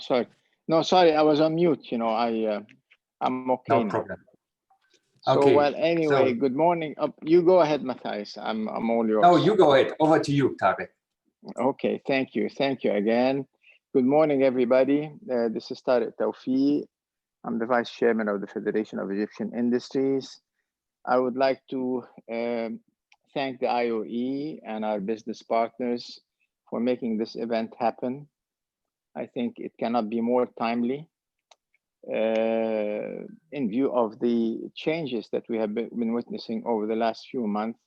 Sorry. No, sorry, I was on mute. I'm okay No now. problem. So, Okay. well, anyway, So, good morning. You go ahead, Matthias. I'm all yours. no, you go ahead. Over to you, Tarek. Okay, thank you. Thank you again. Good morning, everybody. This is Tariq Tawfi. I'm the Vice Chairman of the Federation of Egyptian Industries. I would like to thank the IOE and our business partners for making this event happen. I think it cannot be more timely in view of the changes that we have been witnessing over the last few months,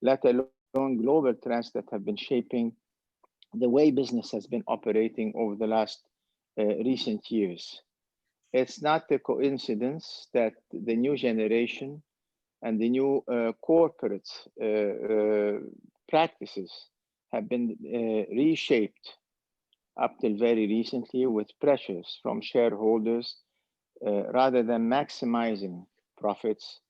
let alone global trends that have been shaping the way business has been operating over the last recent years. It's not a coincidence that the new generation and the new corporate practices have been reshaped up till very recently with pressures from shareholders rather than maximizing profits,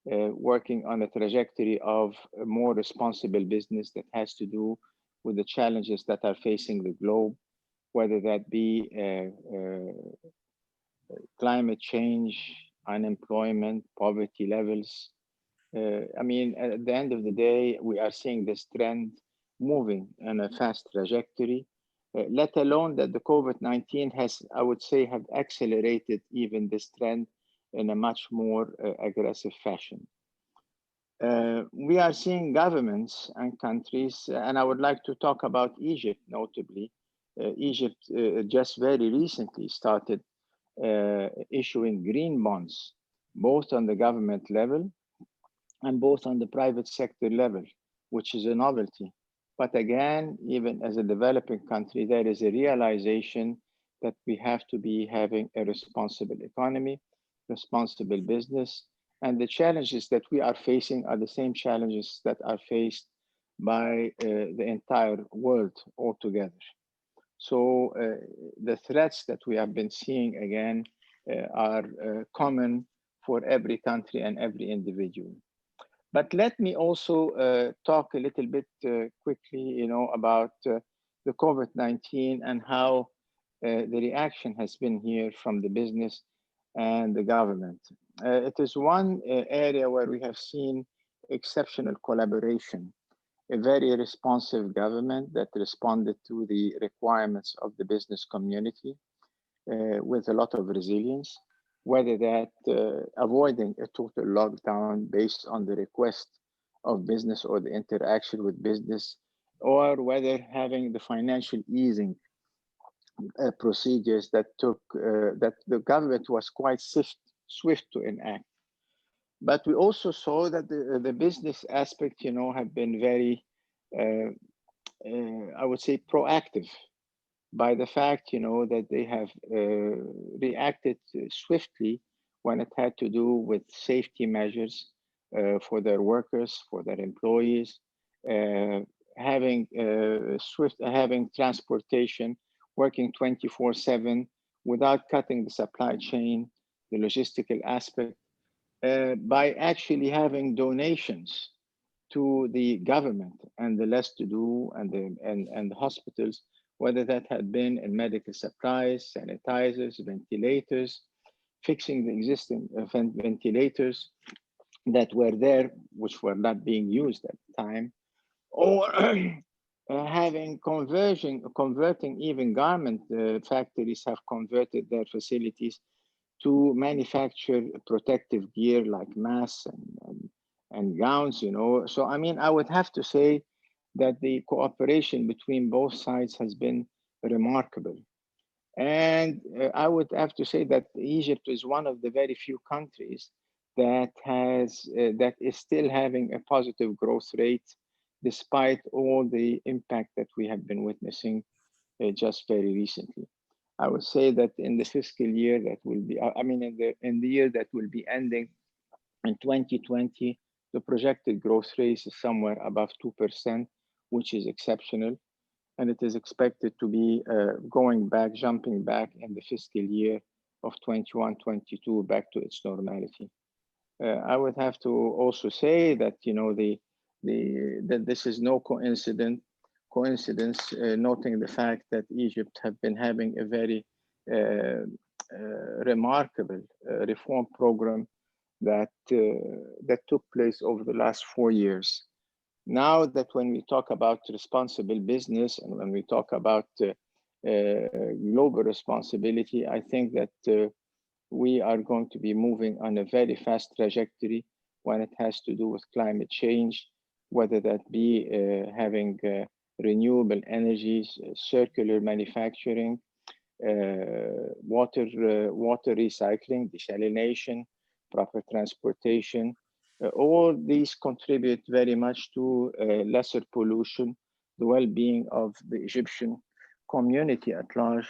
working on a trajectory of a more responsible business that has to do with the challenges that are facing the globe, whether that be climate change, unemployment, poverty levels. I mean, at the end of the day, we are seeing this trend moving in a fast trajectory, let alone that the COVID-19 has, I would say, have accelerated even this trend in a much more aggressive fashion. We are seeing governments and countries, and I would like to talk about Egypt notably. Egypt just very recently started issuing green bonds, both on the government level and both on the private sector level, which is a novelty. But again, even as a developing country, there is a realization that we have to be having a responsible economy, responsible business, and the challenges that we are facing are the same challenges that are faced by the entire world altogether. So the threats that we have been seeing again are common for every country and every individual. But let me also talk a little bit quickly, about the COVID-19 and how the reaction has been here from the business and the government. It is one area where we have seen exceptional collaboration, a very responsive government that responded to the requirements of the business community with a lot of resilience, whether that avoiding a total lockdown based on the request of business or the interaction with business, or whether having the financial easing procedures that that the government was quite swift to enact. But we also saw that the business aspect, have been very, I would say, proactive by the fact, that they have reacted swiftly when it had to do with safety measures for their workers, for their employees, having having transportation working 24/7 without cutting the supply chain, the logistical aspect, by actually having donations to the government and the less to do and the hospitals, whether that had been in medical supplies, sanitizers, ventilators, fixing the existing ventilators that were there, which were not being used at the time, or having converting even garment factories have converted their facilities to manufacture protective gear like masks and gowns, So, I mean, I would have to say that the cooperation between both sides has been remarkable. And I would have to say that Egypt is one of the very few countries that that is still having a positive growth rate despite all the impact that we have been witnessing just very recently. I would say that in the fiscal year that will be, I mean, in the year that will be ending in 2020, the projected growth rate is somewhere above 2%, which is exceptional. And it is expected to be jumping back in the fiscal year of 21-22 back to its normality. I would have to also say that, that this is no coincidence, noting the fact that Egypt have been having a very remarkable reform program that that took place over the last 4 years. Now that when we talk about responsible business and when we talk about global responsibility, I think that we are going to be moving on a very fast trajectory when it has to do with climate change, whether that be having renewable energies, circular manufacturing, water recycling, desalination, proper transportation. All these contribute very much to lesser pollution, the well-being of the Egyptian community at large.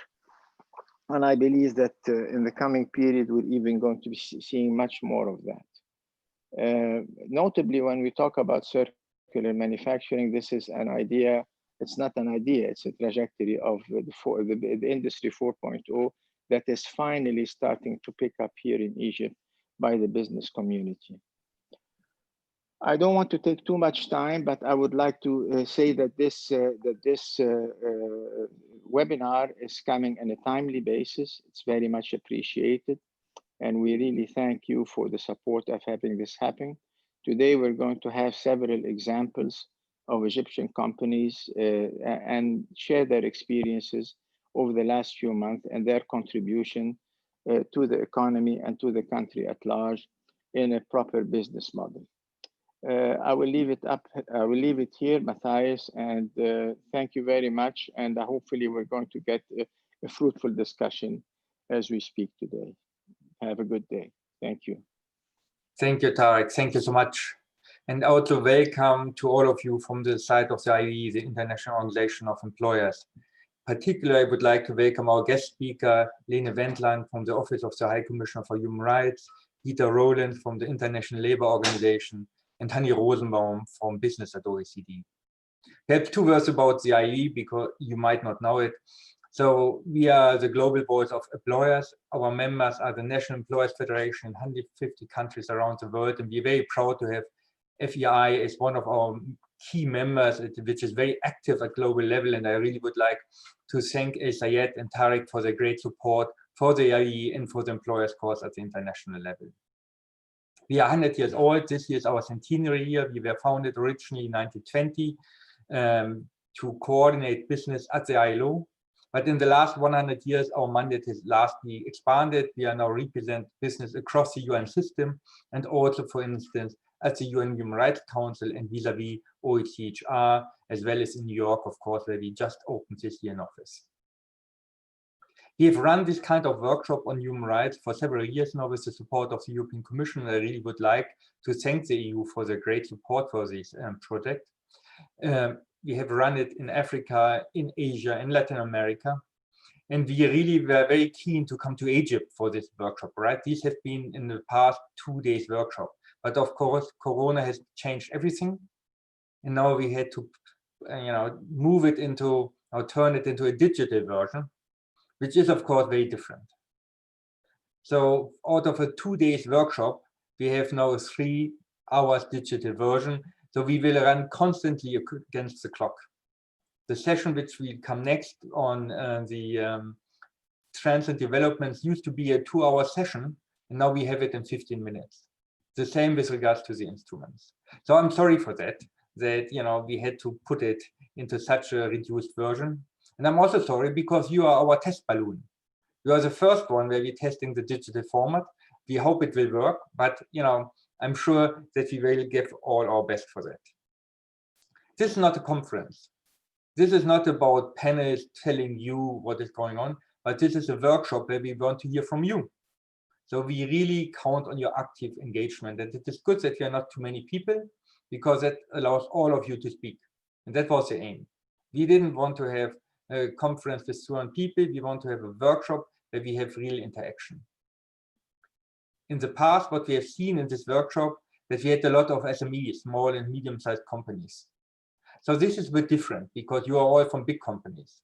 And I believe that in the coming period, we're even going to be seeing much more of that. Notably, when we talk about circular manufacturing, this is an idea. It's not an idea, it's a trajectory of the industry 4.0 that is finally starting to pick up here in Egypt by the business community. I don't want to take too much time, but I would like to say that this webinar is coming on a timely basis. It's very much appreciated. And we really thank you for the support of having this happen. Today, we're going to have several examples of Egyptian companies and share their experiences over the last few months and their contribution to the economy and to the country at large in a proper business model. I will leave it here, Matthias, and thank you very much. And hopefully we're going to get a fruitful discussion as we speak today. Have a good day. Thank you. Thank you, Tarek. Thank you so much. And also welcome to all of you from the side of the IE, the International Organization of Employers. Particularly, I would like to welcome our guest speaker, Lene Wendland from the Office of the High Commissioner for Human Rights, Peter Rowland from the International Labour Organization, and Hanni Rosenbaum from Business at OECD. Perhaps 2 words about the IE, because you might not know it. So we are the global voice of employers. Our members are the National Employers Federation in 150 countries around the world, and we're very proud to have FEI as one of our key members, which is very active at global level. And I really would like to thank El Sayed and Tarek for their great support for the IE and for the employers cause at the international level. We are 100 years old. This year is our centenary year. We were founded originally in 1920 to coordinate business at the ILO. But in the last 100 years, our mandate has lastly expanded. We are now represent business across the UN system and also, for instance, at the UN Human Rights Council and vis-a-vis OHCHR, as well as in New York, of course, where we just opened this year in office. We have run this kind of workshop on human rights for several years now with the support of the European Commission. I really would like to thank the EU for their great support for this project. We have run it in Africa, in Asia, in Latin America. And we really were very keen to come to Egypt for this workshop, right? These have been in the past 2 days workshop. But of course, Corona has changed everything. And now we had to move it into, or turn it into a digital version, which is of course very different. So out of a 2 days workshop, we have now a 3 hours digital version. So we will run constantly against the clock. The session which will come next on the trends and developments used to be a 2-hour session, and now we have it in 15 minutes. The same with regards to the instruments. So I'm sorry for that we had to put it into such a reduced version. And I'm also sorry because you are our test balloon. You are the first one where we're testing the digital format. We hope it will work, but I'm sure that we will give all our best for that. This is not a conference. This is not about panels telling you what is going on, but this is a workshop where we want to hear from you. So we really count on your active engagement. And it is good that we are not too many people, because that allows all of you to speak. And that was the aim. We didn't want to have a conference with 200 people. We want to have a workshop where we have real interaction. In the past, what we have seen in this workshop, that we had a lot of SMEs, small and medium-sized companies. So this is a bit different because you are all from big companies.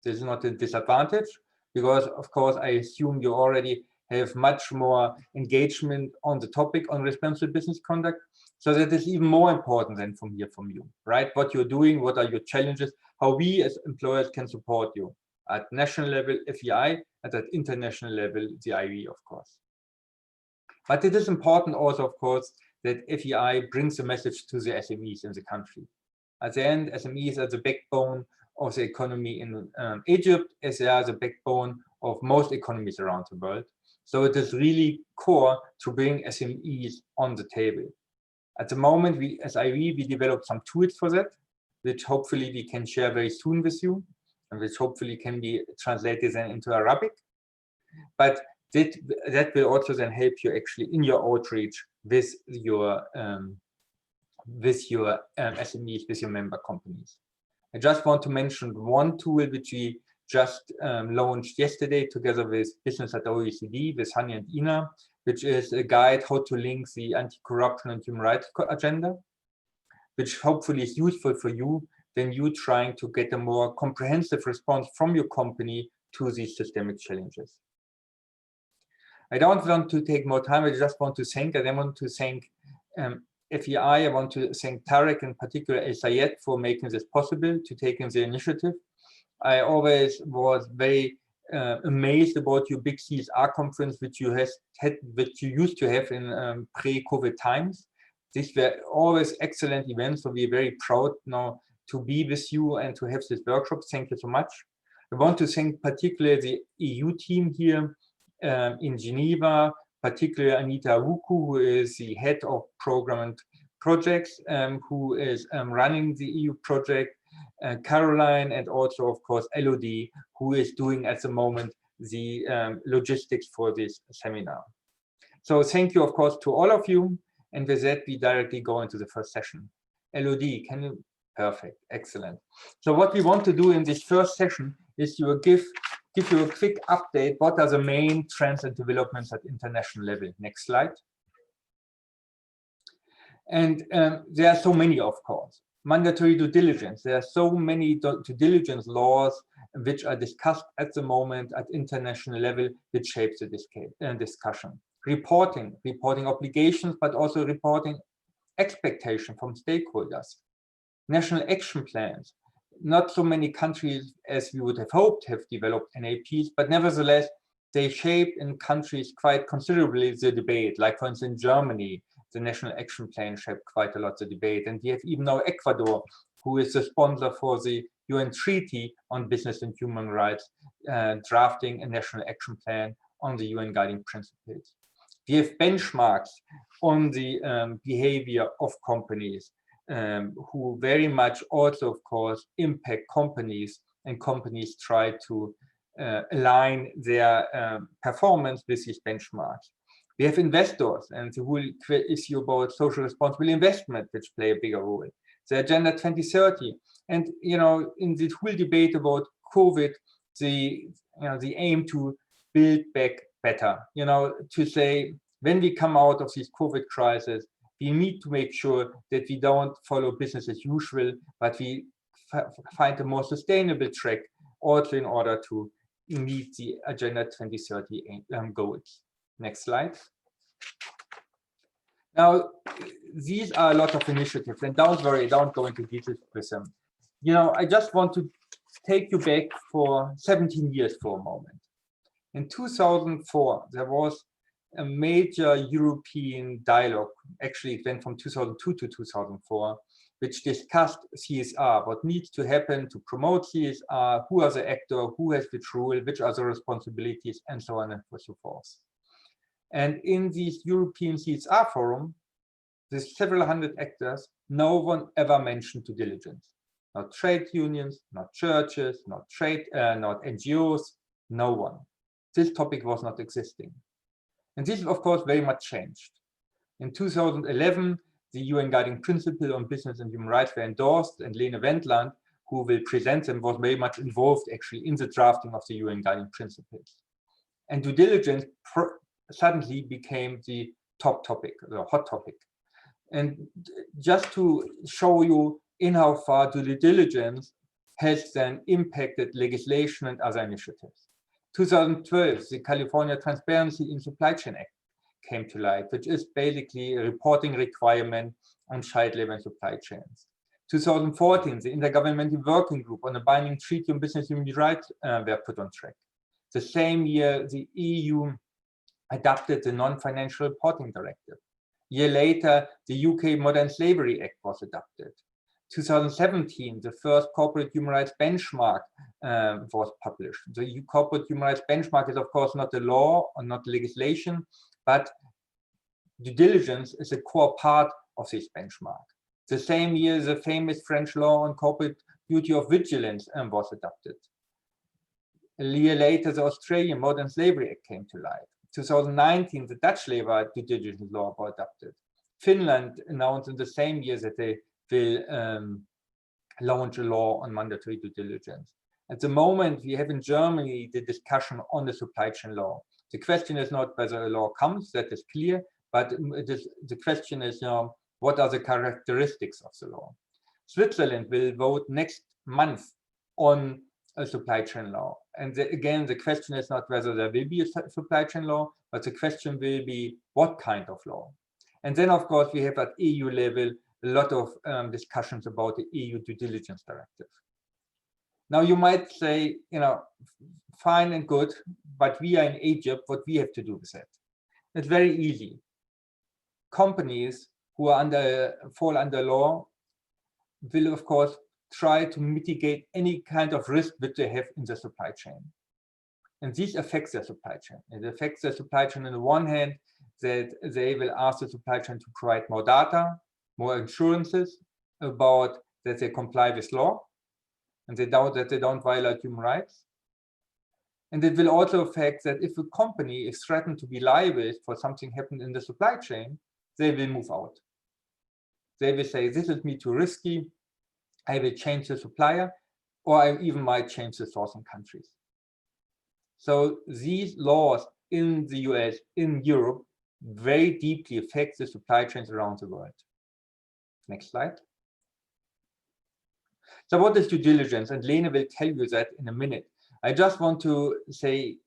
This is not a disadvantage because, of course, I assume you already have much more engagement on the topic on responsible business conduct. So that is even more important than from you, right? What you're doing, what are your challenges, how we as employers can support you. At national level, FEI, and at international level, the IE, of course. But it is important also, of course, that FEI brings a message to the SMEs in the country. At the end, SMEs are the backbone of the economy in Egypt, as they are the backbone of most economies around the world. So it is really core to bring SMEs on the table. At the moment, we, as IE, we developed some tools for that, which hopefully we can share very soon with you, and which hopefully can be translated then into Arabic. But that will also then help you actually in your outreach with your SMEs, with your member companies. I just want to mention one tool which we just launched yesterday together with Business at OECD, with Hani and Ina, which is a guide how to link the anti-corruption and human rights agenda, which hopefully is useful for you when you're trying to get a more comprehensive response from your company to these systemic challenges. I don't want to take more time. I just want to thank, and I want to thank FEI. I want to thank Tarek, in particular El Sayed, for making this possible, to taking the initiative. I always was very amazed about your big CSR conference, which you used to have in pre-COVID times. These were always excellent events, so we're very proud now to be with you and to have this workshop. Thank you so much. I want to thank particularly the EU team here in Geneva, particularly Anita Wuku, who is the head of program and projects, who is running the EU project, Caroline, and also, of course, Elodie, who is doing at the moment the logistics for this seminar. So thank you, of course, to all of you. And with that, we directly go into the first session. Elodie, can you? Perfect, excellent. So what we want to do in this first session is to give you a quick update. What are the main trends and developments at international level? Next slide. And there are so many, of course. Mandatory due diligence. There are so many due diligence laws which are discussed at the moment at international level, which shapes the discussion. Reporting obligations, but also reporting expectation from stakeholders. National action plans. Not so many countries as we would have hoped have developed NAPs, but nevertheless, they shape in countries quite considerably the debate. Like, for instance, Germany, the National Action Plan shaped quite a lot the debate. And we have even now Ecuador, who is the sponsor for the UN Treaty on Business and Human Rights, drafting a National Action Plan on the UN Guiding Principles. We have benchmarks on the behavior of companies, who very much also, of course, impact companies, and companies try to align their performance with these benchmarks. We have investors and the whole issue about social responsible investment, which play a bigger role. The Agenda 2030, and in the whole debate about COVID, the aim to build back better. To say when we come out of this COVID crisis, we need to make sure that we don't follow business as usual, but we find a more sustainable track also in order to meet the Agenda 2030 goals. Next slide. Now, these are a lot of initiatives, and don't worry, don't go into details with them. I just want to take you back for 17 years for a moment. In 2004, there was a major European dialogue. Actually, it went from 2002 to 2004, which discussed CSR, what needs to happen to promote CSR, who are the actors, who has which role, which are the responsibilities, and so on and so forth. And in this European CSR forum, there's several hundred actors, no one ever mentioned due diligence. Not trade unions, not churches, not NGOs, no one. This topic was not existing. And this, of course, very much changed. In 2011, the UN Guiding Principle on Business and Human Rights were endorsed, and Lene Wendland, who will present them, was very much involved actually in the drafting of the UN Guiding Principles. And due diligence suddenly became the top topic, the hot topic. And just to show you in how far due diligence has then impacted legislation and other initiatives. 2012, the California Transparency in Supply Chain Act came to light, which is basically a reporting requirement on child labor and supply chains. 2014, the Intergovernmental Working Group on a binding treaty on business human rights were put on track. The same year, the EU adopted the Non-Financial Reporting Directive. A year later, the UK Modern Slavery Act was adopted. 2017, the first corporate human rights benchmark was published. The corporate human rights benchmark is, of course, not a law or not legislation, but due diligence is a core part of this benchmark. The same year, the famous French law on corporate duty of vigilance was adopted. A year later, the Australian Modern Slavery Act came to light. 2019, the Dutch labor due diligence law was adopted. Finland announced in the same year that they will launch a law on mandatory due diligence. At the moment, we have in Germany the discussion on the supply chain law. The question is not whether a law comes, that is clear, but the question is, what are the characteristics of the law? Switzerland will vote next month on a supply chain law. And again, the question is not whether there will be a supply chain law, but the question will be what kind of law. And then, of course, we have at EU level a lot of discussions about the EU due diligence directive. Now, you might say, fine and good, but we are in Egypt, what we have to do with that? It's very easy. Companies who are fall under law will, of course, try to mitigate any kind of risk that they have in the supply chain. And this affects their supply chain. It affects their supply chain on the one hand, that they will ask the supply chain to provide more data, more assurances about that they comply with law, and that they don't violate human rights. And it will also affect that if a company is threatened to be liable for something happened in the supply chain, they will move out. They will say, this is me too risky, I will change the supplier, or I even might change the sourcing countries. So these laws in the US, in Europe, very deeply affect the supply chains around the world. Next slide. So what is due diligence? And Lene will tell you that in a minute. I just want to say,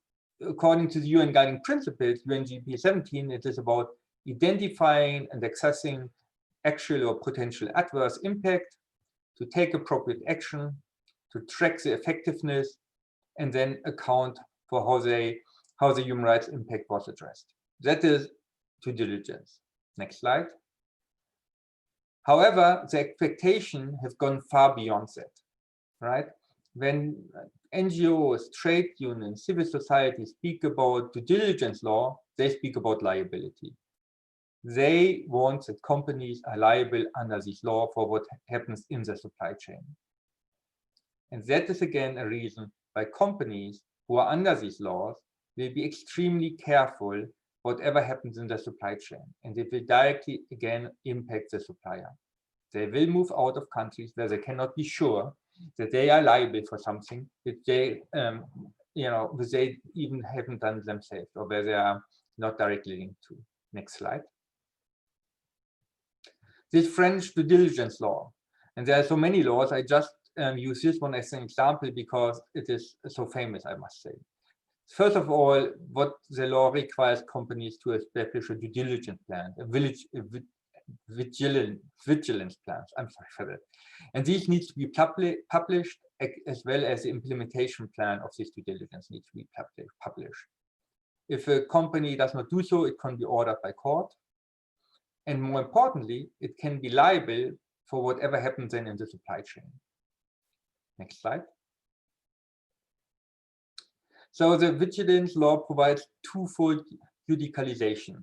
according to the UN Guiding Principles, UNGP 17, it is about identifying and assessing actual or potential adverse impact, to take appropriate action, to track the effectiveness, and then account for how the human rights impact was addressed. That is due diligence. Next slide. However, the expectation has gone far beyond that, right? When NGOs, trade unions, civil society speak about due diligence law, they speak about liability. They want that companies are liable under this law for what happens in the supply chain. And that is again a reason why companies who are under these laws will be extremely careful whatever happens in the supply chain. And it will directly again impact the supplier. They will move out of countries where they cannot be sure that they are liable for something that they, that they even haven't done themselves, or where they are not directly linked to. Next slide. This French due diligence law, and there are so many laws, I just use this one as an example because it is so famous, I must say. First of all, what the law requires companies to establish a due diligence plan, vigilance plans, I'm sorry for that. And these needs to be published, as well as the implementation plan of this due diligence needs to be published. If a company does not do so, it can be ordered by court. And more importantly, it can be liable for whatever happens then in the supply chain. Next slide. So the vigilance law provides twofold judicialization.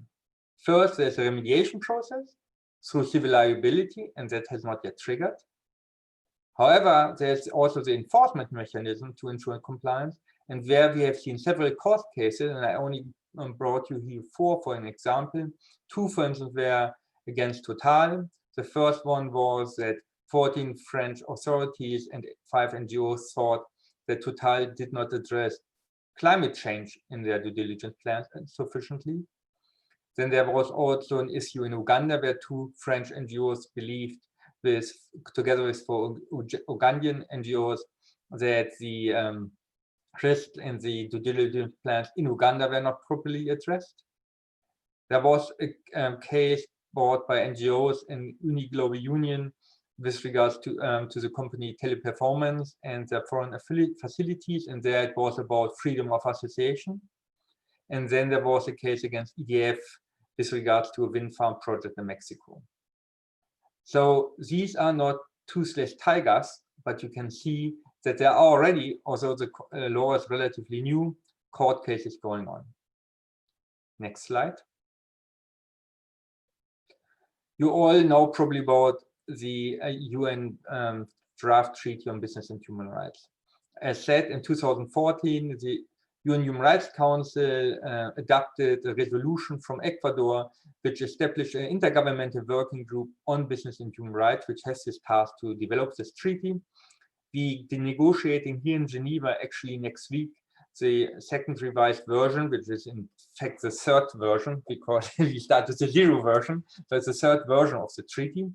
First, there's a remediation process through civil liability, and that has not yet triggered. However, there's also the enforcement mechanism to ensure compliance, and there we have seen several court cases, and I only brought you here four for an example. Two, for instance, were against Total. The first one was that 14 French authorities and 5 NGOs thought that Total did not address climate change in their due diligence plans sufficiently. Then there was also an issue in Uganda where 2 French NGOs believed, together with 4 Ugandan NGOs, that the risks in the due diligence plans in Uganda were not properly addressed. There was a case brought by NGOs in Global Union with regards to the company Teleperformance and their foreign affiliate facilities, and there it was about freedom of association. And then there was a case against EDF with regards to a wind farm project in Mexico. So these are not toothless tigers, but you can see that there are already, although the law is relatively new, court cases going on. Next slide. You all know probably about the UN draft treaty on business and human rights. As said, in 2014, the UN Human Rights Council adopted a resolution from Ecuador, which established an intergovernmental working group on business and human rights, which has this task to develop this treaty. We are negotiating here in Geneva actually next week the second revised version, which is in fact the third version, because we start with the 0 version. So it's the third version of the treaty.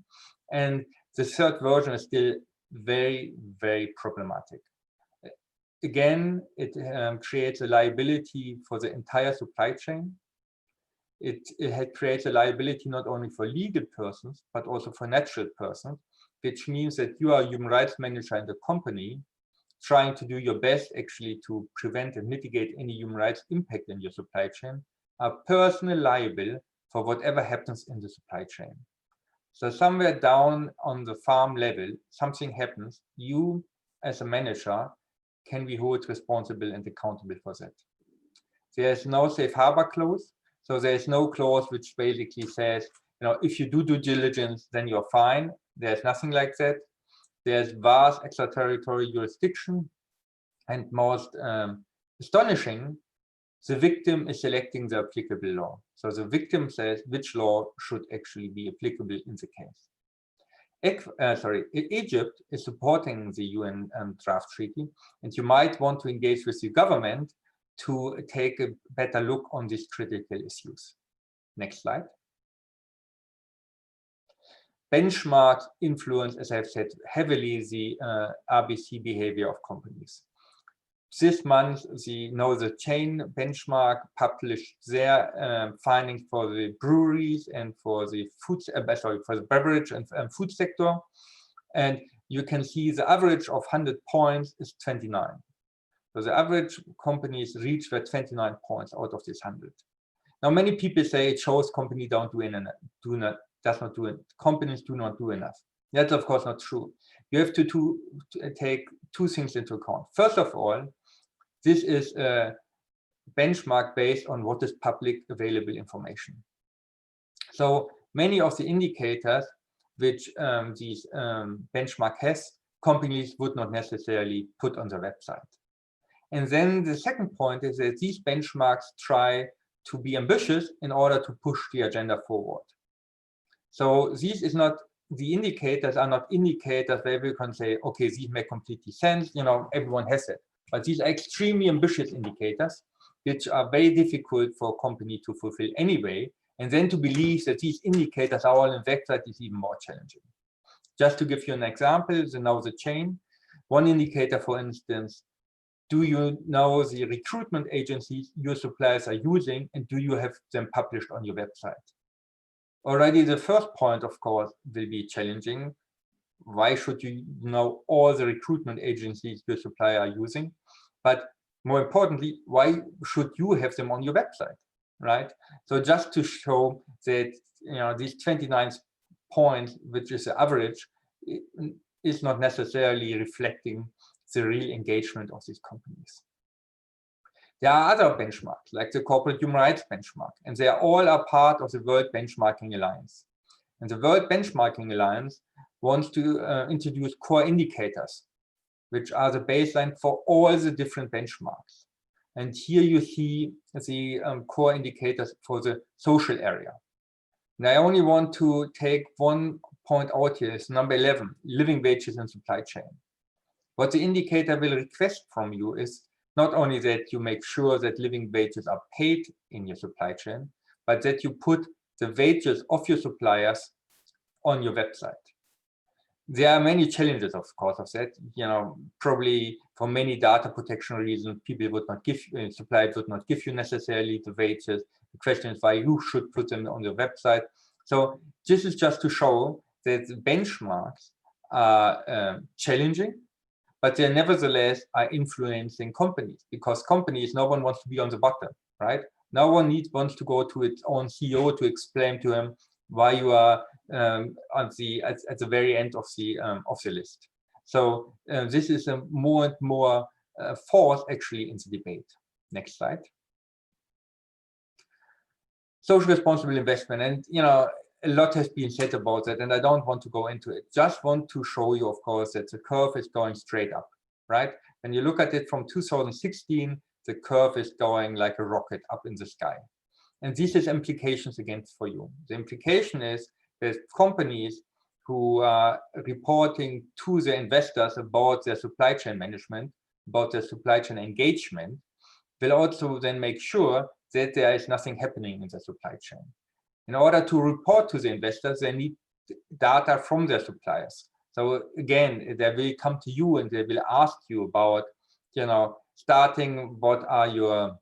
And the third version is still very, very problematic. Again, it creates a liability for the entire supply chain. It creates a liability not only for legal persons, but also for natural persons, which means that you are a human rights manager in the company, trying to do your best actually to prevent and mitigate any human rights impact in your supply chain, are personally liable for whatever happens in the supply chain. So somewhere down on the farm level, something happens, you as a manager can be held responsible and accountable for that. There is no safe harbor clause, so there is no clause which basically says, you know, if you do due diligence, then you're fine. There's nothing like that. There's vast extraterritorial jurisdiction, and most astonishing, the victim is selecting the applicable law. So the victim says which law should actually be applicable in the case. Egypt is supporting the UN draft treaty, and you might want to engage with the government to take a better look on these critical issues. Next slide. Benchmarks influence, as I've said, heavily the RBC behavior of companies. This month, the chain benchmark published their findings for the breweries and for the food, for the beverage and food sector, and you can see the average of 100 points is 29. So the average companies reach their 29 points out of this 100. Now, many people say it shows companies companies do not do enough. That's of course not true. You have to take two things into account. First of all, this is a benchmark based on what is public available information. So many of the indicators which these benchmark has, companies would not necessarily put on their website. And then the second point is that these benchmarks try to be ambitious in order to push the agenda forward. So these is not, the indicators are not indicators where we can say, okay, these make completely sense, you know, everyone has it. But these are extremely ambitious indicators, which are very difficult for a company to fulfill anyway. And then to believe that these indicators are all in website is even more challenging. Just to give you an example, the chain. One indicator, for instance, do you know the recruitment agencies your suppliers are using, and do you have them published on your website? Already the first point, of course, will be challenging. Why should you know all the recruitment agencies your supplier are using? But more importantly, why should you have them on your website, right? So just to show that, you know, these 29 points, which is the average, is not necessarily reflecting the real engagement of these companies. There are other benchmarks, like the Corporate Human Rights Benchmark, and they all are part of the World Benchmarking Alliance. And the World Benchmarking Alliance wants to introduce core indicators, which are the baseline for all the different benchmarks. And here you see the core indicators for the social area. And I only want to take one point out here, is number 11, living wages and supply chain. What the indicator will request from you is not only that you make sure that living wages are paid in your supply chain, but that you put the wages of your suppliers on your website. There are many challenges, of course, of that. You know, probably for many data protection reasons, people would not give you, suppliers would not give you necessarily the wages. The question is why you should put them on your website. So this is just to show that the benchmarks are challenging, but they nevertheless are influencing companies, because companies, no one wants to be on the bottom, right? No one wants to go to its own CEO to explain to him why you are at the very end of the list. So this is a more and more force actually in the debate. Next slide. Social responsible investment, and a lot has been said about that, and I don't want to go into it. Just want to show you, of course, that the curve is going straight up, right? When you look at it from 2016, the curve is going like a rocket up in the sky. And this has implications again for you. The implication is that companies who are reporting to their investors about their supply chain management, about their supply chain engagement, will also then make sure that there is nothing happening in the supply chain. In order to report to the investors, they need data from their suppliers. So again, they will come to you and they will ask you about, starting what are your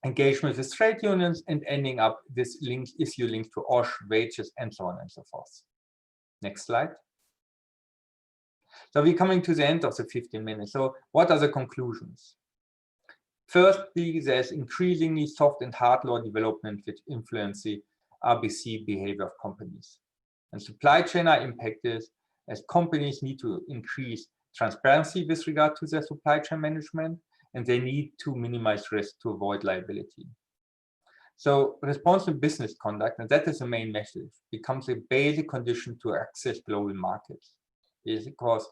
engagement with trade unions and ending up this link, issue linked to OSH, wages, and so on and so forth. Next slide. So we're coming to the end of the 15 minutes. So what are the conclusions? Firstly, there's increasingly soft and hard law development which influence the RBC behavior of companies. And supply chain are impacted as companies need to increase transparency with regard to their supply chain management, and they need to minimize risk to avoid liability. So responsible business conduct, and that is the main message, becomes a basic condition to access global markets. It is because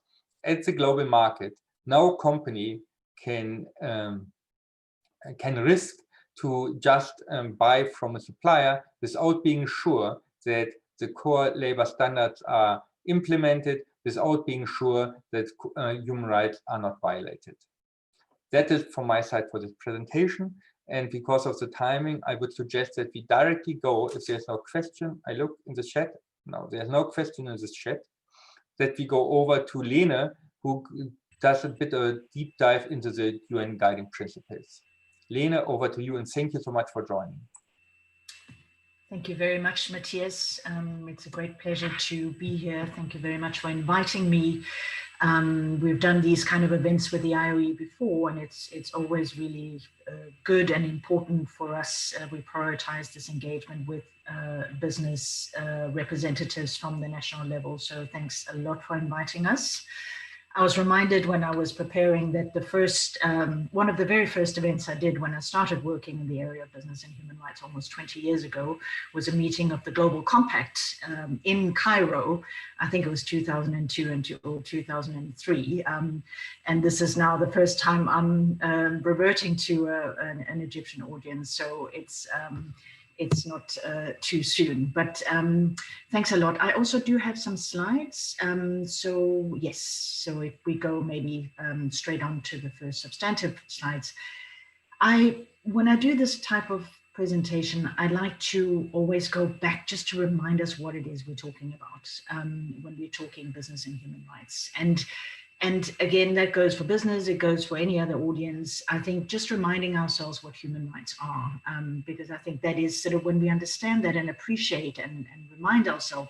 at the global market, no company can risk to just buy from a supplier without being sure that the core labor standards are implemented, without being sure that human rights are not violated. That is from my side for this presentation. And because of the timing, I would suggest that we directly go, if there's no question, I look in the chat. No, there's no question in this chat, that we go over to Lene, who does a bit of a deep dive into the UN guiding principles. Lene, over to you, and thank you so much for joining. Thank you very much, Matthias. It's a great pleasure to be here. Thank you very much for inviting me. We've done these kind of events with the IOE before, and it's always really good and important for us. We prioritize this engagement with business representatives from the national level. So thanks a lot for inviting us. I was reminded when I was preparing that the first, one of the very first events I did when I started working in the area of business and human rights almost 20 years ago was a meeting of the Global Compact in Cairo. I think it was 2002 and 2003. And this is now the first time I'm reverting to an Egyptian audience. So it's not too soon, but thanks a lot. I also do have some slides. So yes, so if we go maybe straight on to the first substantive slides. When I do this type of presentation, I like to always go back just to remind us what it is we're talking about when we're talking business and human rights. And again, that goes for business, it goes for any other audience. I think just reminding ourselves what human rights are, because I think that is sort of when we understand that and appreciate and remind ourselves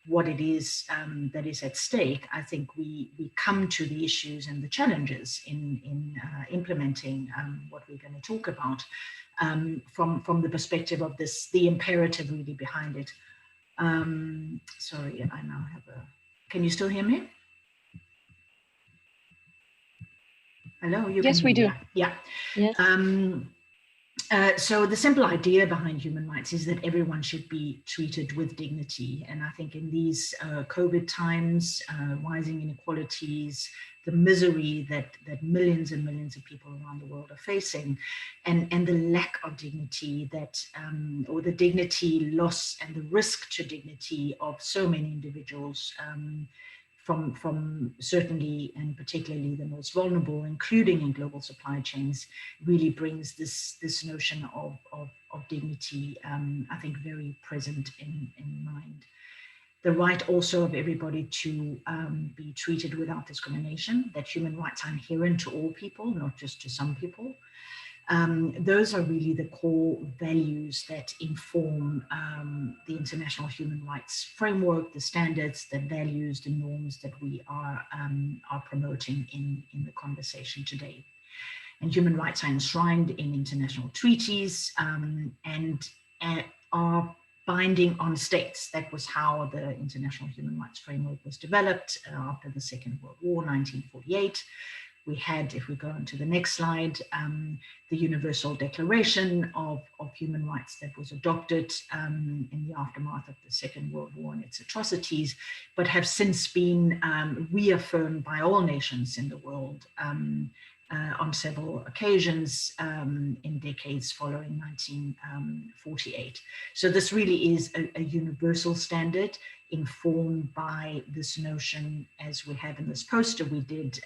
what it is that is at stake, I think we come to the issues and the challenges in implementing what we're going to talk about from the perspective of the imperative really behind it. Sorry, I now have can you still hear me? Hello, you yes, can hear me. Yeah. Yes. So the simple idea behind human rights is that everyone should be treated with dignity. And I think in these COVID times, rising inequalities, the misery that millions and millions of people around the world are facing, and the lack of dignity that, or the dignity loss and the risk to dignity of so many individuals, from certainly and particularly the most vulnerable, including in global supply chains, really brings this notion of dignity, I think, very present in mind. The right also of everybody to be treated without discrimination, that human rights are inherent to all people, not just to some people. Those are really the core values that inform the international human rights framework, the standards, the values, the norms that we are promoting in the conversation today. And human rights are enshrined in international treaties and are binding on states. That was how the international human rights framework was developed after the Second World War, 1948. We had, if we go on to the next slide, the Universal Declaration of Human Rights that was adopted in the aftermath of the Second World War and its atrocities, but have since been reaffirmed by all nations in the world on several occasions in decades following 1948. So this really is a universal standard informed by this notion, as we have in this poster we did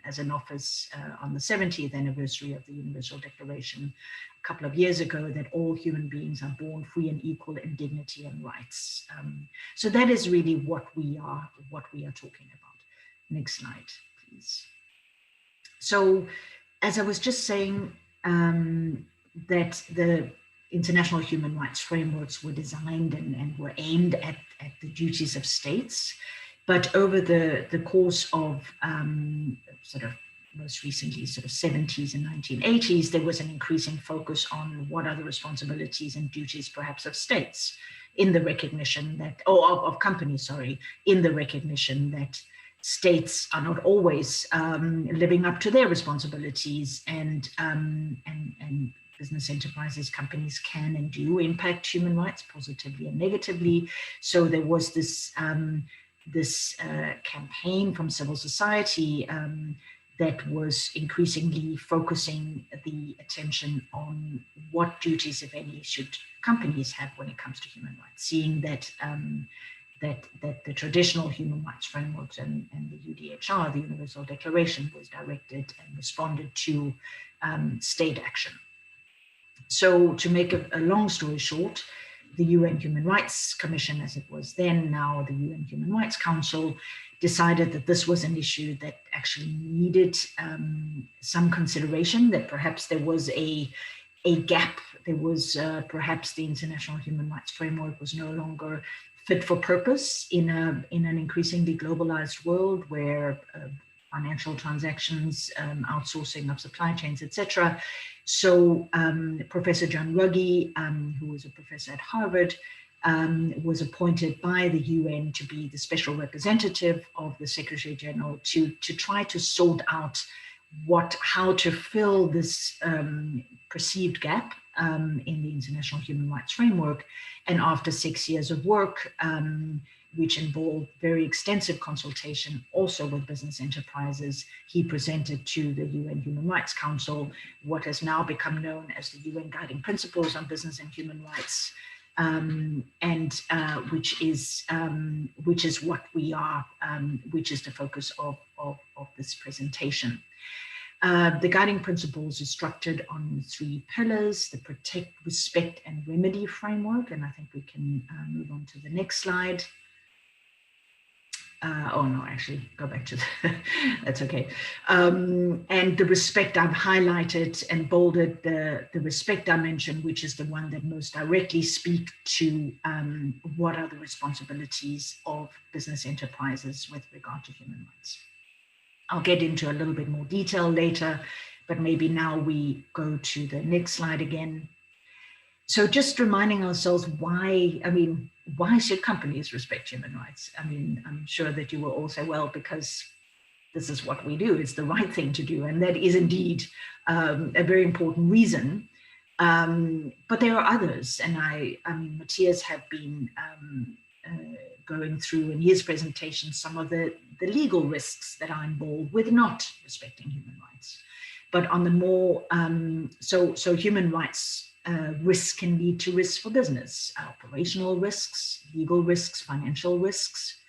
as an office on the 70th anniversary of the Universal Declaration a couple of years ago, that all human beings are born free and equal in dignity and rights. So that is really what we are talking about. Next slide, please. So, as I was just saying, that the international human rights frameworks were designed and were aimed at the duties of states, but over the course of sort of most recently sort of 70s and 1980s, there was an increasing focus on what are the responsibilities and duties perhaps of states, in the recognition that, or of companies, sorry, in the recognition that states are not always living up to their responsibilities, and business enterprises, companies can and do impact human rights positively and negatively. So there was this campaign from civil society that was increasingly focusing the attention on what duties, if any, should companies have when it comes to human rights, seeing that that the traditional human rights frameworks and the UDHR, the Universal Declaration, was directed and responded to state action. So to make a long story short, the UN Human Rights Commission, as it was then, now the UN Human Rights Council, decided that this was an issue that actually needed some consideration, that perhaps there was a gap. There was perhaps the international human rights framework was no longer fit for purpose in an increasingly globalized world where financial transactions, outsourcing of supply chains, etc. So Professor John Ruggie, who was a professor at Harvard, was appointed by the UN to be the special representative of the Secretary General to try to sort out how to fill this perceived gap in the international human rights framework. And after 6 years of work, which involved very extensive consultation also with business enterprises, he presented to the UN Human Rights Council what has now become known as the UN Guiding Principles on Business and Human Rights, which is what we are, which is the focus of this presentation. The guiding principles is structured on 3 pillars: the protect, respect, and remedy framework. And I think we can move on to the next slide. Oh no, actually go back to the, that's okay. And the respect, I've highlighted and bolded the respect dimension, which is the one that most directly speak to what are the responsibilities of business enterprises with regard to human rights. I'll get into a little bit more detail later, but maybe now we go to the next slide again. So just reminding ourselves why should companies respect human rights? I mean, I'm sure that you will all say, well, because this is what we do, it's the right thing to do. And that is indeed a very important reason. But there are others. And I mean, Matthias have been going through in his presentation some of the legal risks that are involved with not respecting human rights. But on the more, so human rights risks can lead to risks for business, operational risks, legal risks, financial risks.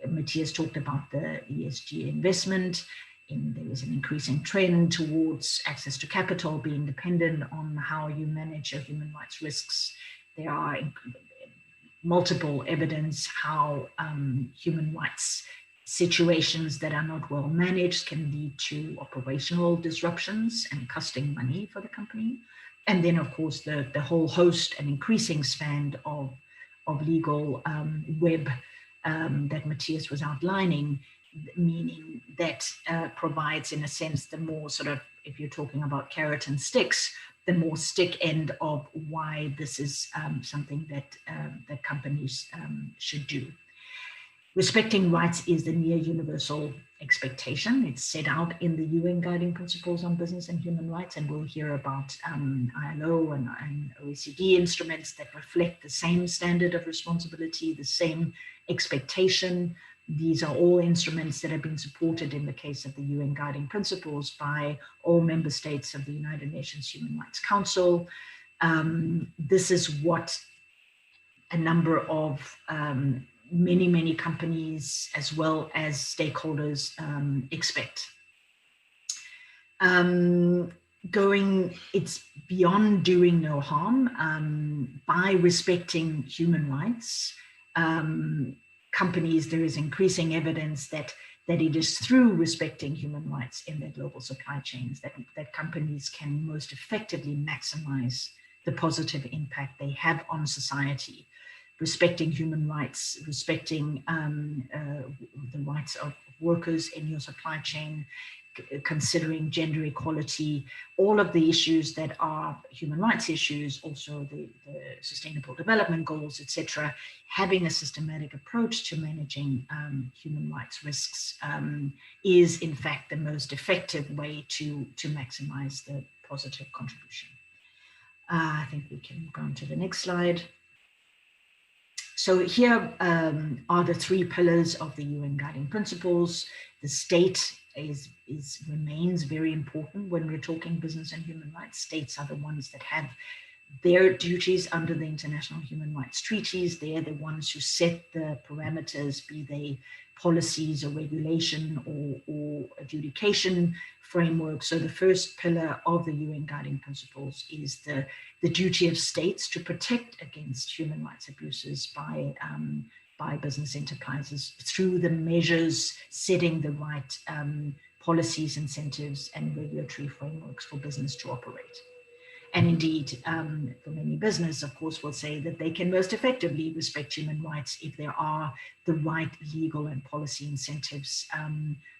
Matthias talked about the ESG investment. There is an increasing trend towards access to capital being dependent on how you manage your human rights risks. There are multiple evidence how human rights situations that are not well managed can lead to operational disruptions and costing money for the company. And then, of course, the whole host and increasing span of legal web that Matthias was outlining, meaning that provides, in a sense, the more sort of, if you're talking about carrot and sticks, the more stick end of why this is something that that companies should do. Respecting rights is the near universal expectation. It's set out in the UN Guiding Principles on Business and Human Rights, and we'll hear about ILO and OECD instruments that reflect the same standard of responsibility, the same expectation. These are all instruments that have been supported in the case of the UN Guiding Principles by all member states of the United Nations Human Rights Council. This is what a number of many companies as well as stakeholders expect. It's beyond doing no harm. By respecting human rights, companies, there is increasing evidence that it is through respecting human rights in their global supply chains that companies can most effectively maximize the positive impact they have on society. Respecting human rights, respecting the rights of workers in your supply chain, considering gender equality, all of the issues that are human rights issues, also the sustainable development goals, etc., having a systematic approach to managing human rights risks is in fact the most effective way to maximize the positive contribution. I think we can go on to the next slide. So here are the three pillars of the UN Guiding Principles. The state remains very important when we're talking business and human rights. States are the ones that have their duties under the international human rights treaties. They're the ones who set the parameters, be they policies or regulation or adjudication framework. So the first pillar of the UN Guiding Principles is the duty of states to protect against human rights abuses by business enterprises through the measures setting the right policies, incentives, and regulatory frameworks for business to operate. And indeed, for many business, of course, will say that they can most effectively respect human rights if there are the right legal and policy incentives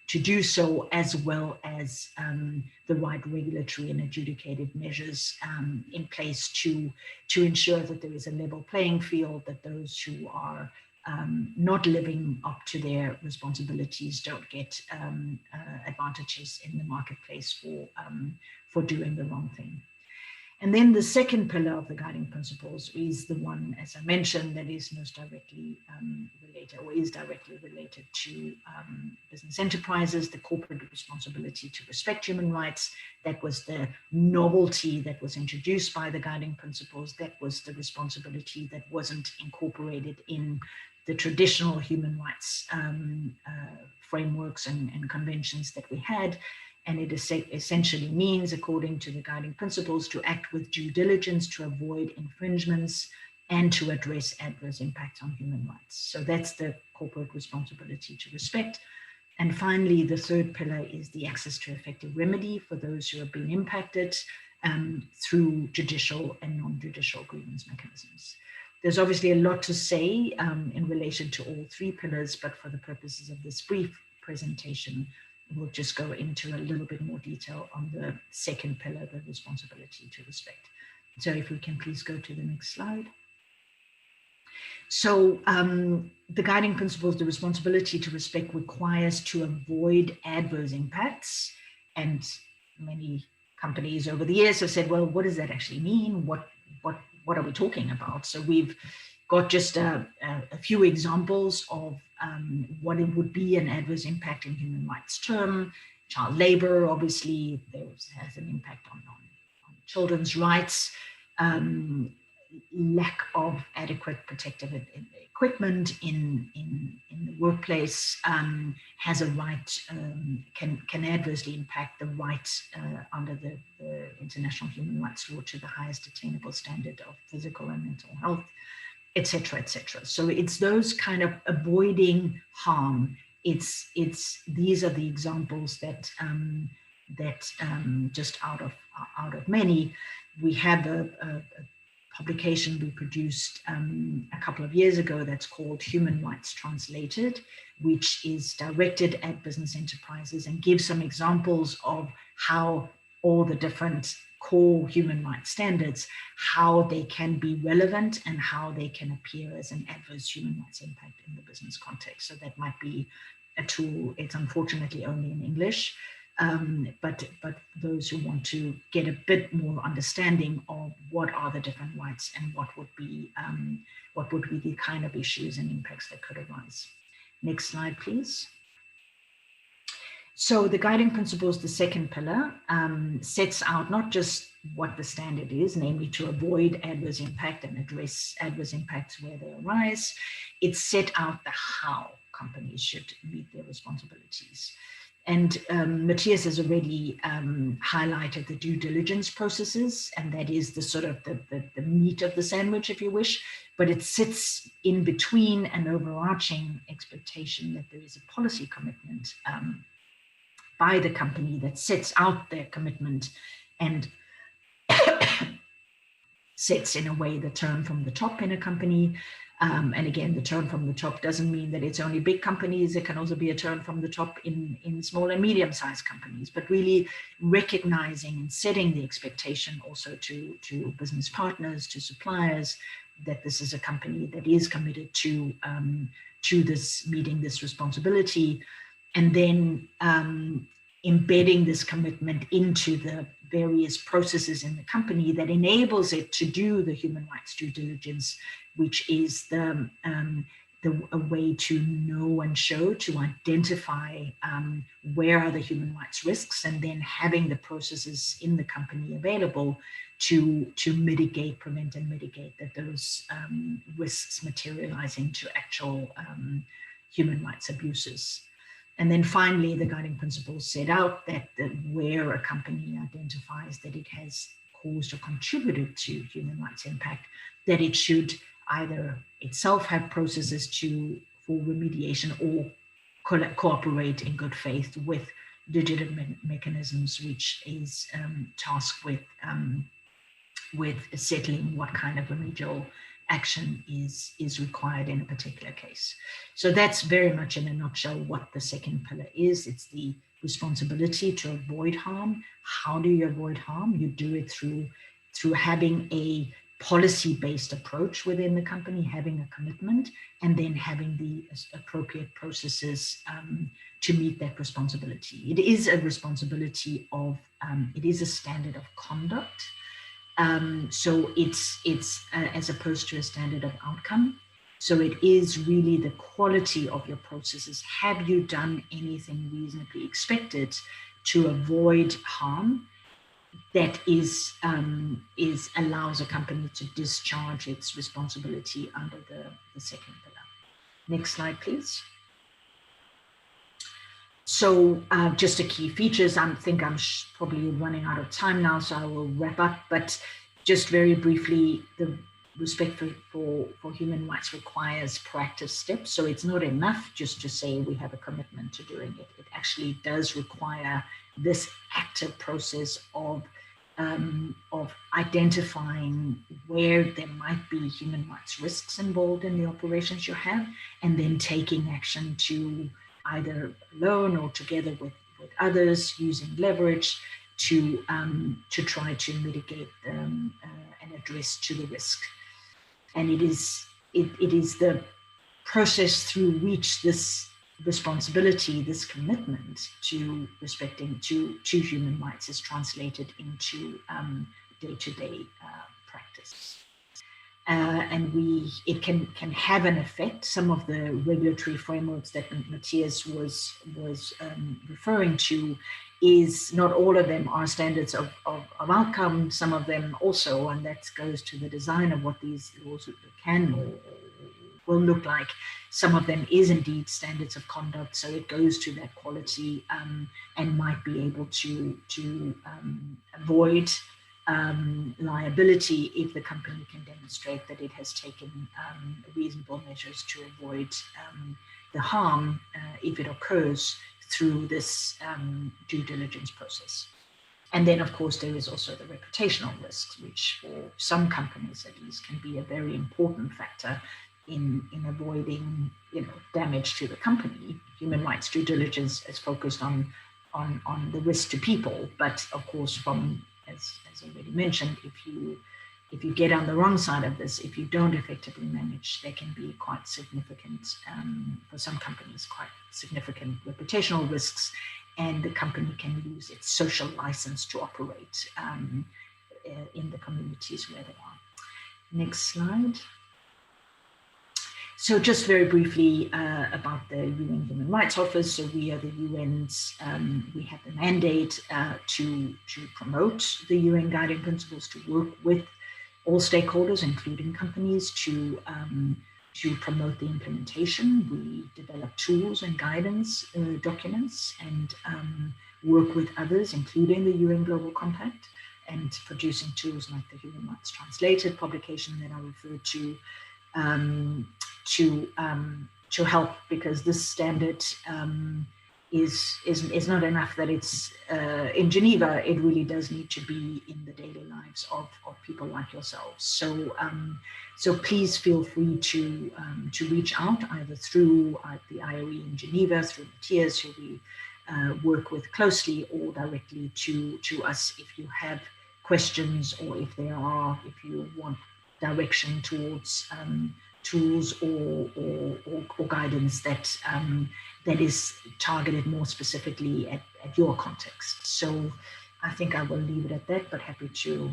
to do so, as well as the right regulatory and adjudicated measures in place to ensure that there is a level playing field, that those who are not living up to their responsibilities don't get advantages in the marketplace for doing the wrong thing. And then the second pillar of the guiding principles is the one, as I mentioned, that is most directly related, or is directly related to business enterprises, the corporate responsibility to respect human rights. That was the novelty that was introduced by the guiding principles. That was the responsibility that wasn't incorporated in the traditional human rights frameworks and conventions that we had. And it essentially means, according to the guiding principles, to act with due diligence to avoid infringements and to address adverse impacts on human rights. So that's the corporate responsibility to respect. And finally, the third pillar is the access to effective remedy for those who have been impacted through judicial and non-judicial grievance mechanisms. There's obviously a lot to say in relation to all three pillars, but for the purposes of this brief presentation, we'll just go into a little bit more detail on the second pillar, the responsibility to respect. So if we can please go to the next slide. So the guiding principles, the responsibility to respect requires to avoid adverse impacts. And many companies over the years have said, well, what does that actually mean? What are we talking about? So we've got just a few examples of what it would be an adverse impact in human rights term. Child labor, obviously, has an impact on children's rights. Lack of adequate protective equipment in the workplace has a right, can adversely impact the right under the international human rights law to the highest attainable standard of physical and mental health, etc., etc. So it's those kind of avoiding harm these are the examples that just out of many. We have a publication we produced a couple of years ago that's called Human Rights Translated, which is directed at business enterprises and gives some examples of how all the different core human rights standards, how they can be relevant and how they can appear as an adverse human rights impact in the business context. So that might be a tool. It's unfortunately only in English. But those who want to get a bit more understanding of what are the different rights and what would be the kind of issues and impacts that could arise. Next slide, please. So the guiding principles, the second pillar, sets out not just what the standard is, namely to avoid adverse impact and address adverse impacts where they arise. It set out the how companies should meet their responsibilities. And Matthias has already highlighted the due diligence processes, and that is the sort of the meat of the sandwich, if you wish, but it sits in between an overarching expectation that there is a policy commitment by the company that sets out their commitment and sets in a way the turn from the top in a company. And again, the turn from the top doesn't mean that it's only big companies. It can also be a turn from the top in small and medium-sized companies, but really recognizing and setting the expectation also to business partners, to suppliers, that this is a company that is committed to this, meeting this responsibility, and then embedding this commitment into the various processes in the company that enables it to do the human rights due diligence, which is a way to know and show, to identify where are the human rights risks, and then having the processes in the company available to mitigate, prevent and mitigate that those risks materialize into actual human rights abuses. And then finally, the guiding principles set out that where a company identifies that it has caused or contributed to human rights impact, that it should either itself have processes for remediation or cooperate in good faith with legitimate mechanisms, which is tasked with settling what kind of remedial action is required in a particular case. So that's very much in a nutshell what the second pillar is. It's the responsibility to avoid harm. How do you avoid harm? You do it through having a policy-based approach within the company, having a commitment, and then having the appropriate processes to meet that responsibility. It is a responsibility of, it is a standard of conduct. So it's as opposed to a standard of outcome. So it is really the quality of your processes. Have you done anything reasonably expected to avoid harm? That allows a company to discharge its responsibility under the second pillar. Next slide, please. So just the key features. I think I'm probably running out of time now, so I will wrap up. But just very briefly, the respect for human rights requires proactive steps. So it's not enough just to say we have a commitment to doing it. It actually does require this active process of identifying where there might be human rights risks involved in the operations you have, and then taking action to either alone or together with others, using leverage to try to mitigate and address to the risk. And it is the process through which this responsibility, this commitment to respecting to human rights is translated into day-to-day practice. And it can have an effect. Some of the regulatory frameworks that Matthias was referring to, is not all of them are standards of outcome. Some of them also, and that goes to the design of what these laws can or will look like. Some of them is indeed standards of conduct, so it goes to that quality and might be able to avoid liability if the company can demonstrate that it has taken reasonable measures to avoid the harm if it occurs through this due diligence process. And then, of course, there is also the reputational risks, which for some companies at least can be a very important factor in avoiding, damage to the company. Human rights due diligence is focused on the risk to people, but of course, from as already mentioned, if you get on the wrong side of this, if you don't effectively manage, there can be quite significant, for some companies, quite significant reputational risks, and the company can lose its social license to operate in the communities where they are. Next slide. So just very briefly about the UN Human Rights Office. So we are the UN's, we have the mandate to promote the UN guiding principles, to work with all stakeholders, including companies, to promote the implementation. We develop tools and guidance documents and work with others, including the UN Global Compact, and producing tools like the Human Rights Translated publication that I referred to help, because this standard is not enough that it's in Geneva. It really does need to be in the daily lives of people like yourselves. So so please feel free to reach out either through the IOE in Geneva, through Matthias, who we work with closely, or directly to us if you have questions, or if you want direction towards tools or guidance that is targeted more specifically at your context. So I think I will leave it at that, but happy to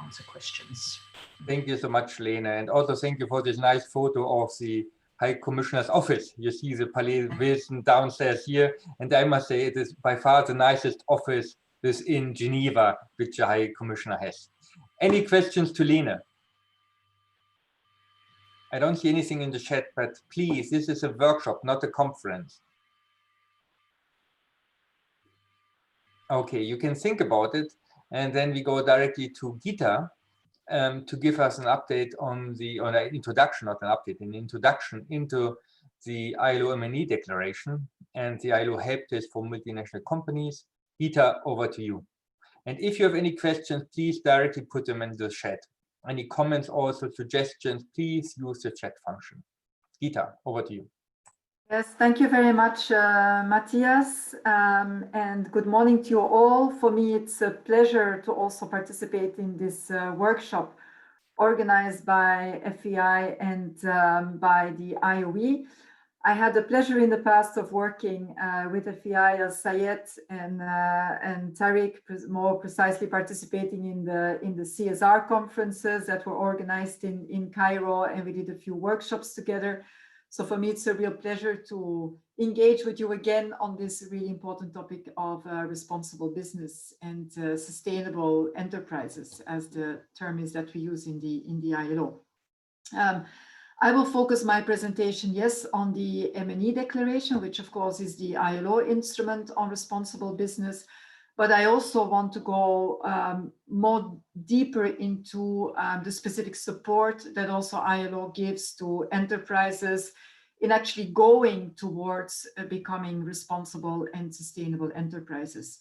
answer questions. Thank you so much, Lena, and also thank you for this nice photo of the High Commissioner's office. You see the Palais Wilson downstairs here, and I must say it is by far the nicest office within Geneva which the High Commissioner has. Any questions to Lena? I don't see anything in the chat, but please, this is a workshop, not a conference. Okay, you can think about it, and then we go directly to Gita to give us an update on an introduction, not an update, an introduction into the ILO M&E declaration and the ILO help desk for multinational companies. Gita, over to you. And if you have any questions, please directly put them in the chat. Any comments, also suggestions, please use the chat function. Gita, over to you. Yes, thank you very much, Matthias, and good morning to you all. For me, it's a pleasure to also participate in this workshop organized by FEI and by the IOE. I had the pleasure in the past of working with FEI as Sayed and Tariq, more precisely participating in the CSR conferences that were organized in Cairo, and we did a few workshops together. So for me, it's a real pleasure to engage with you again on this really important topic of responsible business and sustainable enterprises, as the term is that we use in the ILO. I will focus my presentation, yes, on the M&E declaration, which of course is the ILO instrument on responsible business. But I also want to go more deeper into the specific support that also ILO gives to enterprises in actually going towards becoming responsible and sustainable enterprises.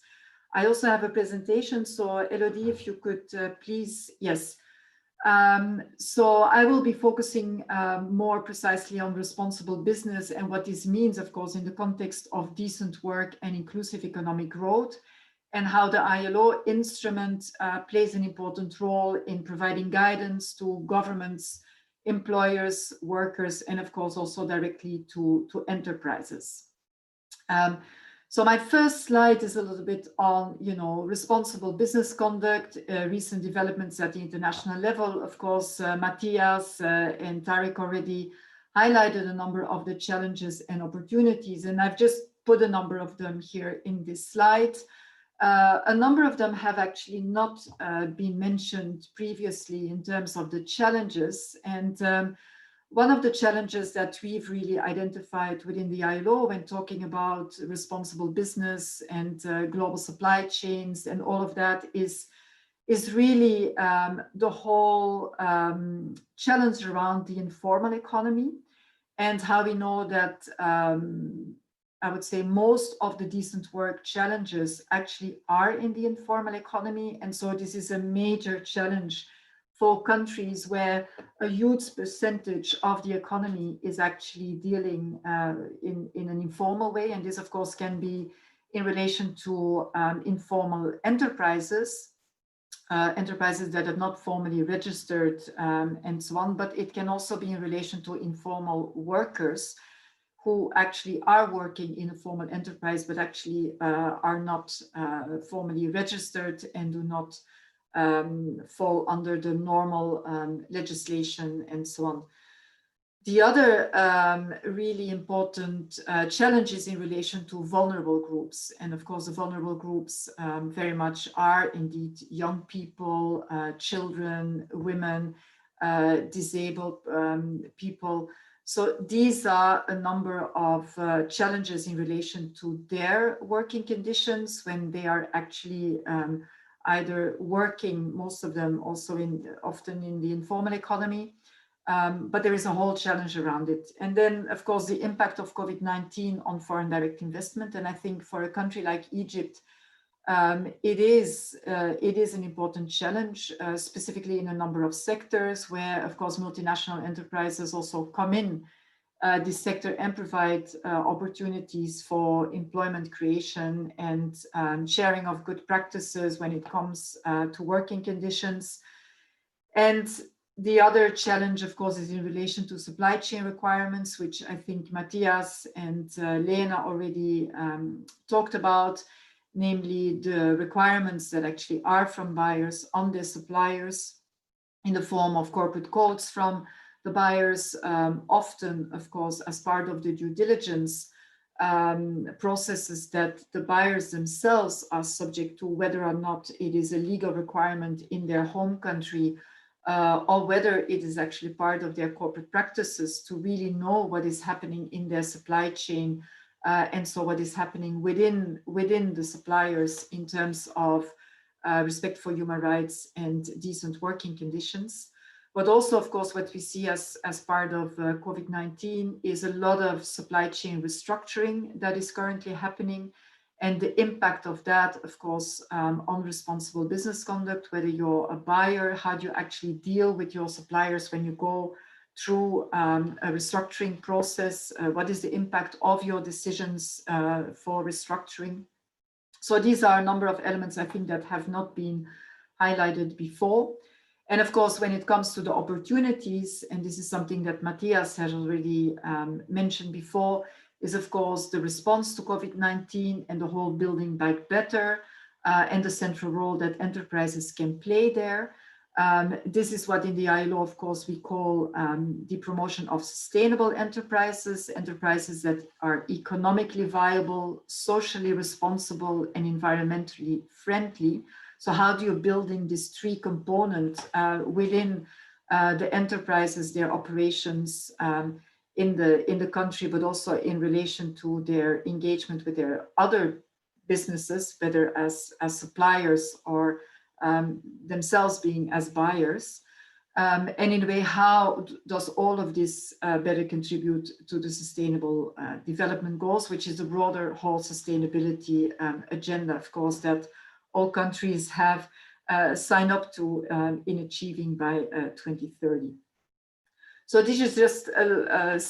I also have a presentation, so Elodie, if you could please, yes. So I will be focusing more precisely on responsible business and what this means, of course, in the context of decent work and inclusive economic growth, and how the ILO instrument plays an important role in providing guidance to governments, employers, workers, and of course also directly to enterprises. So my first slide is a little bit on, responsible business conduct, recent developments at the international level. Of course, Matthias and Tariq already highlighted a number of the challenges and opportunities, and I've just put a number of them here in this slide. A number of them have actually not been mentioned previously in terms of the challenges. And one of the challenges that we've really identified within the ILO when talking about responsible business and global supply chains and all of that is really the whole challenge around the informal economy and how we know that I would say most of the decent work challenges actually are in the informal economy. And so this is a major challenge for countries where a huge percentage of the economy is actually dealing in an informal way. And this, of course, can be in relation to informal enterprises, enterprises that are not formally registered and so on, but it can also be in relation to informal workers who actually are working in a formal enterprise, but actually are not formally registered and do not fall under the normal legislation and so on. The other really important challenge is in relation to vulnerable groups. And of course, the vulnerable groups very much are indeed young people, children, women, disabled people. So these are a number of challenges in relation to their working conditions when they are actually either working, most of them also often in the informal economy, but there is a whole challenge around it. And then, of course, the impact of COVID-19 on foreign direct investment. And I think for a country like Egypt, it is an important challenge, specifically in a number of sectors where, of course, multinational enterprises also come in this sector and provide opportunities for employment creation and sharing of good practices when it comes to working conditions. And the other challenge, of course, is in relation to supply chain requirements, which I think Matthias and Lena already talked about, namely the requirements that actually are from buyers on their suppliers in the form of corporate codes from the buyers, often, of course, as part of the due diligence processes that the buyers themselves are subject to, whether or not it is a legal requirement in their home country, or whether it is actually part of their corporate practices to really know what is happening in their supply chain, and so what is happening within the suppliers in terms of respect for human rights and decent working conditions. But also, of course, what we see as part of COVID-19 is a lot of supply chain restructuring that is currently happening, and the impact of that, of course, on responsible business conduct, whether you're a buyer, how do you actually deal with your suppliers when you go through a restructuring process, what is the impact of your decisions for restructuring. So these are a number of elements, I think, that have not been highlighted before. And of course, when it comes to the opportunities, and this is something that Matthias has already mentioned before, is of course the response to COVID-19 and the whole building back better and the central role that enterprises can play there. This is what in the ILO, of course, we call the promotion of sustainable enterprises, enterprises that are economically viable, socially responsible, and environmentally friendly. So how do you build in these three components within the enterprises, their operations in the country, but also in relation to their engagement with their other businesses, whether as suppliers or themselves being as buyers. And in a way, how does all of this better contribute to the sustainable development goals, which is the broader whole sustainability agenda, of course, that all countries have signed up to in achieving by 2030. So this is just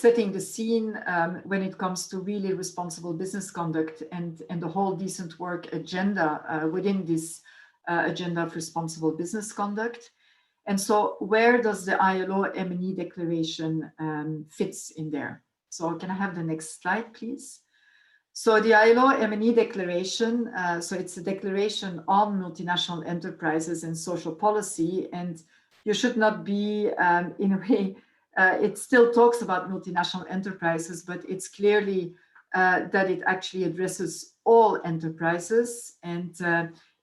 setting the scene when it comes to really responsible business conduct and the whole decent work agenda within this agenda of responsible business conduct. And so where does the ILO M&E declaration fits in there? So can I have the next slide, please? So the ILO M&E declaration, so it's a declaration on multinational enterprises and social policy, and you should not be in a way, it still talks about multinational enterprises, but it's clearly that it actually addresses all enterprises. And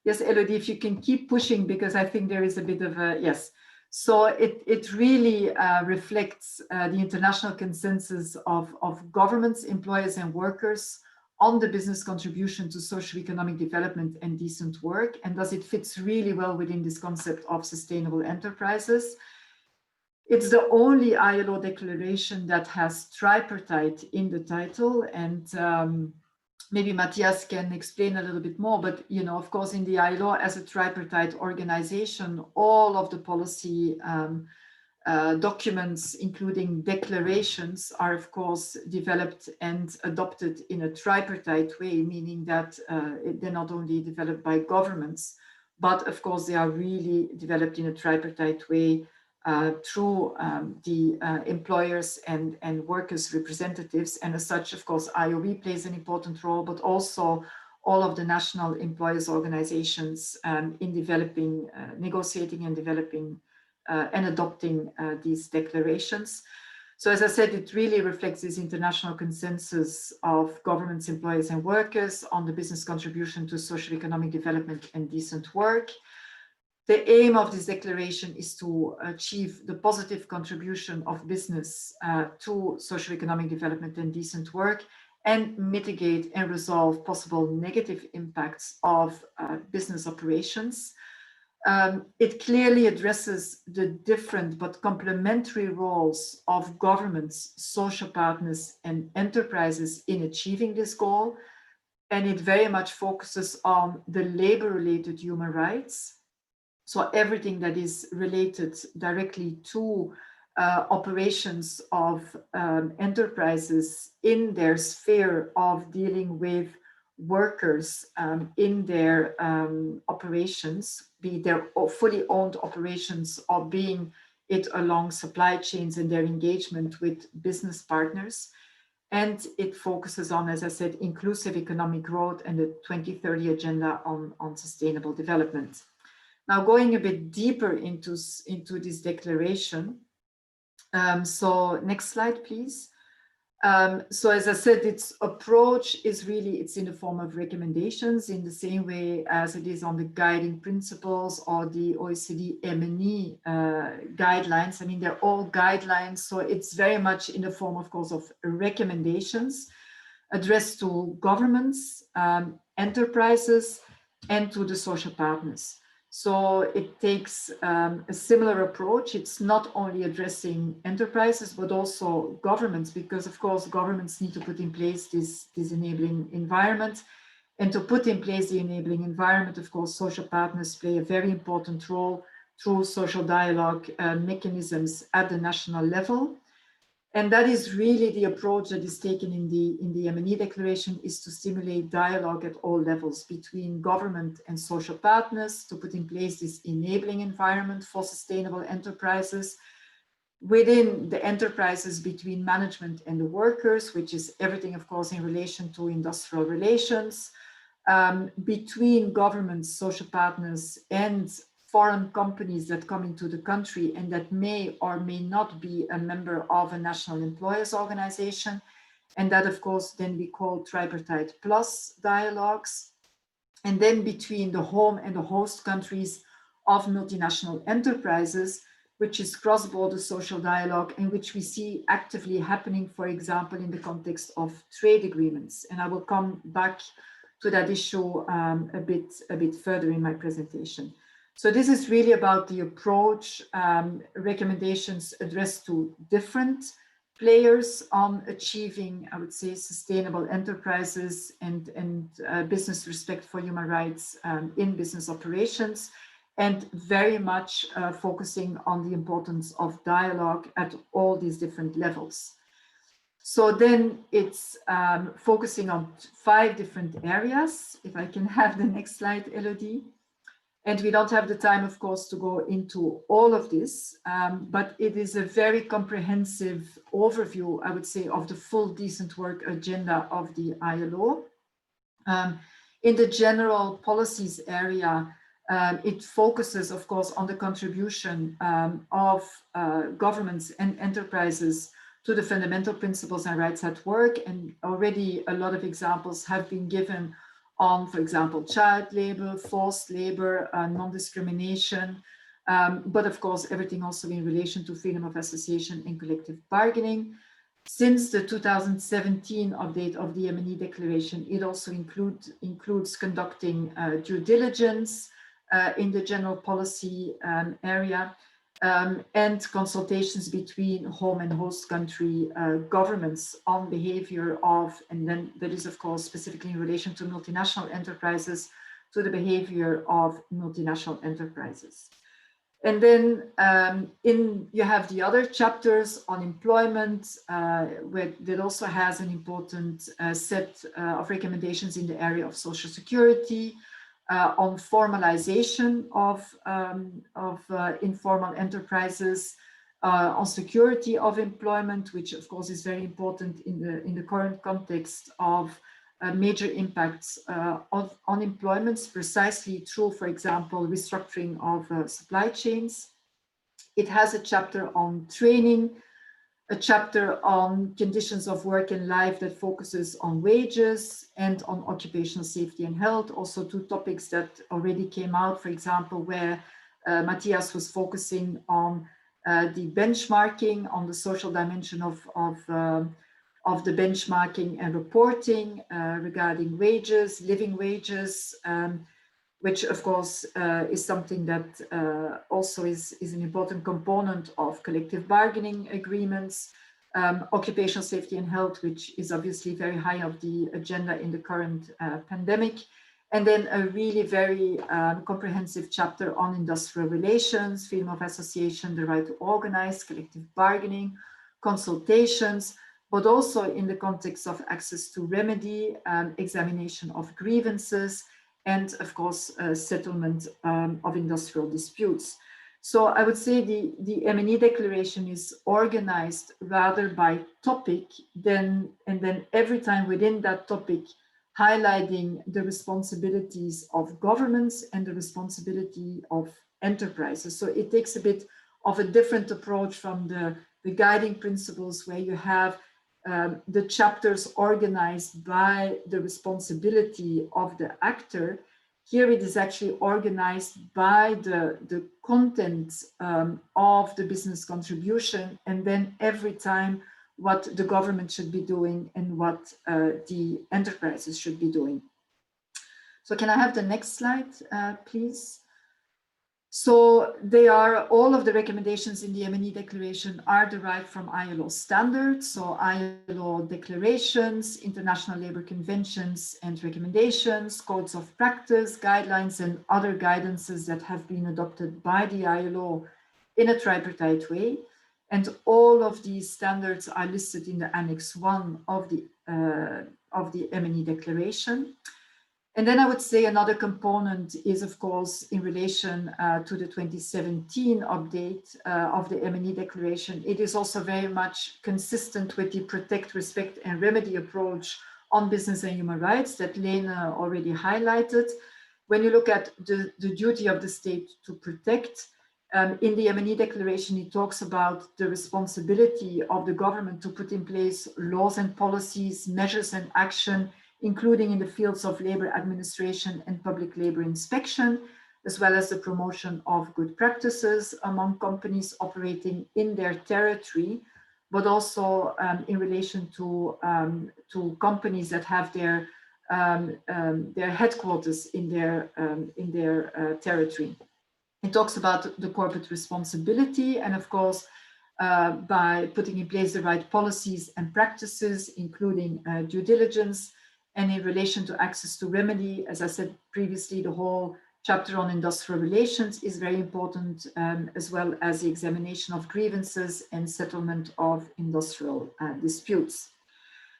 yes, Elodie, if you can keep pushing, because I think there is a bit of a, yes. So it really reflects the international consensus of governments, employers, and workers on the business contribution to socio-economic development and decent work, and thus it fits really well within this concept of sustainable enterprises. It's the only ILO declaration that has tripartite in the title, and maybe Matthias can explain a little bit more, but of course, in the ILO as a tripartite organization, all of the policy documents, including declarations, are of course developed and adopted in a tripartite way, meaning that they're not only developed by governments, but of course they are really developed in a tripartite way through the employers and workers' representatives. And as such, of course, IOB plays an important role, but also all of the national employers organizations in developing, negotiating and developing and adopting these declarations. So as I said, it really reflects this international consensus of governments, employers and workers on the business contribution to social economic development and decent work. The aim of this declaration is to achieve the positive contribution of business to social economic development and decent work, and mitigate and resolve possible negative impacts of business operations. It clearly addresses the different but complementary roles of governments, social partners, and enterprises in achieving this goal. And it very much focuses on the labor-related human rights. So everything that is related directly to operations of enterprises in their sphere of dealing with workers in their operations, be their fully owned operations or being it along supply chains and their engagement with business partners. And it focuses on, as I said, inclusive economic growth and the 2030 agenda on sustainable development. Now, going a bit deeper into this declaration. So next slide, please. So as I said, its approach is really, it's in the form of recommendations in the same way as it is on the guiding principles or the OECD M&E guidelines. I mean, they're all guidelines, so it's very much in the form, of course, of recommendations addressed to governments, enterprises, and to the social partners. So it takes a similar approach. It's not only addressing enterprises, but also governments, because of course, governments need to put in place this enabling environment. And to put in place the enabling environment, of course, social partners play a very important role through social dialogue mechanisms at the national level. And that is really the approach that is taken in the M&E declaration, is to stimulate dialogue at all levels between government and social partners, to put in place this enabling environment for sustainable enterprises, within the enterprises between management and the workers, which is everything, of course, in relation to industrial relations, between governments, social partners, and foreign companies that come into the country and that may or may not be a member of a national employers organization. And that, of course, then we call tripartite plus dialogues. And then between the home and the host countries of multinational enterprises, which is cross-border social dialogue, and which we see actively happening, for example, in the context of trade agreements. And I will come back to that issue a bit further in my presentation. So this is really about the approach, recommendations addressed to different players on achieving, I would say, sustainable enterprises and business respect for human rights in business operations, and very much focusing on the importance of dialogue at all these different levels. So then it's focusing on 5 different areas. If I can have the next slide, Elodie. And we don't have the time, of course, to go into all of this, but it is a very comprehensive overview, I would say, of the full decent work agenda of the ILO. In the general policies area, it focuses, of course, on the contribution of governments and enterprises to the fundamental principles and rights at work. And already a lot of examples have been given on, for example, child labor, forced labor, non-discrimination, but of course, everything also in relation to freedom of association and collective bargaining. Since the 2017 update of the M&E declaration, it also includes conducting due diligence in the general policy area. and consultations between home and host country governments on behavior of, and then that is of course specifically in relation to multinational enterprises, to the behavior of multinational enterprises. And then you have the other chapters on employment, where that also has an important set of recommendations in the area of social security, on formalization of informal enterprises, on security of employment, which of course is very important in the current context of major impacts of unemployment, precisely through, for example, restructuring of supply chains. It has a chapter on training, a chapter on conditions of work and life that focuses on wages and on occupational safety and health, also two topics that already came out, for example, where Matthias was focusing on the benchmarking, on the social dimension of the benchmarking and reporting regarding wages, living wages, which of course is something that also is an important component of collective bargaining agreements, occupational safety and health, which is obviously very high on the agenda in the current pandemic, and then a really very comprehensive chapter on industrial relations, freedom of association, the right to organize, collective bargaining, consultations, but also in the context of access to remedy, examination of grievances, and of course, settlement of industrial disputes. So I would say the M&E declaration is organized rather by topic, and then every time within that topic, highlighting the responsibilities of governments and the responsibility of enterprises. So it takes a bit of a different approach from the guiding principles, where you have the chapters organized by the responsibility of the actor. Here it is actually organized by the content of the business contribution, and then every time what the government should be doing and what the enterprises should be doing. So can I have the next slide, please? So they are, all of the recommendations in the M&E declaration are derived from ILO standards. So ILO declarations, international labor conventions and recommendations, codes of practice, guidelines, and other guidances that have been adopted by the ILO in a tripartite way. And all of these standards are listed in the Annex 1 of the M&E declaration. And then I would say another component is, of course, in relation to the 2017 update of the M&E declaration. It is also very much consistent with the protect, respect, and remedy approach on business and human rights that Lena already highlighted. When you look at the duty of the state to protect, in the M&E declaration, it talks about the responsibility of the government to put in place laws and policies, measures and action, including in the fields of labor administration and public labor inspection, as well as the promotion of good practices among companies operating in their territory, but also in relation to companies that have their headquarters in their territory. It talks about the corporate responsibility, and of course, by putting in place the right policies and practices, including due diligence. And in relation to access to remedy, as I said previously, the whole chapter on industrial relations is very important, as well as the examination of grievances and settlement of industrial disputes.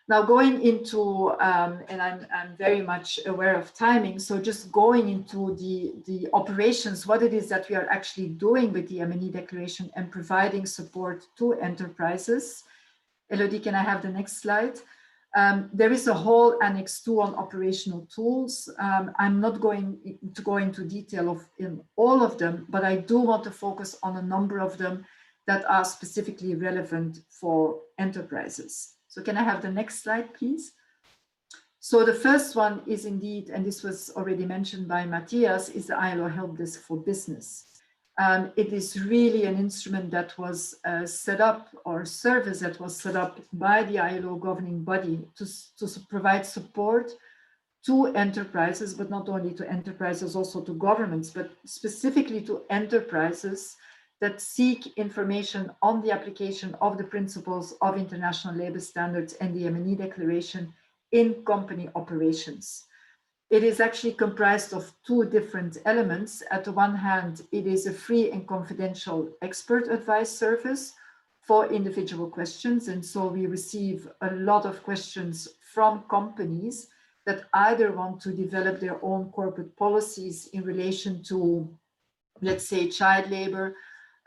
Now going into, and I'm very much aware of timing, so just going into the operations, what it is that we are actually doing with the M&E declaration and providing support to enterprises. Elodie, can I have the next slide? There is a whole Annex 2 on operational tools. I'm not going to go into detail in all of them, but I do want to focus on a number of them that are specifically relevant for enterprises. So can I have the next slide, please? So the first one is indeed, and this was already mentioned by Matthias, is the ILO Help Desk for Business. It is really an instrument that was set up, or service that was set up by the ILO governing body to provide support to enterprises, but not only to enterprises, also to governments, but specifically to enterprises that seek information on the application of the principles of international labor standards and the M&E declaration in company operations. It is actually comprised of two different elements. At the one hand, it is a free and confidential expert advice service for individual questions. And so we receive a lot of questions from companies that either want to develop their own corporate policies in relation to, let's say, child labor,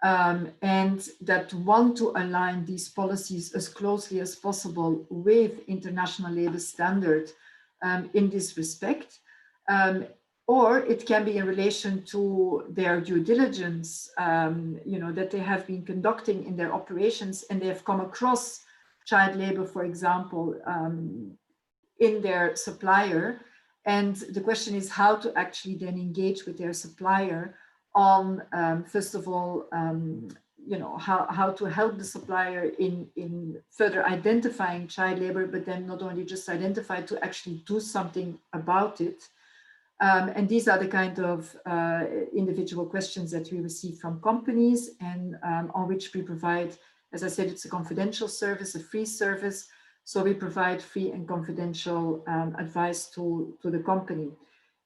and that want to align these policies as closely as possible with international labor standard in this respect. Or it can be in relation to their due diligence, that they have been conducting in their operations, and they have come across child labor, for example, in their supplier. And the question is how to actually then engage with their supplier on, first of all, how to help the supplier in further identifying child labor, but then not only just identify, to actually do something about it. And these are the kind of individual questions that we receive from companies, and on which we provide, as I said, it's a confidential service, a free service. So we provide free and confidential advice to the company.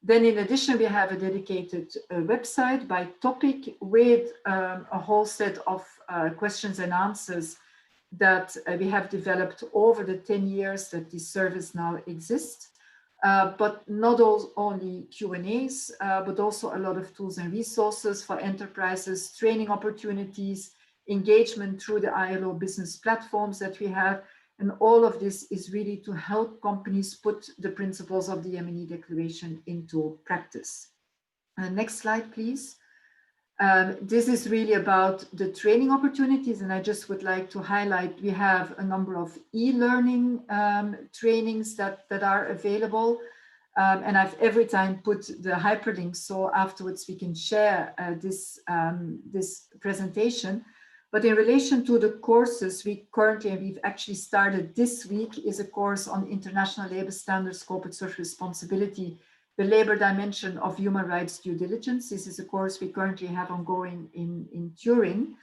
Then in addition, we have a dedicated website by topic with a whole set of questions and answers that we have developed over the 10 years that this service now exists. But not only Q&As, but also a lot of tools and resources for enterprises, training opportunities, engagement through the ILO business platforms that we have. And all of this is really to help companies put the principles of the M&E Declaration into practice. Next slide, please. This is really about the training opportunities, and I just would like to highlight, we have a number of e-learning trainings that are available, and I've every time put the hyperlinks, so afterwards we can share this presentation. But in relation to the courses, we've actually started this week, is a course on international labor standards, corporate social responsibility, the labor dimension of human rights due diligence. This is a course we currently have ongoing in Turin.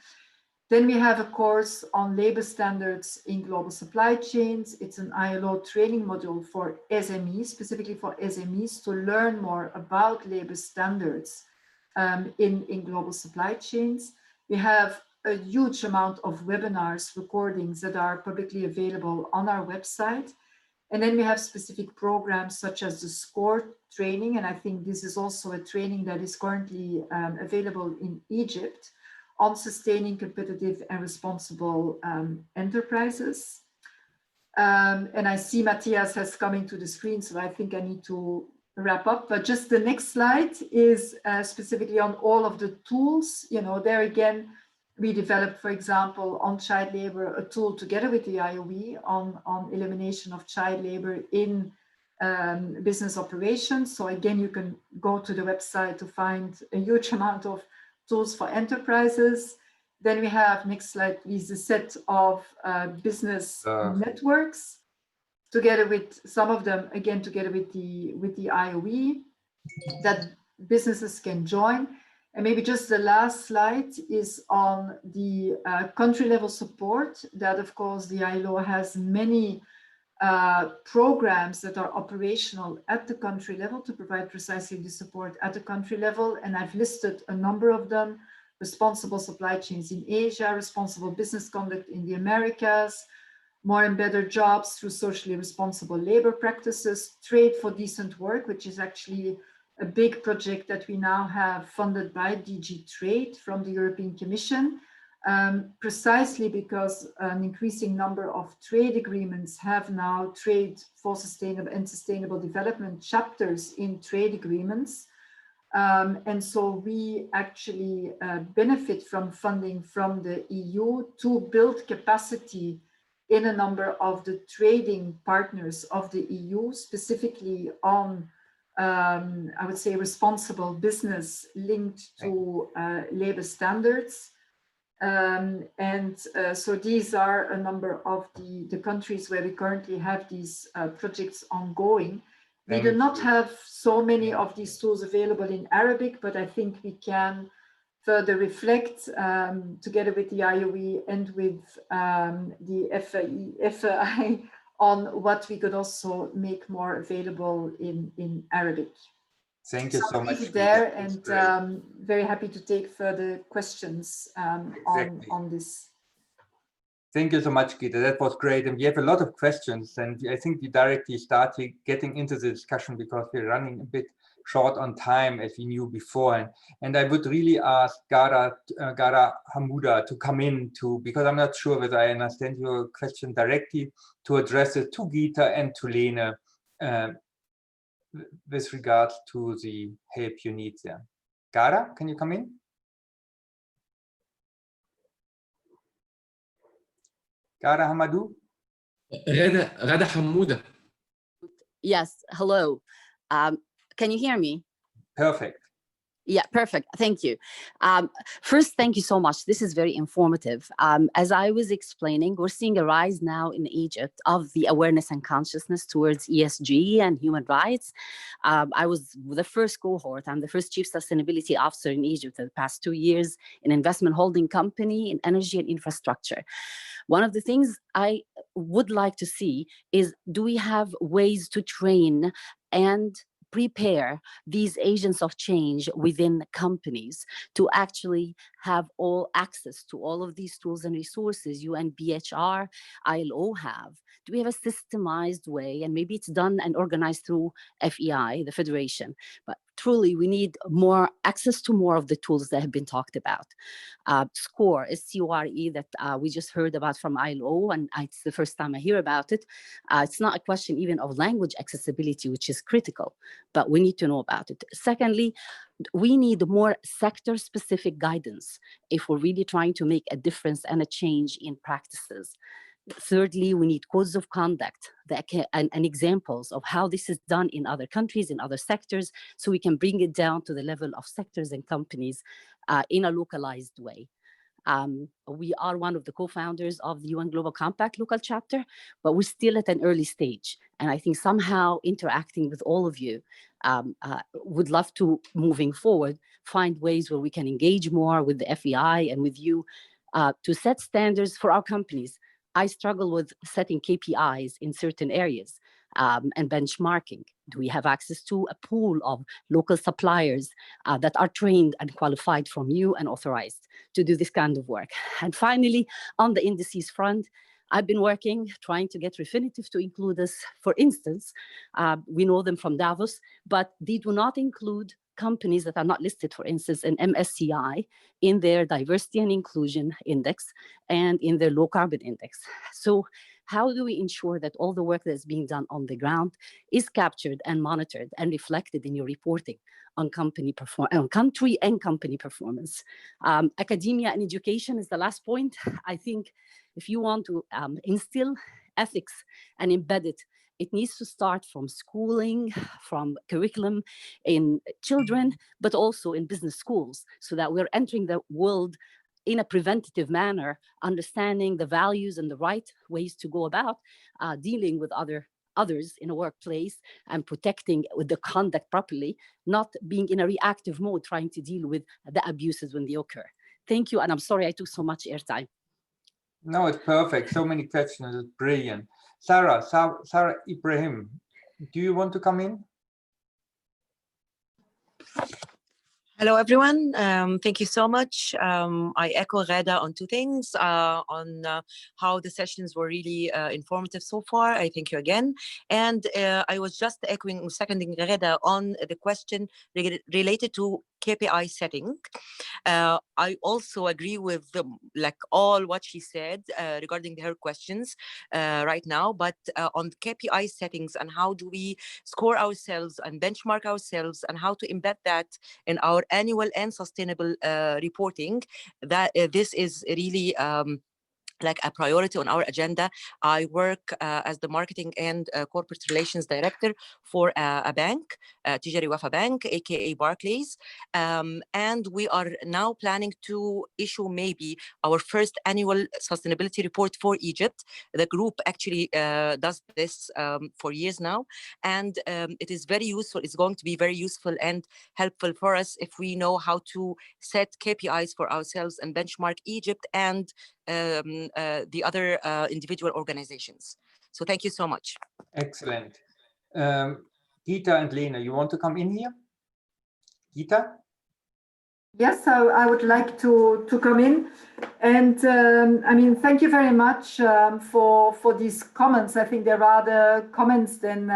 Then we have a course on labor standards in global supply chains. It's an ILO training module for SMEs, specifically for SMEs, to learn more about labor standards in global supply chains. We have a huge amount of webinars, recordings that are publicly available on our website. And then we have specific programs such as the SCORE training. And I think this is also a training that is currently available in Egypt on sustaining competitive and responsible enterprises. And I see Matthias has come into the screen, so I think I need to wrap up. But just the next slide is specifically on all of the tools. There again, we developed, for example, on child labor, a tool together with the IOE on elimination of child labor in business operations. So again, you can go to the website to find a huge amount of tools for enterprises. Then we have, next slide please, a set of business networks, together with some of them, again, together with the IOE, that businesses can join. And maybe just the last slide is on the country level support, that of course the ILO has many programs that are operational at the country level to provide precisely the support at the country level. And I've listed a number of them: responsible supply chains in Asia, responsible business conduct in the Americas, more and better jobs through socially responsible labor practices, trade for decent work, which is actually a big project that we now have funded by DG Trade from the European Commission, precisely because an increasing number of trade agreements have now trade for sustainable and sustainable development chapters in trade agreements. And so we actually benefit from funding from the EU to build capacity in a number of the trading partners of the EU, specifically on I would say responsible business linked to labor standards. So these are a number of the countries where we currently have these projects ongoing. We do not have so many of these tools available in Arabic, but I think we can further reflect together with the IOE and with the FAI on what we could also make more available in Arabic. Thank you so I'll much. leave it there, That's and very happy to take further questions on this. Thank you so much, Gita. That was great. And we have a lot of questions, and I think we directly started getting into the discussion because we're running a bit short on time, as we knew before. And I would really ask Gara Hamuda to come in because I'm not sure whether I understand your question directly, to address it to Gita and to Lene with regards to the help you need there. Gara, can you come in? Gara Hamadou? Ghada Hamuda. Yes, hello. Can you hear me? Perfect. Yeah, perfect. Thank you. First, thank you so much. This is very informative. As I was explaining, we're seeing a rise now in Egypt of the awareness and consciousness towards ESG and human rights. I was the first cohort. I'm the first chief sustainability officer in Egypt for the past 2 years, in investment holding company in energy and infrastructure. One of the things I would like to see is, do we have ways to train and prepare these agents of change within companies to actually have all access to all of these tools and resources UNBHR, ILO have? Do we have a systemized way? And maybe it's done and organized through FEI, the Federation, but truly we need more access to more of the tools that have been talked about. SCORE is C-O-R-E that we just heard about from ILO, and it's the first time I hear about it. It's not a question even of language accessibility, which is critical, but we need to know about it. Secondly, we need more sector-specific guidance if we're really trying to make a difference and a change in practices. Thirdly, we need codes of conduct and examples of how this is done in other countries, in other sectors, so we can bring it down to the level of sectors and companies in a localized way. We are one of the co-founders of the UN Global Compact local chapter, but we're still at an early stage. And I think somehow interacting with all of you would love to, moving forward, find ways where we can engage more with the FEI and with you to set standards for our companies. I struggle with setting KPIs in certain areas and benchmarking. Do we have access to a pool of local suppliers that are trained and qualified from you and authorized to do this kind of work? And finally, on the indices front, I've been working, trying to get Refinitiv to include us. For instance, we know them from Davos, but they do not include companies that are not listed, for instance, in MSCI, in their diversity and inclusion index and in their low carbon index. So how do we ensure that all the work that's being done on the ground is captured and monitored and reflected in your reporting on country and company performance? Academia and education is the last point. I think if you want to instill ethics and embed it, it needs to start from schooling, from curriculum in children, but also in business schools, so that we're entering the world in a preventative manner, understanding the values and the right ways to go about dealing with others in a workplace and protecting with the conduct properly, not being in a reactive mode, trying to deal with the abuses when they occur. Thank you, and I'm sorry I took so much airtime. No, it's perfect. So many questions. It's brilliant. Sarah Ibrahim, do you want to come in? Hello, everyone. Thank you so much. I echo Ghada on two things, on how the sessions were really informative so far. I thank you again. And I was just echoing, seconding Ghada on the question related to KPI setting. I also agree with like all what she said regarding her questions right now, but on KPI settings and how do we score ourselves and benchmark ourselves and how to embed that in our annual and sustainable reporting, that this is really like a priority on our agenda. I work as the marketing and corporate relations director for a bank, Tijari Wafa Bank, aka Barclays, and we are now planning to issue maybe our first annual sustainability report for Egypt. The group actually does this for years now, and it is very useful. It's going to be very useful and helpful for us if we know how to set KPIs for ourselves and benchmark Egypt and the other individual organizations. So thank you so much. Excellent. Gita and Lena, you want to come in here? Gita? Yes, I would like to come in, and I mean, thank you very much for these comments. I think they're rather comments than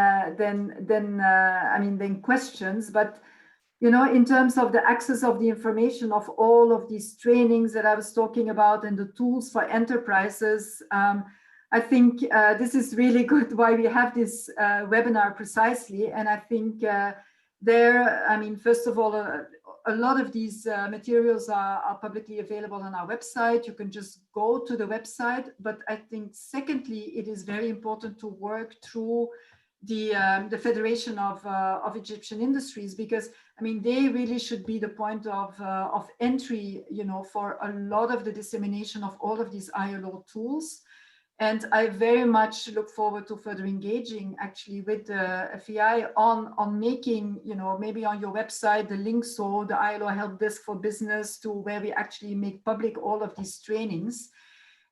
questions. But you know, in terms of the access of the information of all of these trainings that I was talking about and the tools for enterprises, I think this is really good why we have this webinar precisely. And I think I mean, first of all, a lot of these materials are publicly available on our website. You can just go to the website. But I think secondly, it is very important to work through the Federation of Egyptian Industries, because I mean, they really should be the point of entry, you know, for a lot of the dissemination of all of these ILO tools. And I very much look forward to further engaging actually with the FEI on making, you know, maybe on your website, the link, so the ILO Help Desk for Business, to where we actually make public all of these trainings.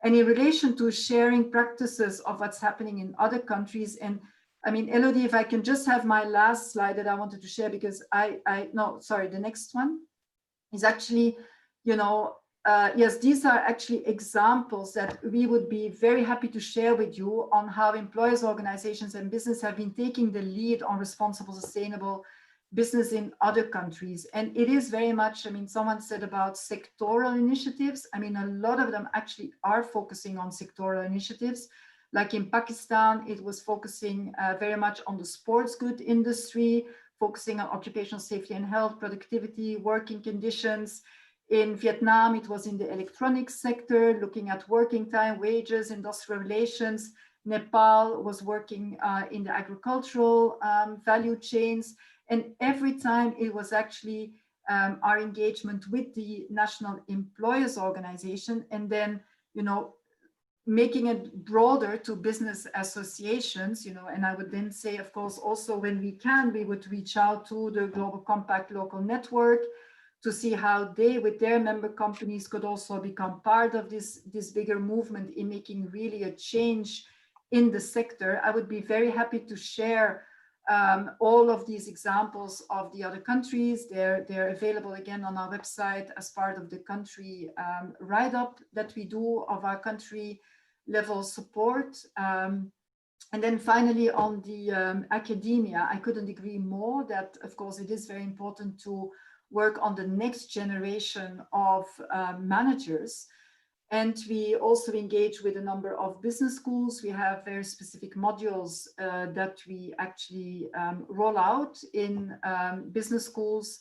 And in relation to sharing practices of what's happening in other countries, and I mean, Elodie, if I can just have my last slide that I wanted to share, because no, sorry, the next one is actually, you know, yes, these are actually examples that we would be very happy to share with you on how employers, organizations, and business have been taking the lead on responsible, sustainable business in other countries. And it is very much, I mean, someone said about sectoral initiatives. I mean, a lot of them actually are focusing on sectoral initiatives. Like in Pakistan, it was focusing very much on the sports good industry, focusing on occupational safety and health, productivity, working conditions. In Vietnam, it was in the electronics sector, looking at working time, wages, industrial relations. Nepal was working in the agricultural value chains. And every time it was actually our engagement with the National Employers Organization, and then, you know, making it broader to business associations, you know, and I would then say, of course, also when we can, we would reach out to the Global Compact local network to see how they, with their member companies, could also become part of this bigger movement in making really a change in the sector. I would be very happy to share all of these examples of the other countries. They're available again on our website as part of the country write-up that we do of our country level support. And then finally on the academia, I couldn't agree more that, of course, it is very important to work on the next generation of managers. And we also engage with a number of business schools. We have very specific modules that we actually roll out in business schools.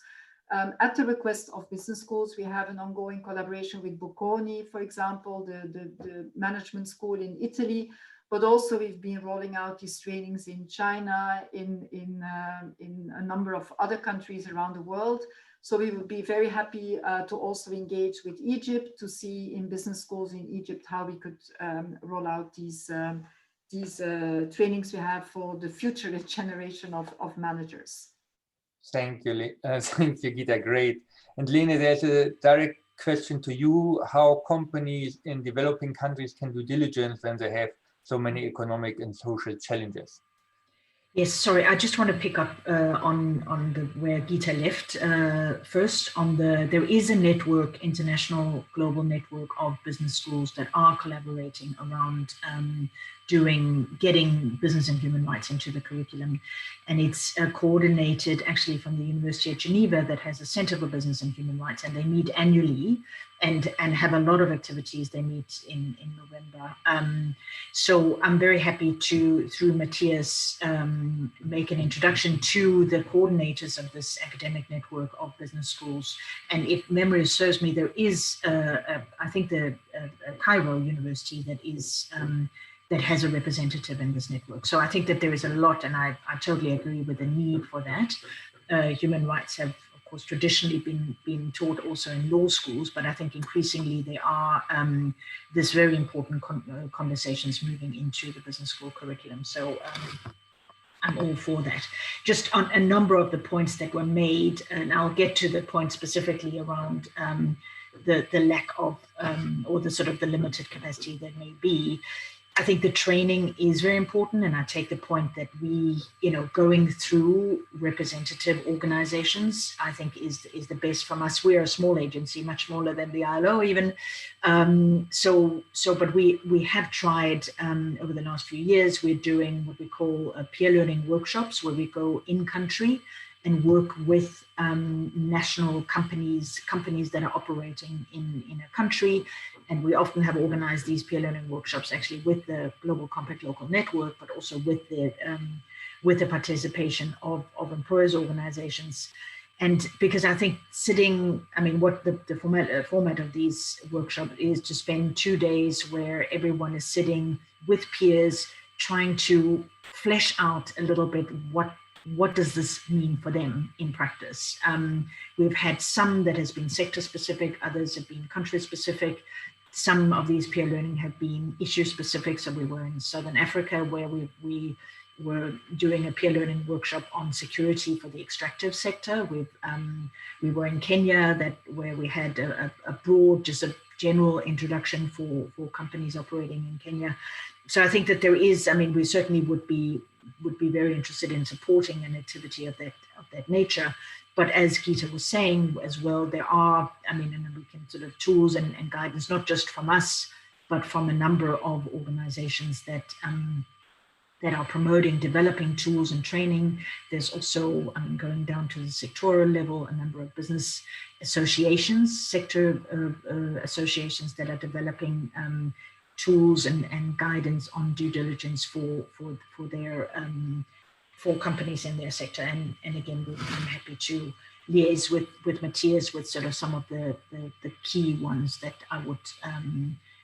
At the request of business schools, we have an ongoing collaboration with Bocconi, for example, the management school in Italy. But also we've been rolling out these trainings in China, in a number of other countries around the world. So we would be very happy to also engage with Egypt to see in business schools in Egypt how we could roll out these trainings we have for the future generation of managers. Thank you, thank you, Gita. Great. And Lena, there's a direct question to you: how companies in developing countries can do diligence when they have so many economic and social challenges? Yes, sorry, I just want to pick up on where Gita left. First, there is a network, international global network of business schools that are collaborating around getting business and human rights into the curriculum. And it's coordinated actually from the University of Geneva that has a Center for Business and Human Rights, and they meet annually and have a lot of activities. They meet in November. So I'm very happy to, through Matthias, make an introduction to the coordinators of this academic network of business schools. And if memory serves me, there is, I think, the Cairo University that is that has a representative in this network. So I think that there is a lot, and I totally agree with the need for that. Human rights have, of course, traditionally been taught also in law schools, but I think increasingly there are this very important conversations moving into the business school curriculum. So I'm all for that. Just on a number of the points that were made, and I'll get to the point specifically around the lack of, or the sort of the limited capacity that may be. I think the training is very important, and I take the point that we, going through representative organizations, I think is the best from us. We're a small agency, much smaller than the ILO even. But we have tried over the last few years. We're doing what we call peer learning workshops, where we go in country and work with national companies that are operating in a country. And we often have organized these peer learning workshops actually with the Global Compact Local Network, but also with the participation of employers' organizations. And because I think what the format of these workshops is to spend 2 days where everyone is sitting with peers, trying to flesh out a little bit what does this mean for them in practice. We've had some that has been sector specific, others have been country specific. Some of these peer learning have been issue specific. So we were in Southern Africa where we were doing a peer learning workshop on security for the extractive sector. We were in Kenya where we had a broad, just a general introduction for companies operating in Kenya. So I think that there is, we certainly would be very interested in supporting an activity of that nature. But as Gita was saying as well, there are, and we can sort of tools and guidance, not just from us, but from a number of organizations that are promoting, developing tools and training. There's also, going down to the sectoral level, a number of business associations, sector associations that are developing tools and guidance on due diligence for their for companies in their sector. And again, I'm happy to liaise with Matthias with sort of some of the key ones that I would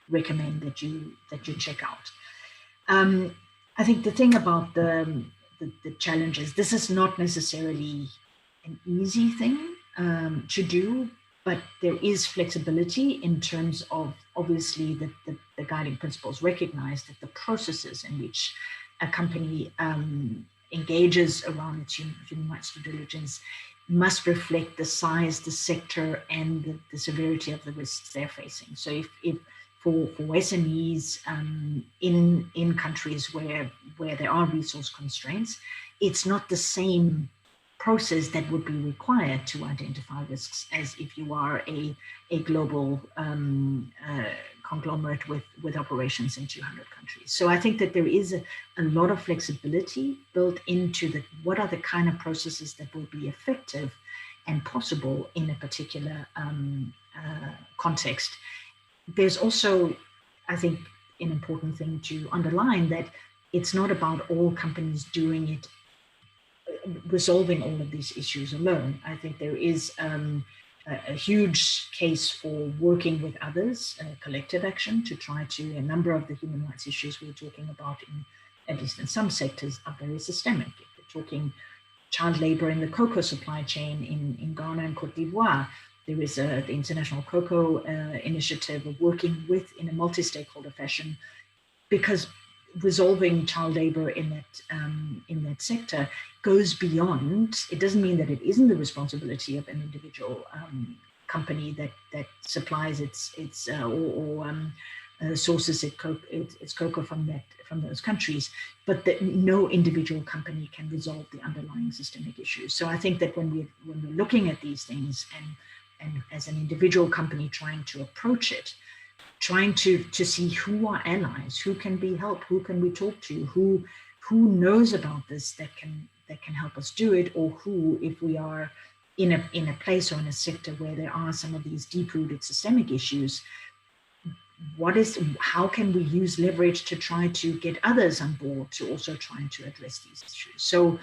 recommend that you check out. I think the thing about the challenges, this is not necessarily an easy thing to do, but there is flexibility in terms of, obviously, the guiding principles recognize that the processes in which a company engages around its human rights due diligence must reflect the size, the sector, and the severity of the risks they're facing. So if for SMEs in countries where there are resource constraints, it's not the same process that would be required to identify risks as if you are a global conglomerate with operations in 200 countries. So I think that there is a lot of flexibility built into what are the kind of processes that will be effective and possible in a particular context. There's also, I think, an important thing to underline that it's not about all companies doing it, resolving all of these issues alone. I think there is a huge case for working with others, collective action to try to, a number of the human rights issues we're talking about, at least in some sectors, are very systemic. If we're talking child labor in the cocoa supply chain in Ghana and Cote d'Ivoire, there is the International Cocoa Initiative of working in a multi-stakeholder fashion, because resolving child labor in that sector goes beyond. It doesn't mean that it isn't the responsibility of an individual company that supplies its sources its cocoa from those countries, but that no individual company can resolve the underlying systemic issues. So I think that when we're looking at these things and as an individual company trying to approach it, trying to see who are allies, who can be helped, who can we talk to, who knows about this that can help us do it, or who, if we are in a place or in a sector where there are some of these deep-rooted systemic issues, how can we use leverage to try to get others on board to also trying to address these issues? So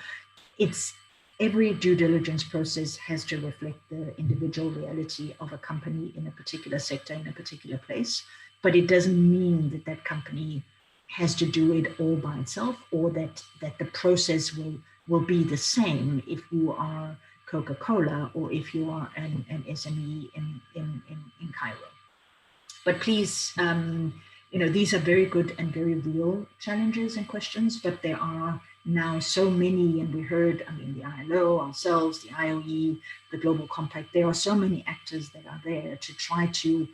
it's every due diligence process has to reflect the individual reality of a company in a particular sector, in a particular place, but it doesn't mean that that company has to do it all by itself, or that the process will be the same if you are Coca-Cola or if you are an SME in Cairo. But please, these are very good and very real challenges and questions, but there are now so many, and we heard, the ILO, ourselves, the IOE, the Global Compact, there are so many actors that are there to try to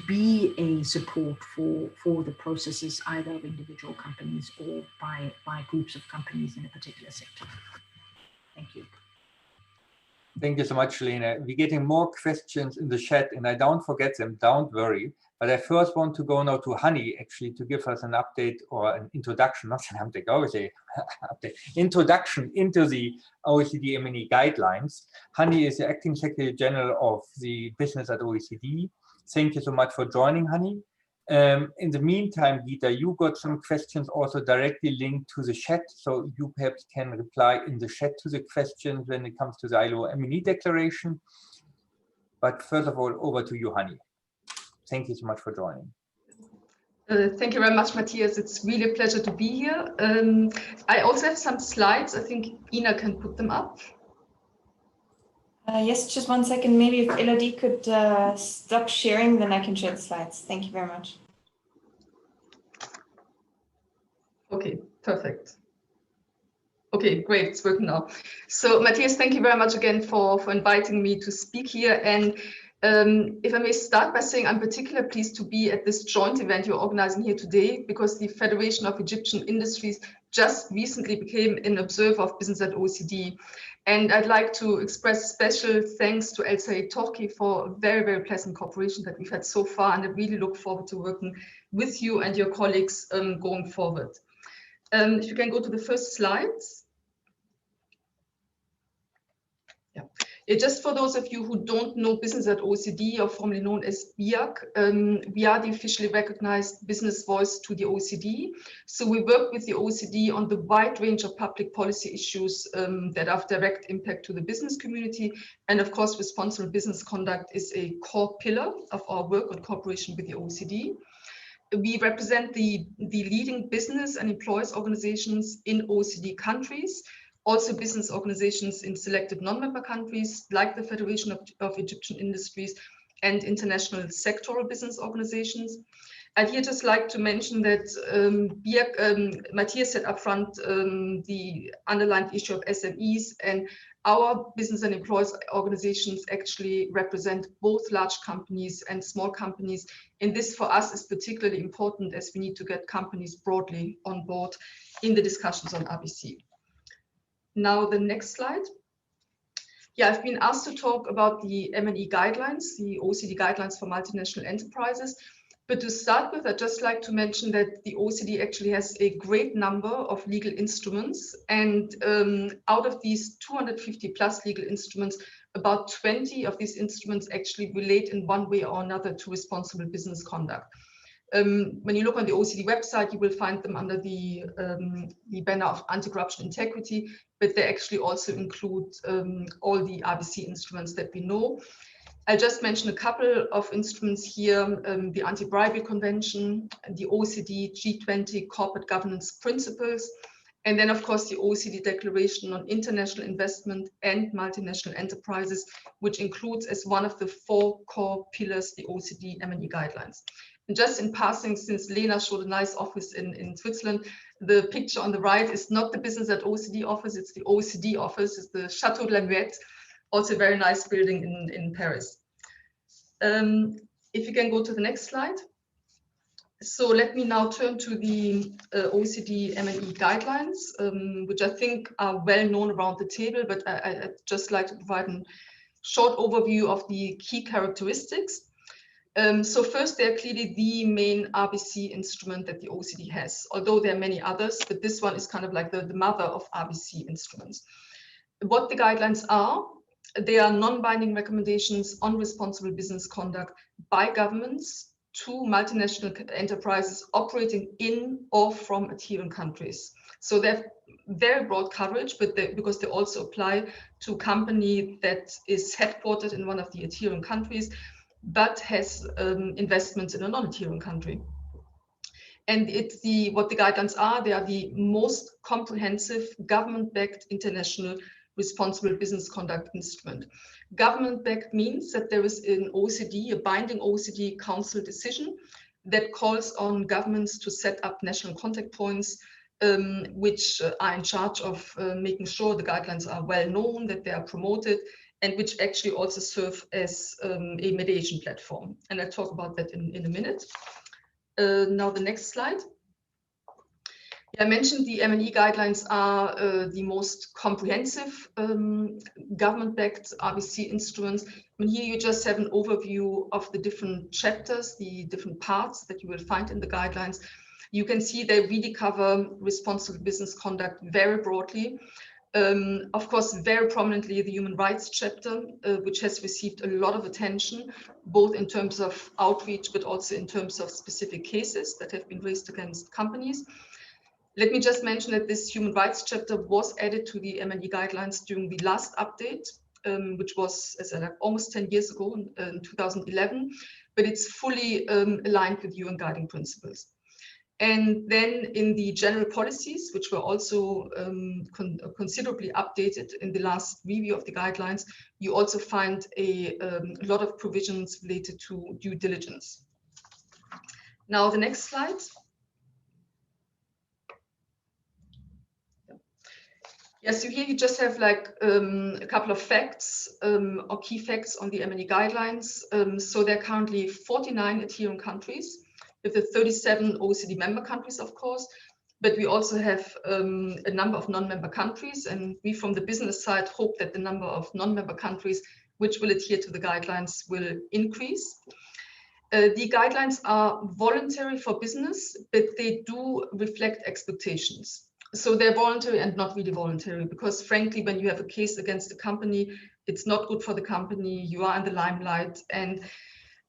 be a support for the processes, either of individual companies or by groups of companies in a particular sector. Thank you. Thank you so much, Lena. We're getting more questions in the chat, and I don't forget them, don't worry. But I first want to go now to Hani, actually, to give us an update or an introduction, not an update, I always say update, introduction into the OECD M&E guidelines. Hani is the Acting Secretary General of the Business at OECD. Thank you so much for joining, Hani. In the meantime, Geeta, you got some questions also directly linked to the chat, so you perhaps can reply in the chat to the questions when it comes to the ILO M&E declaration. But first of all, over to you, Hani. Thank you so much for joining. Thank you very much, Matthias. It's really a pleasure to be here. I also have some slides. I think Ina can put them up. Yes, just 1 second. Maybe if Elodie could stop sharing, then I can share the slides. Thank you very much. Okay, perfect. Okay, great, it's working now. So Matthias, thank you very much again for inviting me to speak here. And if I may start by saying I'm particularly pleased to be at this joint event you're organizing here today, because the Federation of Egyptian Industries just recently became an observer of business at OECD. And I'd like to express special thanks to El Sayed Torki for a very, very pleasant cooperation that we've had so far. And I really look forward to working with you and your colleagues going forward. If you can go to the first slides. Yeah. Just for those of you who don't know business at OECD, or formerly known as BIAC, we are the officially recognized business voice to the OECD. So we work with the OECD on the wide range of public policy issues that have direct impact to the business community. And of course, responsible business conduct is a core pillar of our work on cooperation with the OECD. We represent the leading business and employees organizations in OECD countries, also business organizations in selected non-member countries like the Federation of Egyptian Industries and international sectoral business organizations. I'd here just like to mention that Matthias said upfront the underlined issue of SMEs, and our business and employees organizations actually represent both large companies and small companies. And this for us is particularly important as we need to get companies broadly on board in the discussions on RBC. Now the next slide. Yeah, I've been asked to talk about the M&E guidelines, the OECD guidelines for multinational enterprises. But to start with, I'd just like to mention that the OECD actually has a great number of legal instruments. And out of these 250 plus legal instruments, about 20 of these instruments actually relate in one way or another to responsible business conduct. When you look on the OECD website, you will find them under the banner of anti-corruption integrity, but they actually also include all the RBC instruments that we know. I'll just mention a couple of instruments here, the Anti-Bribery Convention, the OECD G20 Corporate Governance Principles, and then of course the OECD Declaration on International Investment and Multinational Enterprises, which includes as one of the 4 core pillars the OECD M&E guidelines. And just in passing, since Lena showed a nice office in Switzerland, the picture on the right is not the business at OECD office, it's the OECD office, it's the Chateau de la Muette, also a very nice building in Paris. If you can go to the next slide. So let me now turn to the OECD M&E guidelines, which I think are well known around the table, but I'd just like to provide a short overview of the key characteristics. So first, they're clearly the main RBC instrument that the OECD has, although there are many others, but this one is kind of like the mother of RBC instruments. What the guidelines are, they are non-binding recommendations on responsible business conduct by governments to multinational enterprises operating in or from adherent countries. So they have very broad coverage, but because they also apply to a company that is headquartered in one of the adherent countries, but has investments in a non-adherent country. And what the guidelines are, they are the most comprehensive government-backed international responsible business conduct instrument. Government-backed means that there is an OECD, a binding OECD Council decision that calls on governments to set up national contact points, which are in charge of making sure the guidelines are well known, that they are promoted, and which actually also serve as a mediation platform. And I'll talk about that in a minute. Now the next slide. I mentioned the M&E guidelines are the most comprehensive government-backed RBC instruments. And here you just have an overview of the different chapters, the different parts that you will find in the guidelines. You can see they really cover responsible business conduct very broadly. Of course, very prominently the human rights chapter, which has received a lot of attention, both in terms of outreach, but also in terms of specific cases that have been raised against companies. Let me just mention that this human rights chapter was added to the M&E guidelines during the last update, which was, as I said, almost 10 years ago in 2011, but it's fully aligned with UN guiding principles. And then in the general policies, which were also considerably updated in the last review of the guidelines, you also find a lot of provisions related to due diligence. Now the next slide. Yes, so here you just have like a couple of facts or key facts on the M&E guidelines. So there are currently 49 adherent countries, with the 37 OECD member countries, of course, but we also have a number of non-member countries, and we from the business side hope that the number of non-member countries which will adhere to the guidelines will increase. The guidelines are voluntary for business, but they do reflect expectations. So they're voluntary and not really voluntary, because frankly, when you have a case against a company, it's not good for the company, you are in the limelight. And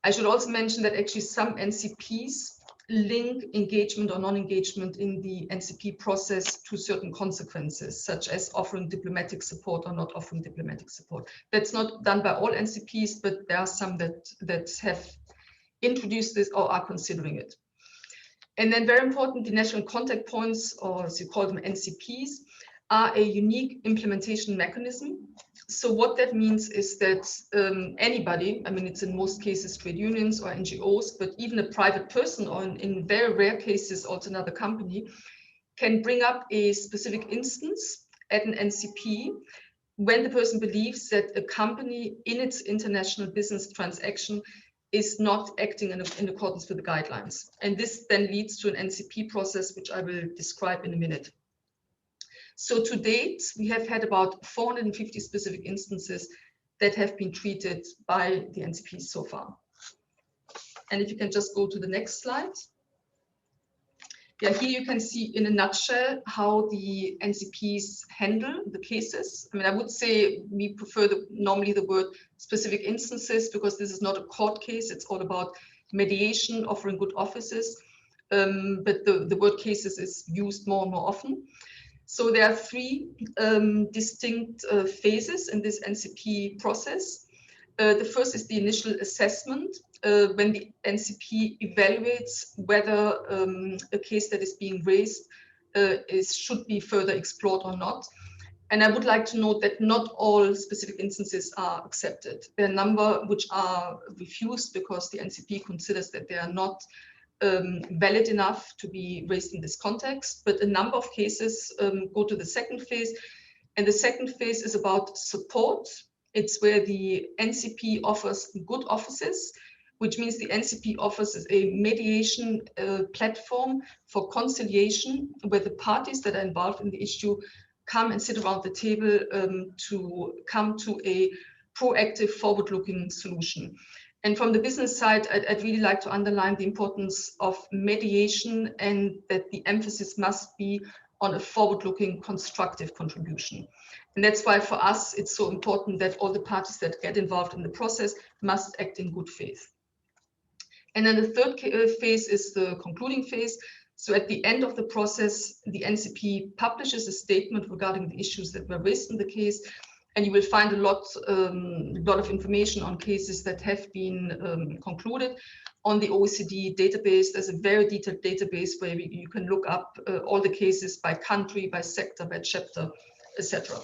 I should also mention that actually some NCPs link engagement or non-engagement in the NCP process to certain consequences, such as offering diplomatic support or not offering diplomatic support. That's not done by all NCPs, but there are some that have introduced this or are considering it. And then very important, the national contact points, or as you call them, NCPs, are a unique implementation mechanism. So what that means is that anybody, I mean, it's in most cases trade unions or NGOs, but even a private person, or in very rare cases also another company, can bring up a specific instance at an NCP when the person believes that a company in its international business transaction is not acting in accordance with the guidelines. And this then leads to an NCP process, which I will describe in a minute. So to date, we have had about 450 specific instances that have been treated by the NCPs so far. And if you can just go to the next slide. Yeah, here you can see in a nutshell how the NCPs handle the cases. I mean, I would say we prefer normally the word specific instances, because this is not a court case. It's all about mediation, offering good offices. But the word cases is used more and more often. So there are three distinct phases in this NCP process. The first is the initial assessment, when the NCP evaluates whether a case that is being raised should be further explored or not. And I would like to note that not all specific instances are accepted. There are a number which are refused because the NCP considers that they are not valid enough to be raised in this context. But a number of cases go to the second phase. And the second phase is about support. It's where the NCP offers good offices, which means the NCP offers a mediation platform for conciliation, where the parties that are involved in the issue come and sit around the table to come to a proactive, forward-looking solution. And from the business side, I'd really like to underline the importance of mediation and that the emphasis must be on a forward-looking constructive contribution. And that's why for us, it's so important that all the parties that get involved in the process must act in good faith. And then the third phase is the concluding phase. So at the end of the process, the NCP publishes a statement regarding the issues that were raised in the case. And you will find a lot of information on cases that have been concluded on the OECD database. There's a very detailed database where you can look up all the cases by country, by sector, by chapter, etc.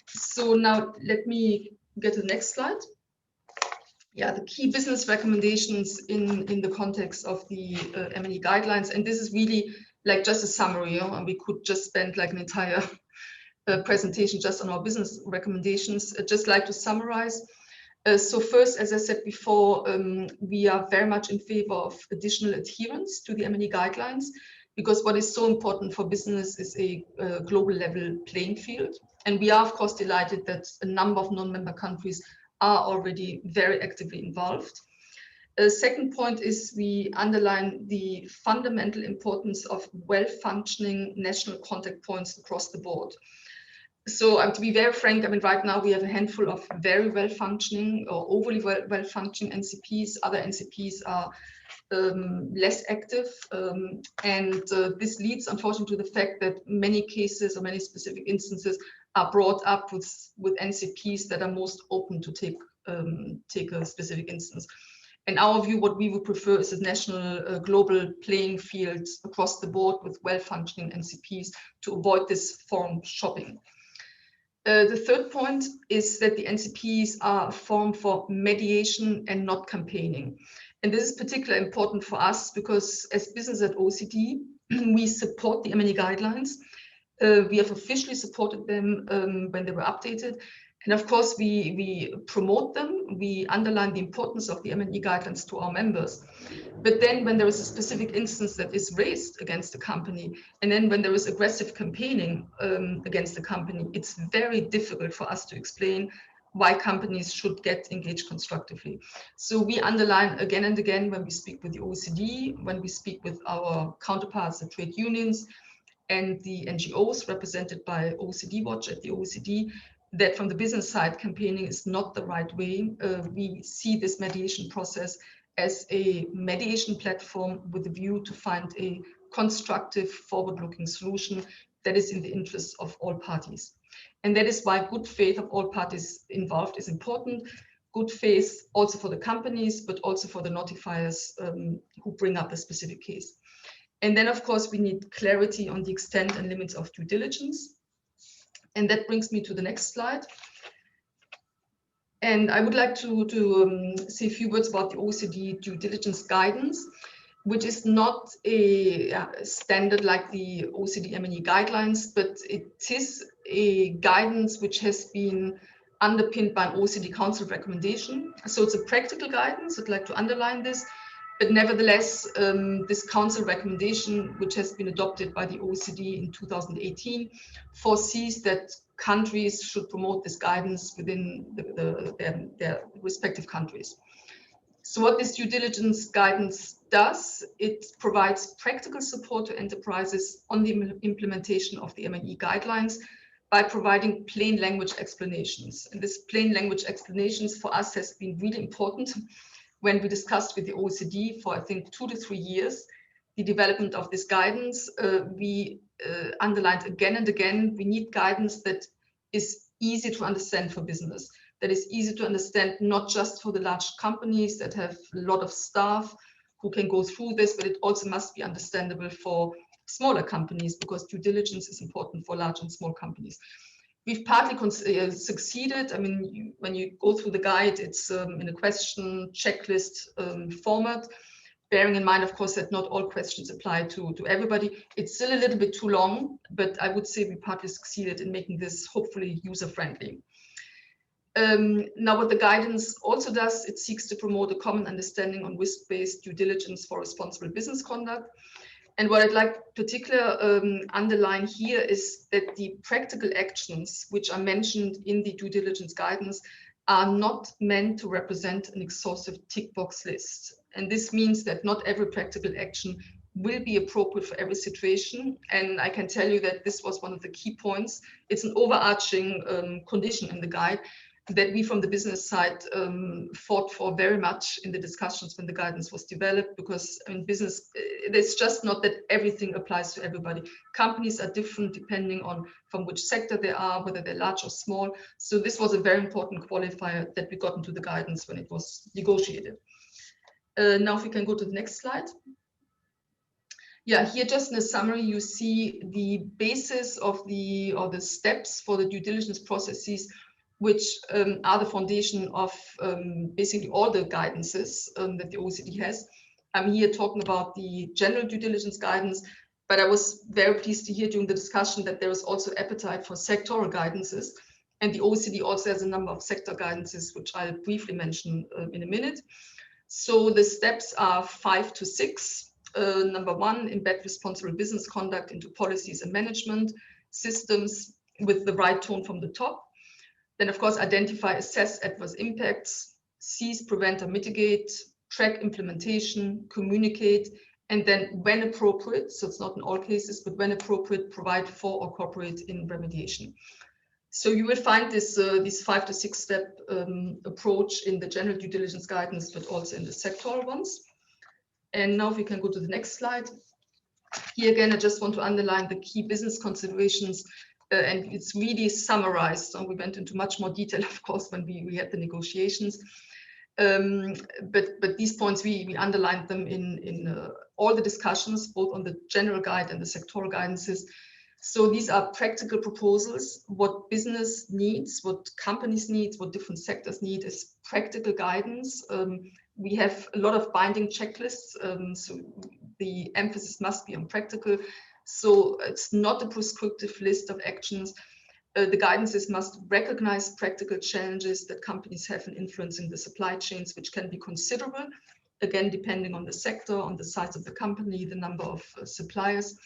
So now let me get to the next slide. Yeah, the key business recommendations in the context of the M&E guidelines. And this is really like just a summary, and we could just spend like an entire presentation just on our business recommendations. I'd just like to summarize. So first, as I said before, we are very much in favor of additional adherence to the M&E guidelines, because what is so important for business is a global level playing field. And we are, of course, delighted that a number of non-member countries are already very actively involved. Second point is we underline the fundamental importance of well-functioning national contact points across the board. So to be very frank, I mean, right now we have a handful of very well-functioning or overly well-functioning NCPs. Other NCPs are less active. And this leads, unfortunately, to the fact that many cases or many specific instances are brought up with NCPs that are most open to take a specific instance. In our view, what we would prefer is a national global playing field across the board with well-functioning NCPs to avoid this forum shopping. The third point is that the NCPs are a forum for mediation and not campaigning. And this is particularly important for us because as business at OECD, we support the M&E guidelines. We have officially supported them when they were updated. And of course, we promote them. We underline the importance of the M&E guidelines to our members. But then when there is a specific instance that is raised against the company, and then when there is aggressive campaigning against the company, it's very difficult for us to explain why companies should get engaged constructively. So we underline again and again when we speak with the OECD, when we speak with our counterparts, the trade unions, and the NGOs represented by OECD Watch at the OECD, that from the business side, campaigning is not the right way. We see this mediation process as a mediation platform with a view to find a constructive, forward-looking solution that is in the interest of all parties. And that is why good faith of all parties involved is important. Good faith also for the companies, but also for the notifiers who bring up a specific case. And then, of course, we need clarity on the extent and limits of due diligence. And that brings me to the next slide. And I would like to say a few words about the OECD due diligence guidance, which is not a standard like the OECD M&E guidelines, but it is a guidance which has been underpinned by an OECD Council recommendation. So it's a practical guidance. I'd like to underline this. But nevertheless, this council recommendation, which has been adopted by the OECD in 2018, foresees that countries should promote this guidance within their respective countries. So what this due diligence guidance does, it provides practical support to enterprises on the implementation of the M&E guidelines by providing plain language explanations. And this plain language explanations for us has been really important. When we discussed with the OECD for, I think, 2 to 3 years, the development of this guidance, we underlined again and again, we need guidance that is easy to understand for business, that is easy to understand not just for the large companies that have a lot of staff who can go through this, but it also must be understandable for smaller companies because due diligence is important for large and small companies. We've partly succeeded. I mean, when you go through the guide, it's in a question checklist format, bearing in mind, of course, that not all questions apply to everybody. It's still a little bit too long, but I would say we partly succeeded in making this hopefully user-friendly. Now, what the guidance also does, it seeks to promote a common understanding on risk-based due diligence for responsible business conduct. And what I'd like particularly underline here is that the practical actions which are mentioned in the due diligence guidance are not meant to represent an exhaustive tick box list. And this means that not every practical action will be appropriate for every situation. And I can tell you that this was one of the key points. It's an overarching condition in the guide that we from the business side fought for very much in the discussions when the guidance was developed, because in business, it's just not that everything applies to everybody. Companies are different depending on from which sector they are, whether they're large or small. So this was a very important qualifier that we got into the guidance when it was negotiated. Now if we can go to the next slide. Yeah, here just in a summary, you see the basis of the steps for the due diligence processes, which are the foundation of basically all the guidances that the OECD has. I'm here talking about the general due diligence guidance, but I was very pleased to hear during the discussion that there is also appetite for sectoral guidances. And the OECD also has a number of sector guidances, which I'll briefly mention in a minute. So the steps are 5 to 6. Number 1, embed responsible business conduct into policies and management systems with the right tone from the top. Then, of course, identify, assess adverse impacts, seize, prevent, or mitigate, track implementation, communicate, and then when appropriate, so it's not in all cases, but when appropriate, provide for or cooperate in remediation. So you will find this 5 to 6 step approach in the general due diligence guidance, but also in the sectoral ones. And now if we can go to the next slide. Here again, I just want to underline the key business considerations, and it's really summarized. So we went into much more detail, of course, when we had the negotiations. But these points, we underlined them in all the discussions, both on the general guide and the sectoral guidances. So these are practical proposals. What business needs, what companies need, what different sectors need is practical guidance. We have a lot of binding checklists, so the emphasis must be on practical. So it's not a prescriptive list of actions. The guidances must recognize practical challenges that companies have in influencing the supply chains, which can be considerable, again, depending on the sector, on the size of the company, the number of suppliers.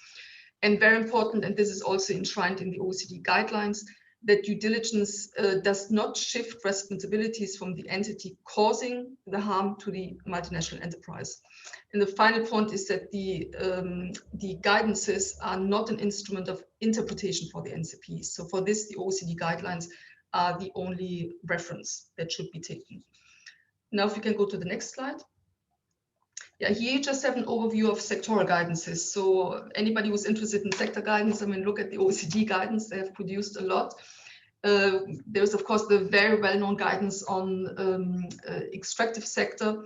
And very important, and this is also enshrined in the OECD guidelines, that due diligence does not shift responsibilities from the entity causing the harm to the multinational enterprise. And the final point is that the guidances are not an instrument of interpretation for the NCPs. So for this, the OECD guidelines are the only reference that should be taken. Now, if we can go to the next slide. Yeah, here you just have an overview of sectoral guidances. So anybody who's interested in sector guidance, I mean, look at the OECD guidance, they have produced a lot. There's, of course, the very well-known guidance on extractive sector,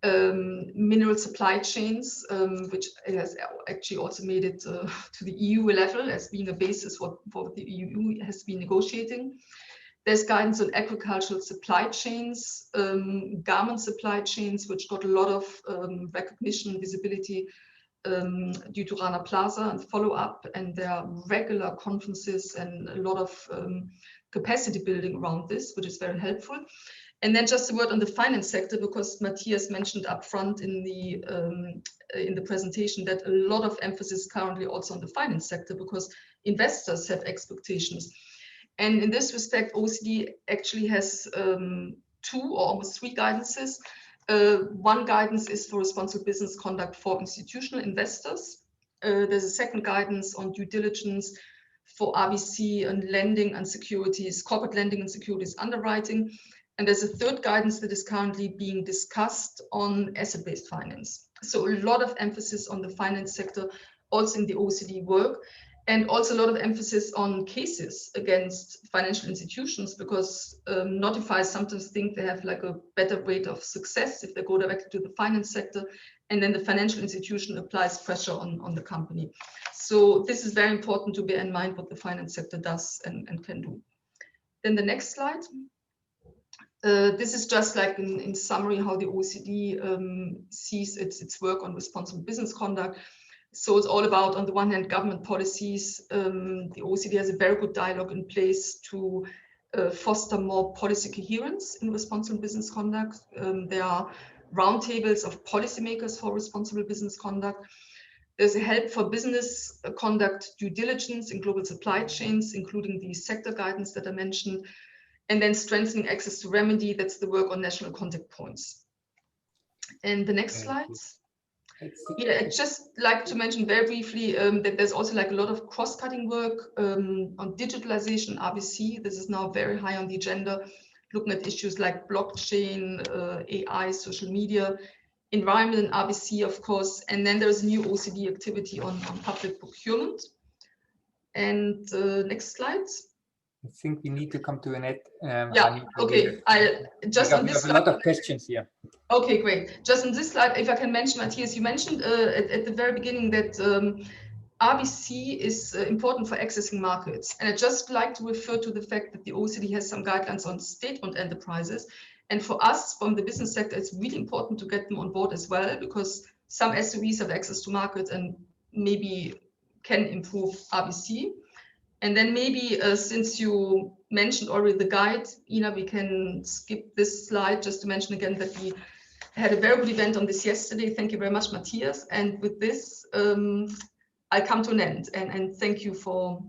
mineral supply chains, which has actually also made it to the EU level as being a basis for what the EU has been negotiating. There's guidance on agricultural supply chains, garment supply chains, which got a lot of recognition and visibility due to Rana Plaza and follow-up, and there are regular conferences and a lot of capacity building around this, which is very helpful. And then just a word on the finance sector, because Matthias mentioned upfront in the presentation that a lot of emphasis currently also on the finance sector, because investors have expectations. And in this respect, OECD actually has 2 or almost 3 guidances. One guidance is for responsible business conduct for institutional investors. There's a second guidance on due diligence for RBC and lending and securities, corporate lending and securities underwriting. And there's a third guidance that is currently being discussed on asset-based finance. So a lot of emphasis on the finance sector, also in the OECD work. And also a lot of emphasis on cases against financial institutions, because notifiers sometimes think they have like a better rate of success if they go directly to the finance sector, and then the financial institution applies pressure on the company. So this is very important to bear in mind what the finance sector does and can do. Then the next slide. This is just like in summary how the OECD sees its work on responsible business conduct. So it's all about, on the one hand, government policies. The OECD has a very good dialogue in place to foster more policy coherence in responsible business conduct. There are roundtables of policymakers for responsible business conduct. There's a help for business conduct due diligence in global supply chains, including the sector guidance that I mentioned. And then strengthening access to remedy, that's the work on national contact points. And the next slides. Yeah, I'd just like to mention very briefly that there's also like a lot of cross-cutting work on digitalization, RBC. This is now very high on the agenda, looking at issues like blockchain, AI, social media, environment and RBC, of course. And then there's new OECD activity on public procurement. And next slides. I think we need to come to an end. Yeah, okay. I just on we this have a lot of questions here. Okay, great. Just on this slide, if I can mention, Matthias, you mentioned at the very beginning that RBC is important for accessing markets. And I'd just like to refer to the fact that the OECD has some guidelines on state-owned enterprises. And for us, from the business sector, it's really important to get them on board as well, because some SOEs have access to markets and maybe can improve RBC. And then maybe since you mentioned already the guide, Ina, we can skip this slide just to mention again that we had a very good event on this yesterday. Thank you very much, Matthias. And with this, I come to an end. And thank you for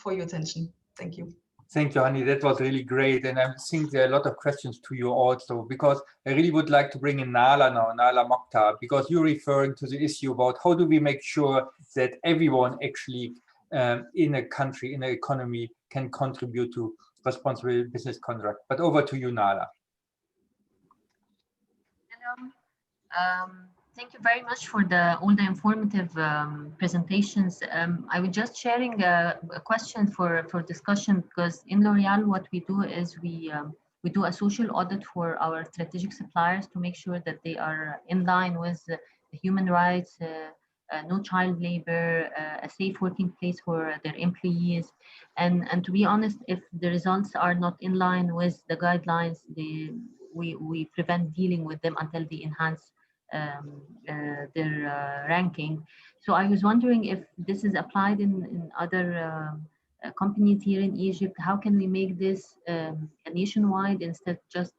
your attention. Thank you. Thank you, Hani. That was really great. And I think there are a lot of questions to you also, because I really would like to bring in Nala now, Nala Mokhtar, because you're referring to the issue about how do we make sure that everyone actually in a country, in an economy, can contribute to responsible business conduct. But over to you, Nala. Hello. Thank you very much for all the informative presentations. I was just sharing a question for discussion, because in L'Oréal, what we do is we do a social audit for our strategic suppliers to make sure that they are in line with the human rights, no child labor, a safe working place for their employees. And to be honest, if the results are not in line with the guidelines, we prevent dealing with them until they enhance their ranking. So I was wondering if this is applied in other companies here in Egypt. How can we make this nationwide instead just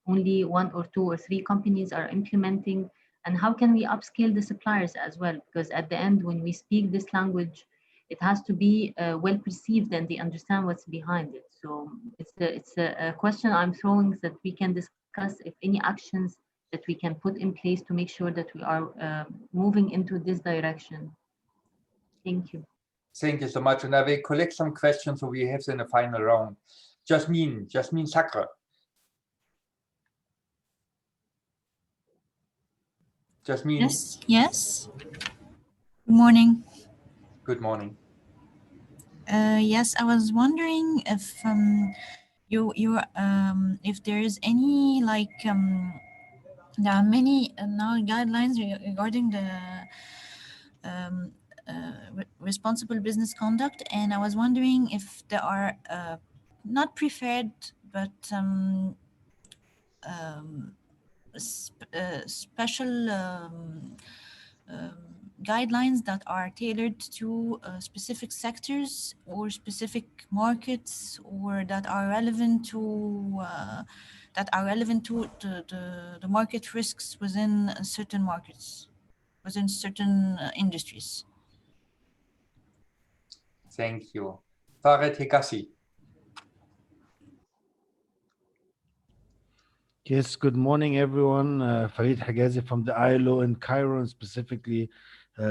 only 1 or 2 or 3 companies are implementing? And how can we upscale the suppliers as well? Because at the end, when we speak this language, it has to be well perceived and they understand what's behind it. So it's a question I'm throwing that we can discuss if any actions that we can put in place to make sure that we are moving into this direction. Thank you. Thank you so much. And I will collect some questions so we have in the final round. Jasmine Sakra. Jasmine. Yes. Good morning. Good morning. Yes, I was wondering if if there is any there are many now guidelines regarding the responsible business conduct, and I was wondering if there are not preferred but special guidelines that are tailored to specific sectors or specific markets, or that are relevant to the market risks within certain markets, within certain industries. Thank you. Farid Hikassi. Yes, good morning, everyone. Farid Higazi from the ILO in Cairo, and specifically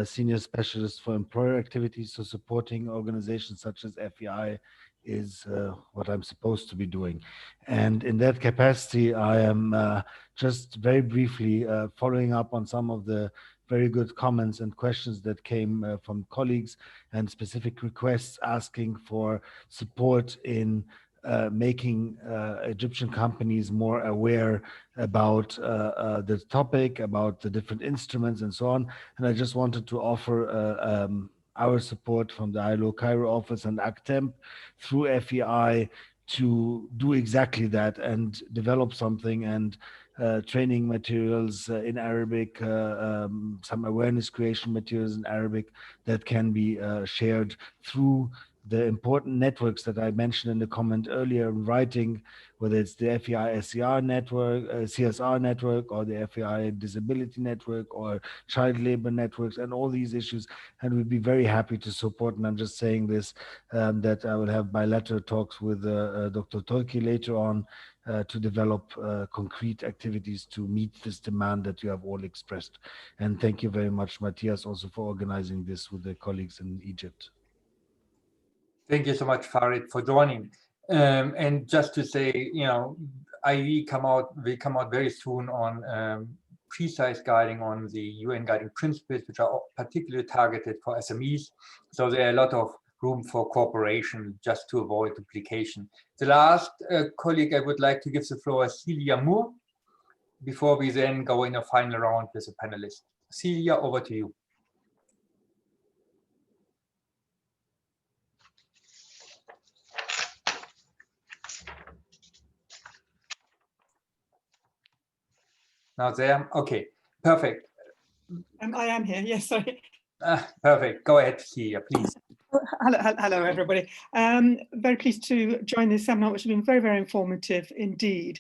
Senior Specialist for Employer Activities. So supporting organizations such as FEI is what I'm supposed to be doing. And in that capacity, I am just very briefly following up on some of the very good comments and questions that came from colleagues, and specific requests asking for support in making Egyptian companies more aware about the topic, about the different instruments and so on. And I just wanted to offer our support from the ILO Cairo office and ACTEMP through FEI to do exactly that and develop something, and training materials in Arabic, some awareness creation materials in Arabic that can be shared through the important networks that I mentioned in the comment earlier in writing, whether it's the FEI SCR network, CSR network, or the FEI disability network, or child labor networks, and all these issues. And we'd be very happy to support. And I'm just saying this, that I will have bilateral talks with Dr. Turki later on to develop concrete activities to meet this demand that you have all expressed. And thank you very much, Matthias, also for organizing this with the colleagues in Egypt. Thank you so much, Farid, for joining. And just to say, you know, we come out very soon on precise guiding on the UN guiding principles, which are particularly targeted for SMEs. So there are a lot of room for cooperation just to avoid duplication. The last colleague I would like to give the floor is Celia Moore, before we then go in a final round with the panelists. Celia, over to you. Now there, okay, perfect. I am here, yes, sorry. Perfect, go ahead, Celia, please. Hello, everybody. Very pleased to join this seminar, which has been very, very informative indeed.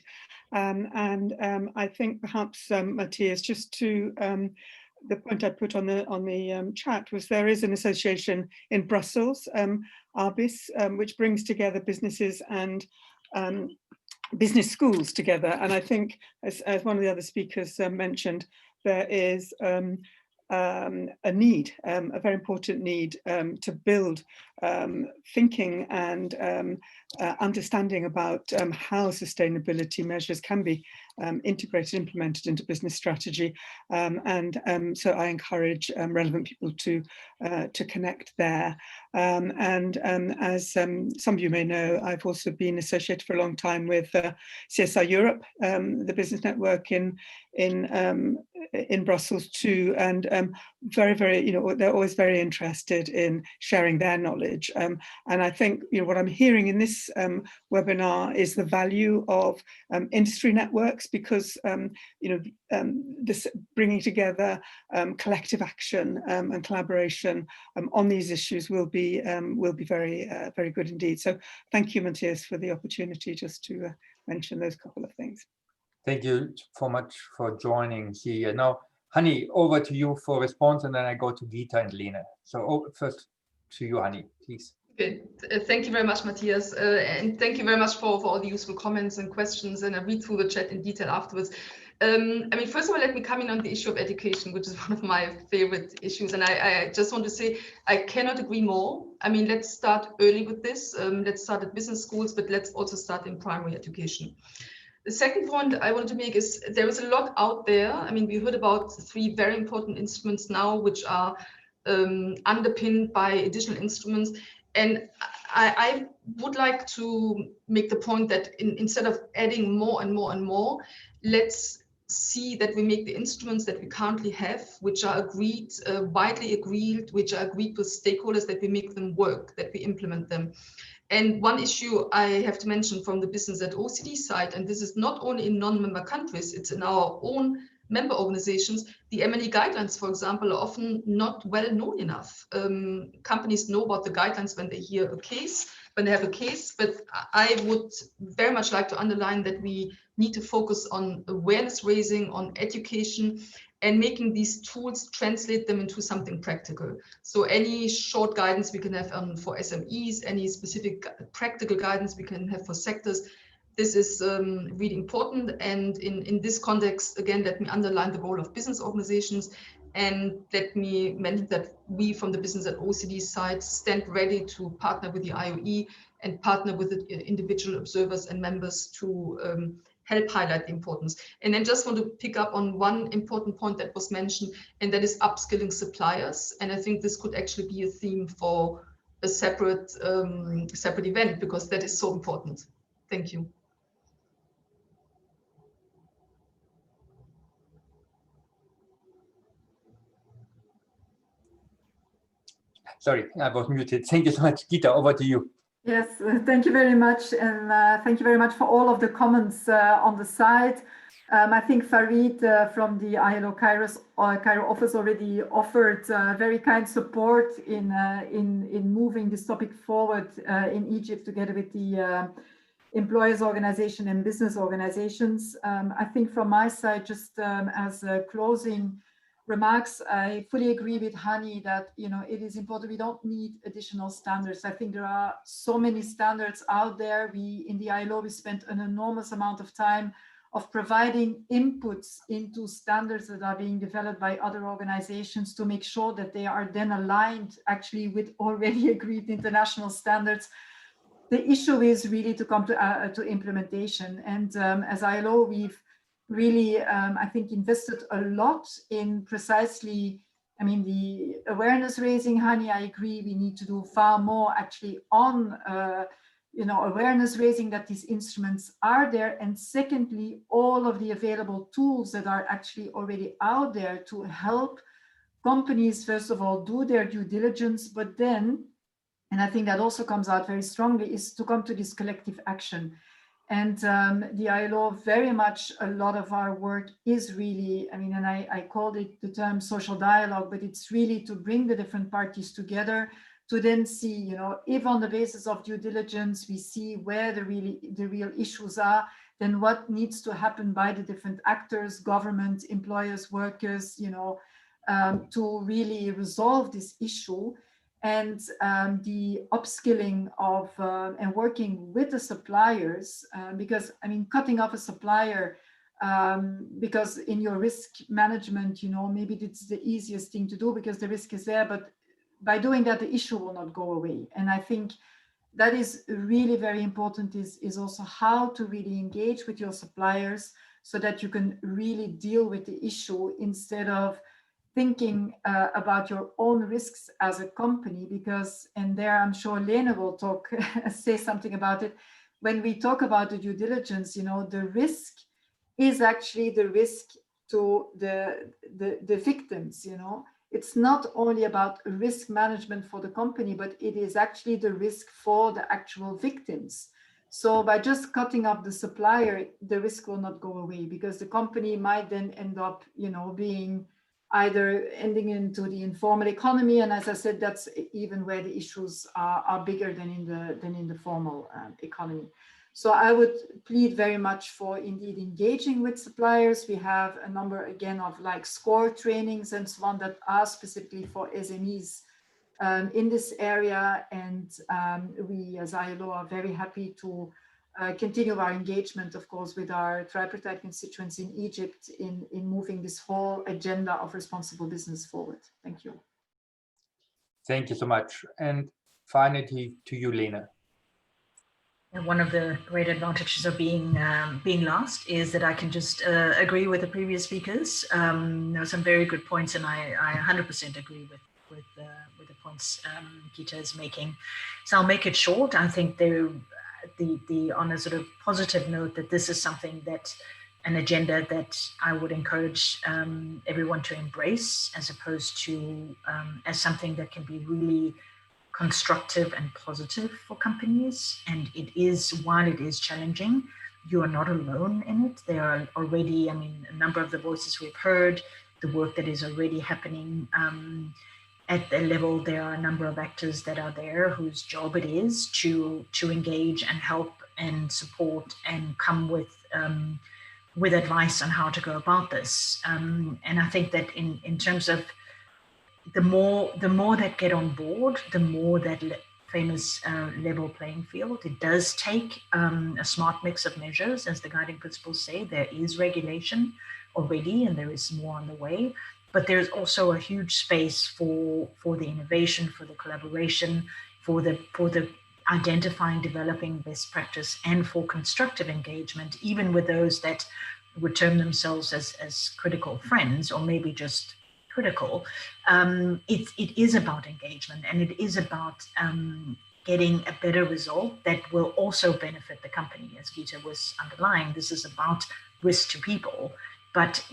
I think perhaps, Matthias, just to the point I put on the chat was there is an association in Brussels, ARBIS, which brings together businesses and business schools together. And I think, as one of the other speakers mentioned, there is a need, a very important need to build thinking and understanding about how sustainability measures can be integrated, implemented into business strategy. So I encourage relevant people to connect there. As some of you may know, I've also been associated for a long time with CSR Europe, the business network in Brussels too, and very, you know, they're always very interested in sharing their knowledge. And I think, you know, what I'm hearing in this webinar is the value of industry networks, because you know, this bringing together collective action and collaboration on these issues will be very very good indeed. So thank you, Matthias, for the opportunity just to mention those couple of things. Thank you so much for joining here. Now, Hani, over to you for response, and then I go to Gita and Lena. So first to you, Hani, please. Okay. Thank you very much, Matthias. And thank you very much for all the useful comments and questions. And I read through the chat in detail afterwards. I mean, first of all, let me come in on the issue of education, which is one of my favorite issues. And I just want to say, I cannot agree more. I mean, let's start early with this. Let's start at business schools, but let's also start in primary education. The second point I want to make is there is a lot out there. I mean, we heard about 3 very important instruments now, which are underpinned by additional instruments. And I would like to make the point that instead of adding more and more and more, let's see that we make the instruments that we currently have, which are agreed, widely agreed, which are agreed with stakeholders, that we make them work, that we implement them. And one issue I have to mention from the business at OECD side, and this is not only in non-member countries, it's in our own member organizations, the M&E guidelines, for example, are often not well known enough. Companies know about the guidelines when they hear a case, when they have a case, but I would very much like to underline that we need to focus on awareness raising, on education, and making these tools, translate them into something practical. So any short guidance we can have for SMEs, any specific practical guidance we can have for sectors, this is really important. And in this context, again, let me underline the role of business organizations, and let me mention that we from the business at OECD side stand ready to partner with the IOE and partner with the individual observers and members to help highlight the importance. And then just want to pick up on one important point that was mentioned, and that is upskilling suppliers. And I think this could actually be a theme for a separate event, because that is so important. Thank you. Sorry, I was muted. Thank you so much. Gita, over to you. Yes, thank you very much. And thank you very much for all of the comments on the side. I think Farid from the ILO Cairo office already offered very kind support in moving this topic forward in Egypt together with the employers organization and business organizations. I think from my side, just as closing remarks, I fully agree with Hani that it is important. We don't need additional standards. I think there are so many standards out there. We in the ILO we spent an enormous amount of time of providing inputs into standards that are being developed by other organizations to make sure that they are then aligned actually with already agreed international standards. The issue is really to come to implementation. And as ILO, we've really, I think, invested a lot in precisely, the awareness raising. Hani, I agree, we need to do far more actually on awareness raising that these instruments are there. And secondly, all of the available tools that are actually already out there to help companies, first of all, do their due diligence, but then, and I think that also comes out very strongly, is to come to this collective action. And the ILO, very much a lot of our work is really, and I called it the term social dialogue, but it's really to bring the different parties together to then see, if on the basis of due diligence, we see where the real issues are, then what needs to happen by the different actors, government, employers, workers, to really resolve this issue. And the upskilling of and working with the suppliers, because cutting off a supplier, because in your risk management, maybe it's the easiest thing to do because the risk is there, but by doing that, the issue will not go away. And I think that is really very important, is also how to really engage with your suppliers so that you can really deal with the issue instead of thinking about your own risks as a company, because, and there I'm sure Lena will say something about it, when we talk about the due diligence, the risk is actually the risk to the victims, It's not only about risk management for the company, but it is actually the risk for the actual victims. So by just cutting off the supplier, the risk will not go away because the company might then end up, being either ending into the informal economy. And as I said, that's even where the issues are bigger than in the formal economy. So I would plead very much for indeed engaging with suppliers. We have a number again of like SCORE trainings and so on that are specifically for SMEs in this area. And we as ILO are very happy to continue our engagement, of course, with our tripartite constituents in Egypt in moving this whole agenda of responsible business forward. Thank you. Thank you so much. And finally to you, Lena. And one of the great advantages of being last is that I can just agree with the previous speakers. There are some very good points, and I 100% agree with the points Gita is making. So I'll make it short. I think on a sort of positive note, that this is something an agenda that I would encourage everyone to embrace, as opposed to as something that can be really constructive and positive for companies. And it is, while it is challenging, you are not alone in it. There are already, a number of the voices we've heard, the work that is already happening at the level. There are a number of actors that are there whose job it is to engage and help and support and come with advice on how to go about this. And I think that in terms of the more that get on board, the more that famous level playing field. It does take a smart mix of measures, as the guiding principles say. There is regulation already, and there is more on the way. But there's also a huge space for the innovation, for the collaboration, for the identifying, developing best practice, and for constructive engagement, even with those that would term themselves as critical friends, or maybe just critical. It is about engagement, and it is about getting a better result that will also benefit the company. As Gita was underlying, this is about risk to people, but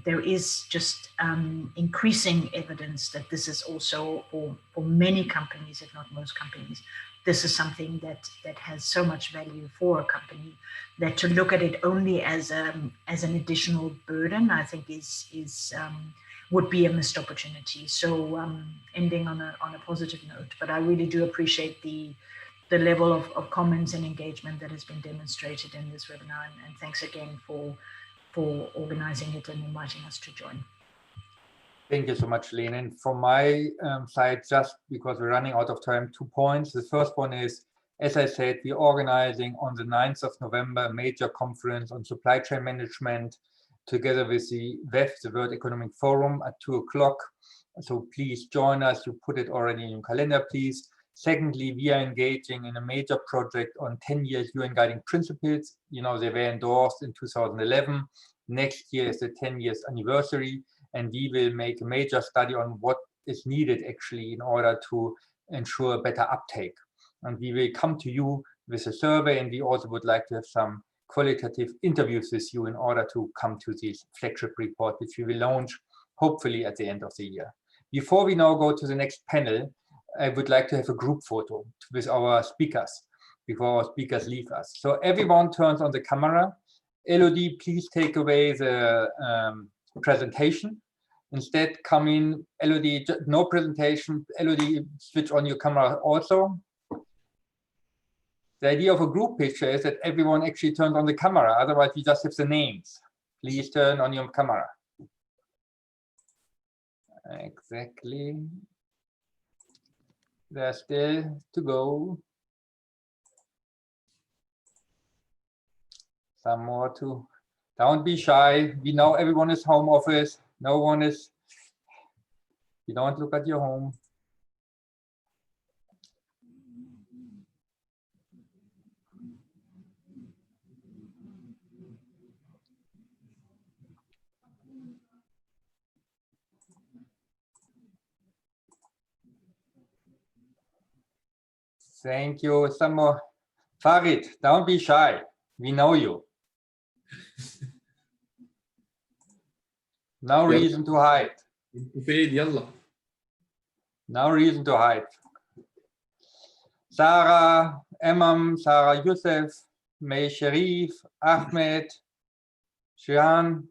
there is just increasing evidence that this is also for many companies, if not most companies, this is something that has so much value for a company that to look at it only as an additional burden, I think would be a missed opportunity. So ending on a positive note, but I really do appreciate the level of comments and engagement that has been demonstrated in this webinar, and thanks again for organizing it and inviting us to join. Thank you so much, Lene. And from my side, just because we're running out of time, 2 points. The first one is, as I said, we're organizing on the 9th of November a major conference on supply chain management together with the WEF, the World Economic Forum, at 2 o'clock. So please join us. You put it already in your calendar, please. Secondly, we are engaging in a major project on 10-year UN guiding principles. You know, they were endorsed in 2011. Next year is the 10 years anniversary. And we will make a major study on what is needed actually in order to ensure better uptake. And we will come to you with a survey, and we also would like to have some qualitative interviews with you in order to come to this flagship report, which we will launch hopefully at the end of the year. Before we now go to the next panel, I would like to have a group photo with our speakers before our speakers leave us. So everyone turns on the camera. Elodie, please take away the presentation. Instead, come in, Elodie, no presentation. Elodie, switch on your camera also. The idea of a group picture is that everyone actually turns on the camera. Otherwise, we just have the names. Please turn on your camera. Exactly. There's still to go. Some more to. Don't be shy. We know everyone is home office. No one is. You don't look at your home. Thank you. Some more. Farid, don't be shy. We know you. No reason to hide. No reason to hide. Sarah, Emam, Sarah Youssef, May Sharif, Ahmed, Shihan.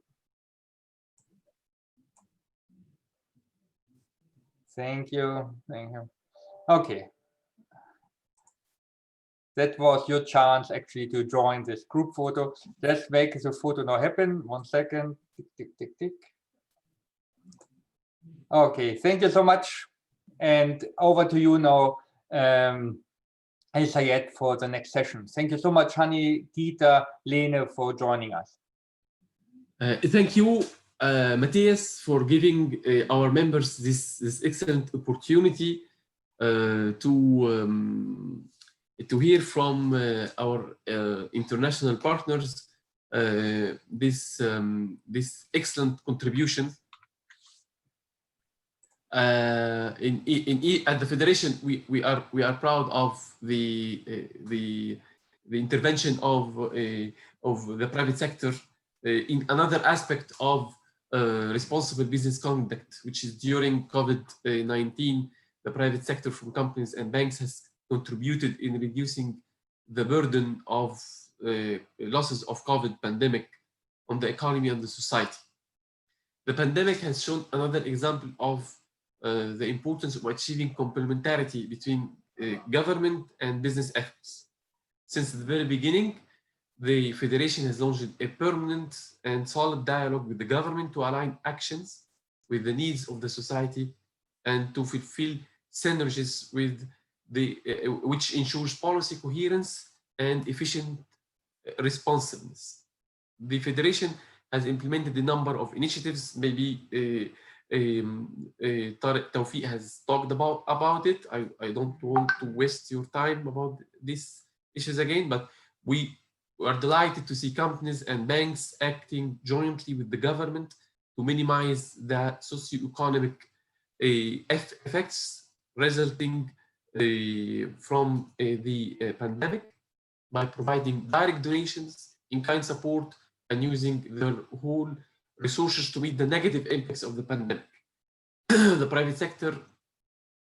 Thank you. Thank you. Okay. That was your chance actually to join this group photo. Let's make the photo now happen. 1 second. Tick, tick, tick, tick. Okay, thank you so much. And over to you now, El Sayed, for the next session. Thank you so much, Hani, Dieter, Lene, for joining us. Thank you, Matthias, for giving our members this excellent opportunity to hear from our international partners this excellent contribution. At the Federation, we are proud of the intervention of the private sector in another aspect of responsible business conduct, which is during COVID-19, the private sector from companies and banks has contributed in reducing the burden of losses of COVID pandemic on the economy and the society. The pandemic has shown another example of the importance of achieving complementarity between government and business efforts. Since the very beginning, the Federation has launched a permanent and solid dialogue with the government to align actions with the needs of the society and to fulfill synergies with which ensures policy coherence and efficient responsiveness. The Federation has implemented a number of initiatives. Maybe Tariq Tawfiq has talked about it. I don't want to waste your time about these issues again, but we are delighted to see companies and banks acting jointly with the government to minimize the socioeconomic effects resulting from the pandemic by providing direct donations, in-kind support, and using their whole resources to meet the negative impacts of the pandemic. The private sector,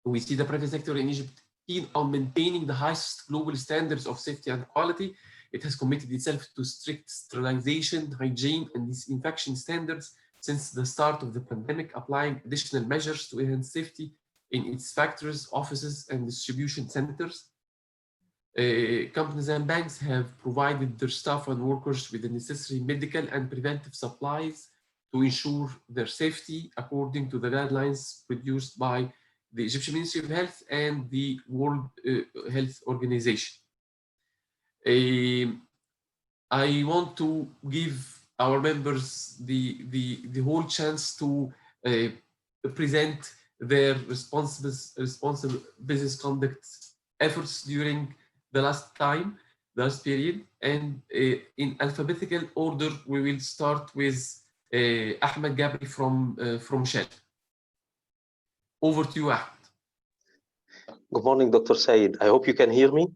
we see the private sector in Egypt keen on maintaining the highest global standards of safety and quality. It has committed itself to strict sterilization, hygiene, and disinfection standards since the start of the pandemic, applying additional measures to enhance safety in its factories, offices, and distribution centers. Companies and banks have provided their staff and workers with the necessary medical and preventive supplies to ensure their safety according to the guidelines produced by the Egyptian Ministry of Health and the World Health Organization. I want to give our members the whole chance to present their responsible business conduct efforts during the last period, and in alphabetical order, we will start with Ahmed Gabri from Shell. Over to you, Ahmed. Good morning, Dr. Said. I hope you can hear me.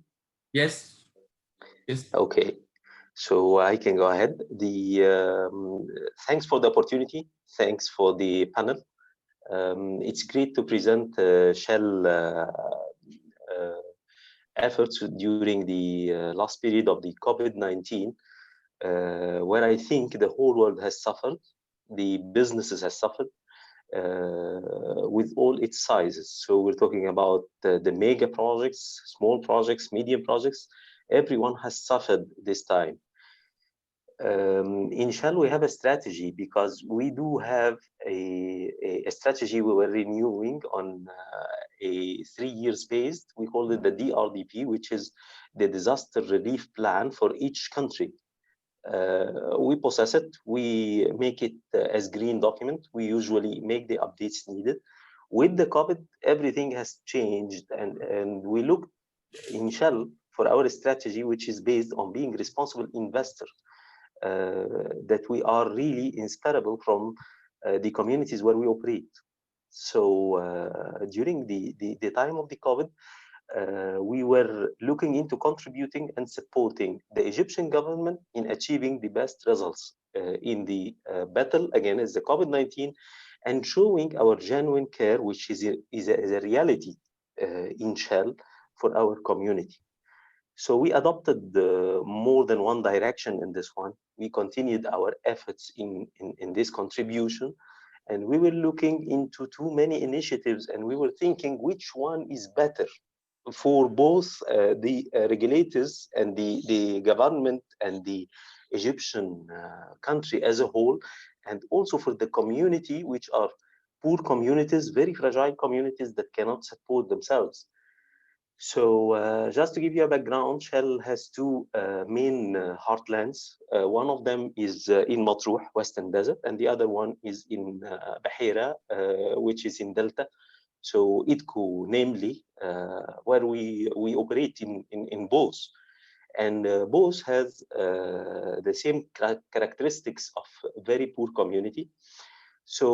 Yes. Yes. Okay. So I can go ahead. Thanks for the opportunity. Thanks for the panel. It's great to present Shell efforts during the last period of the COVID-19, where I think the whole world has suffered, the businesses have suffered with all its sizes. So we're talking about the mega projects, small projects, medium projects. Everyone has suffered this time. In Shell, we have a strategy because we do have a strategy we were renewing on a 3 years based. We call it the DRDP, which is the disaster relief plan for each country. We process it, we make it as green document. We usually make the updates needed. With the COVID, everything has changed, and we look in Shell for our strategy, which is based on being responsible investor. That we are really inseparable from the communities where we operate. So during the time of the COVID, we were looking into contributing and supporting the Egyptian government in achieving the best results in the battle against the COVID-19, and showing our genuine care, which is a reality in Shell for our community. So we adopted more than one direction in this one. We continued our efforts in this contribution, and we were looking into too many initiatives, and we were thinking which one is better for both the regulators and the government and the Egyptian country as a whole, and also for the community, which are poor communities, very fragile communities that cannot support themselves. So just to give you a background, Shell has two main heartlands. One of them is in Matruh, Western Desert, and the other one is in Bahira, which is in Delta. So IDCO, namely, where we operate in both. And both has the same characteristics of very poor community. So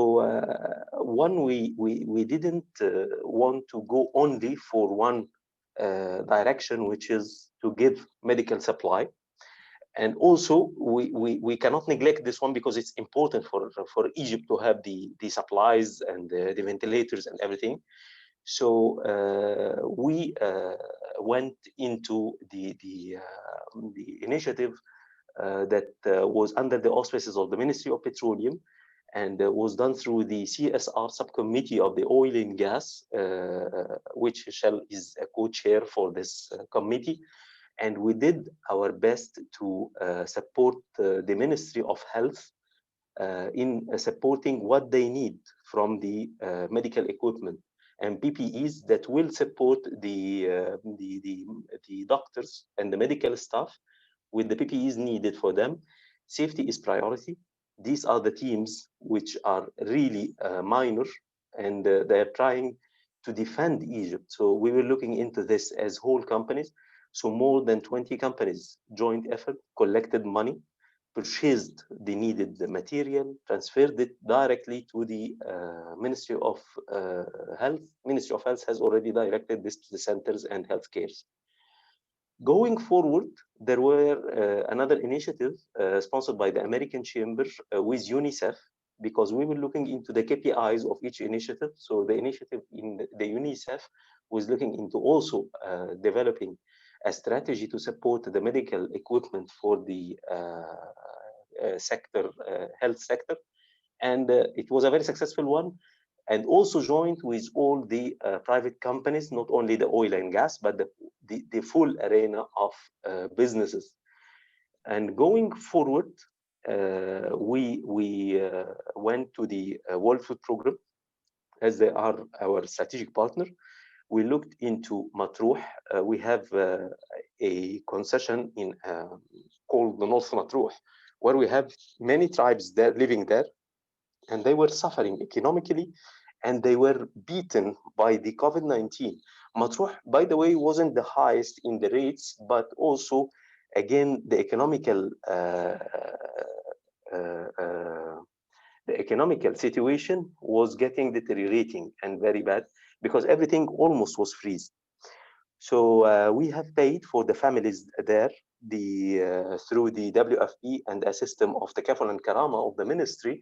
one, we didn't want to go only for one direction, which is to give medical supply, and also we cannot neglect this one because it's important for Egypt to have the supplies and the ventilators and everything. So we went into the initiative that was under the auspices of the Ministry of Petroleum, and was done through the CSR subcommittee of the oil and gas, which Shell is a co-chair for this committee. And we did our best to support the Ministry of Health in supporting what they need from the medical equipment and PPEs that will support the doctors and the medical staff with the PPEs needed for them. Safety is priority. These are the teams which are really minor, and they are trying to defend Egypt. So we were looking into this as whole companies. So more than 20 companies joined effort, collected money, purchased the needed material, transferred it directly to the Ministry of Health. Ministry of Health has already directed this to the centers and health cares. Going forward, there were another initiative sponsored by the American Chamber with UNICEF, because we were looking into the KPIs of each initiative. So the initiative in the UNICEF was looking into also developing a strategy to support the medical equipment for the health sector. And it was a very successful one, and also joined with all the private companies, not only the oil and gas, but the full arena of businesses. And going forward, we went to the World Food Program, as they are our strategic partner. We looked into Matruh. We have a concession in called the North Matruh, where we have many tribes there living there, and they were suffering economically, and they were beaten by the COVID-19. Matruh, by the way, wasn't the highest in the rates, but also, again, the economical situation was getting deteriorating and very bad, because everything almost was freeze. So we have paid for the families there through the WFP and a system of the Kafal and Karama of the ministry,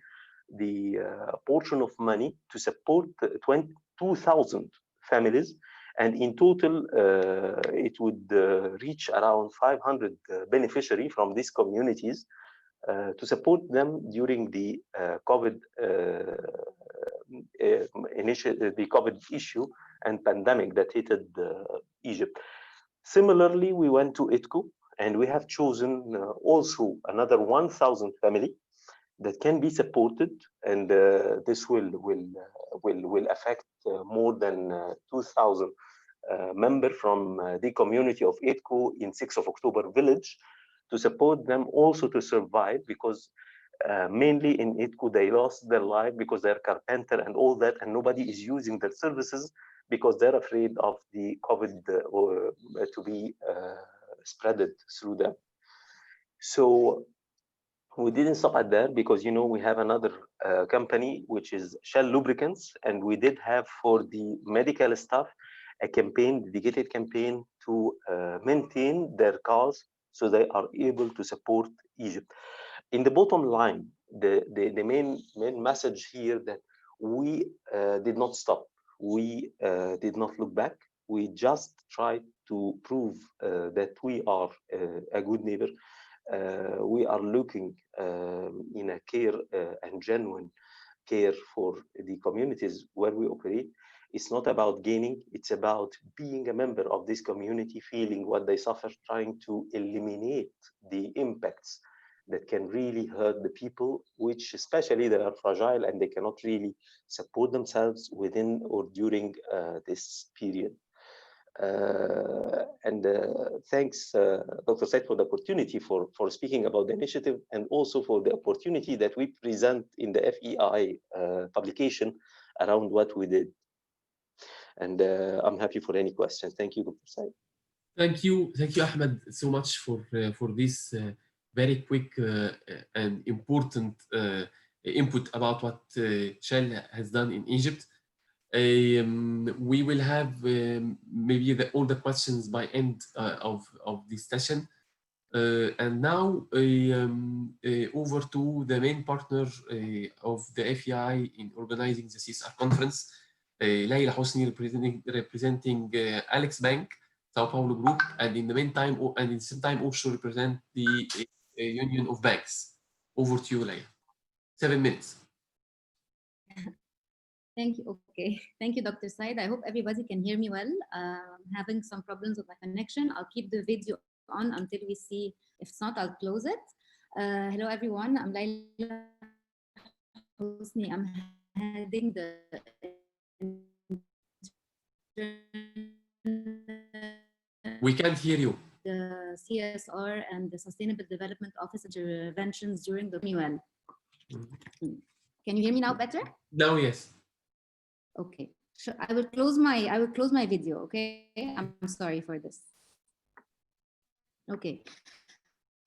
the portion of money to support 22,000 families. And in total, it would reach around 500 beneficiaries from these communities to support them during the COVID the COVID issue and pandemic that hit Egypt. Similarly, we went to ITCO, and we have chosen also another 1,000 family that can be supported, and this will affect more than 2,000 members from the community of ITCO in 6th of October village, to support them also to survive, because mainly in ITCO they lost their life because they're carpenter and all that, and nobody is using their services because they're afraid of the COVID to be spreaded through them. So we didn't stop at that, because we have another company which is Shell Lubricants, and we did have for the medical staff a campaign, dedicated campaign to maintain their cars so they are able to support Egypt. In the bottom line, the main message here that we did not stop. We did not look back. We just tried to prove that we are a good neighbor. We are looking in a care and genuine care for the communities where we operate. It's not about gaining, it's about being a member of this community, feeling what they suffer, trying to eliminate the impacts that can really hurt the people, which especially they are fragile and they cannot really support themselves within or during this period. Thanks, Dr. Said, for the opportunity for speaking about the initiative, and also for the opportunity that we present in the FEI publication around what we did. And I'm happy for any questions. Thank you, Dr. Said. Thank you, Ahmed, so much for this very quick and important input about what Shell has done in Egypt. We will have maybe all the questions by end of this session. And now over to the main partner of the FEI in organizing the CSR conference, Layla Hosni, representing Alex Bank, Sao Paulo Group, and in the meantime, and in the same time also represent the Union of Banks. Over to you, Layla. 7 minutes. Thank you. Okay. Thank you, Dr. Said. I hope everybody can hear me well. I'm having some problems with my connection. I'll keep the video on until we see. If it's not, I'll close it. Hello, everyone. I'm Layla Hosni. I'm heading the We can't hear you. The CSR and the Sustainable Development Office interventions during the UN. Can you hear me now better? Now, yes. Okay. So I will close my video. Okay. I'm sorry for this. Okay.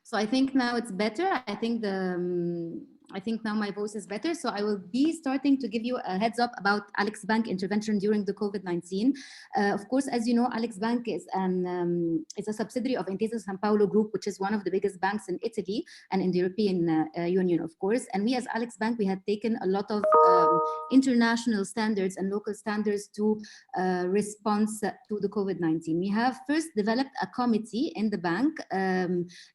So I think now it's better. I think I think now my voice is better. So I will be starting to give you a heads up about Alex Bank intervention during the COVID-19. Of course, as you know, Alex Bank is a subsidiary of Intesa Sanpaolo Group, which is one of the biggest banks in Italy and in the European Union, of course. And we as Alex Bank, we had taken a lot of international standards and local standards to response to the COVID-19. We have first developed a committee in the bank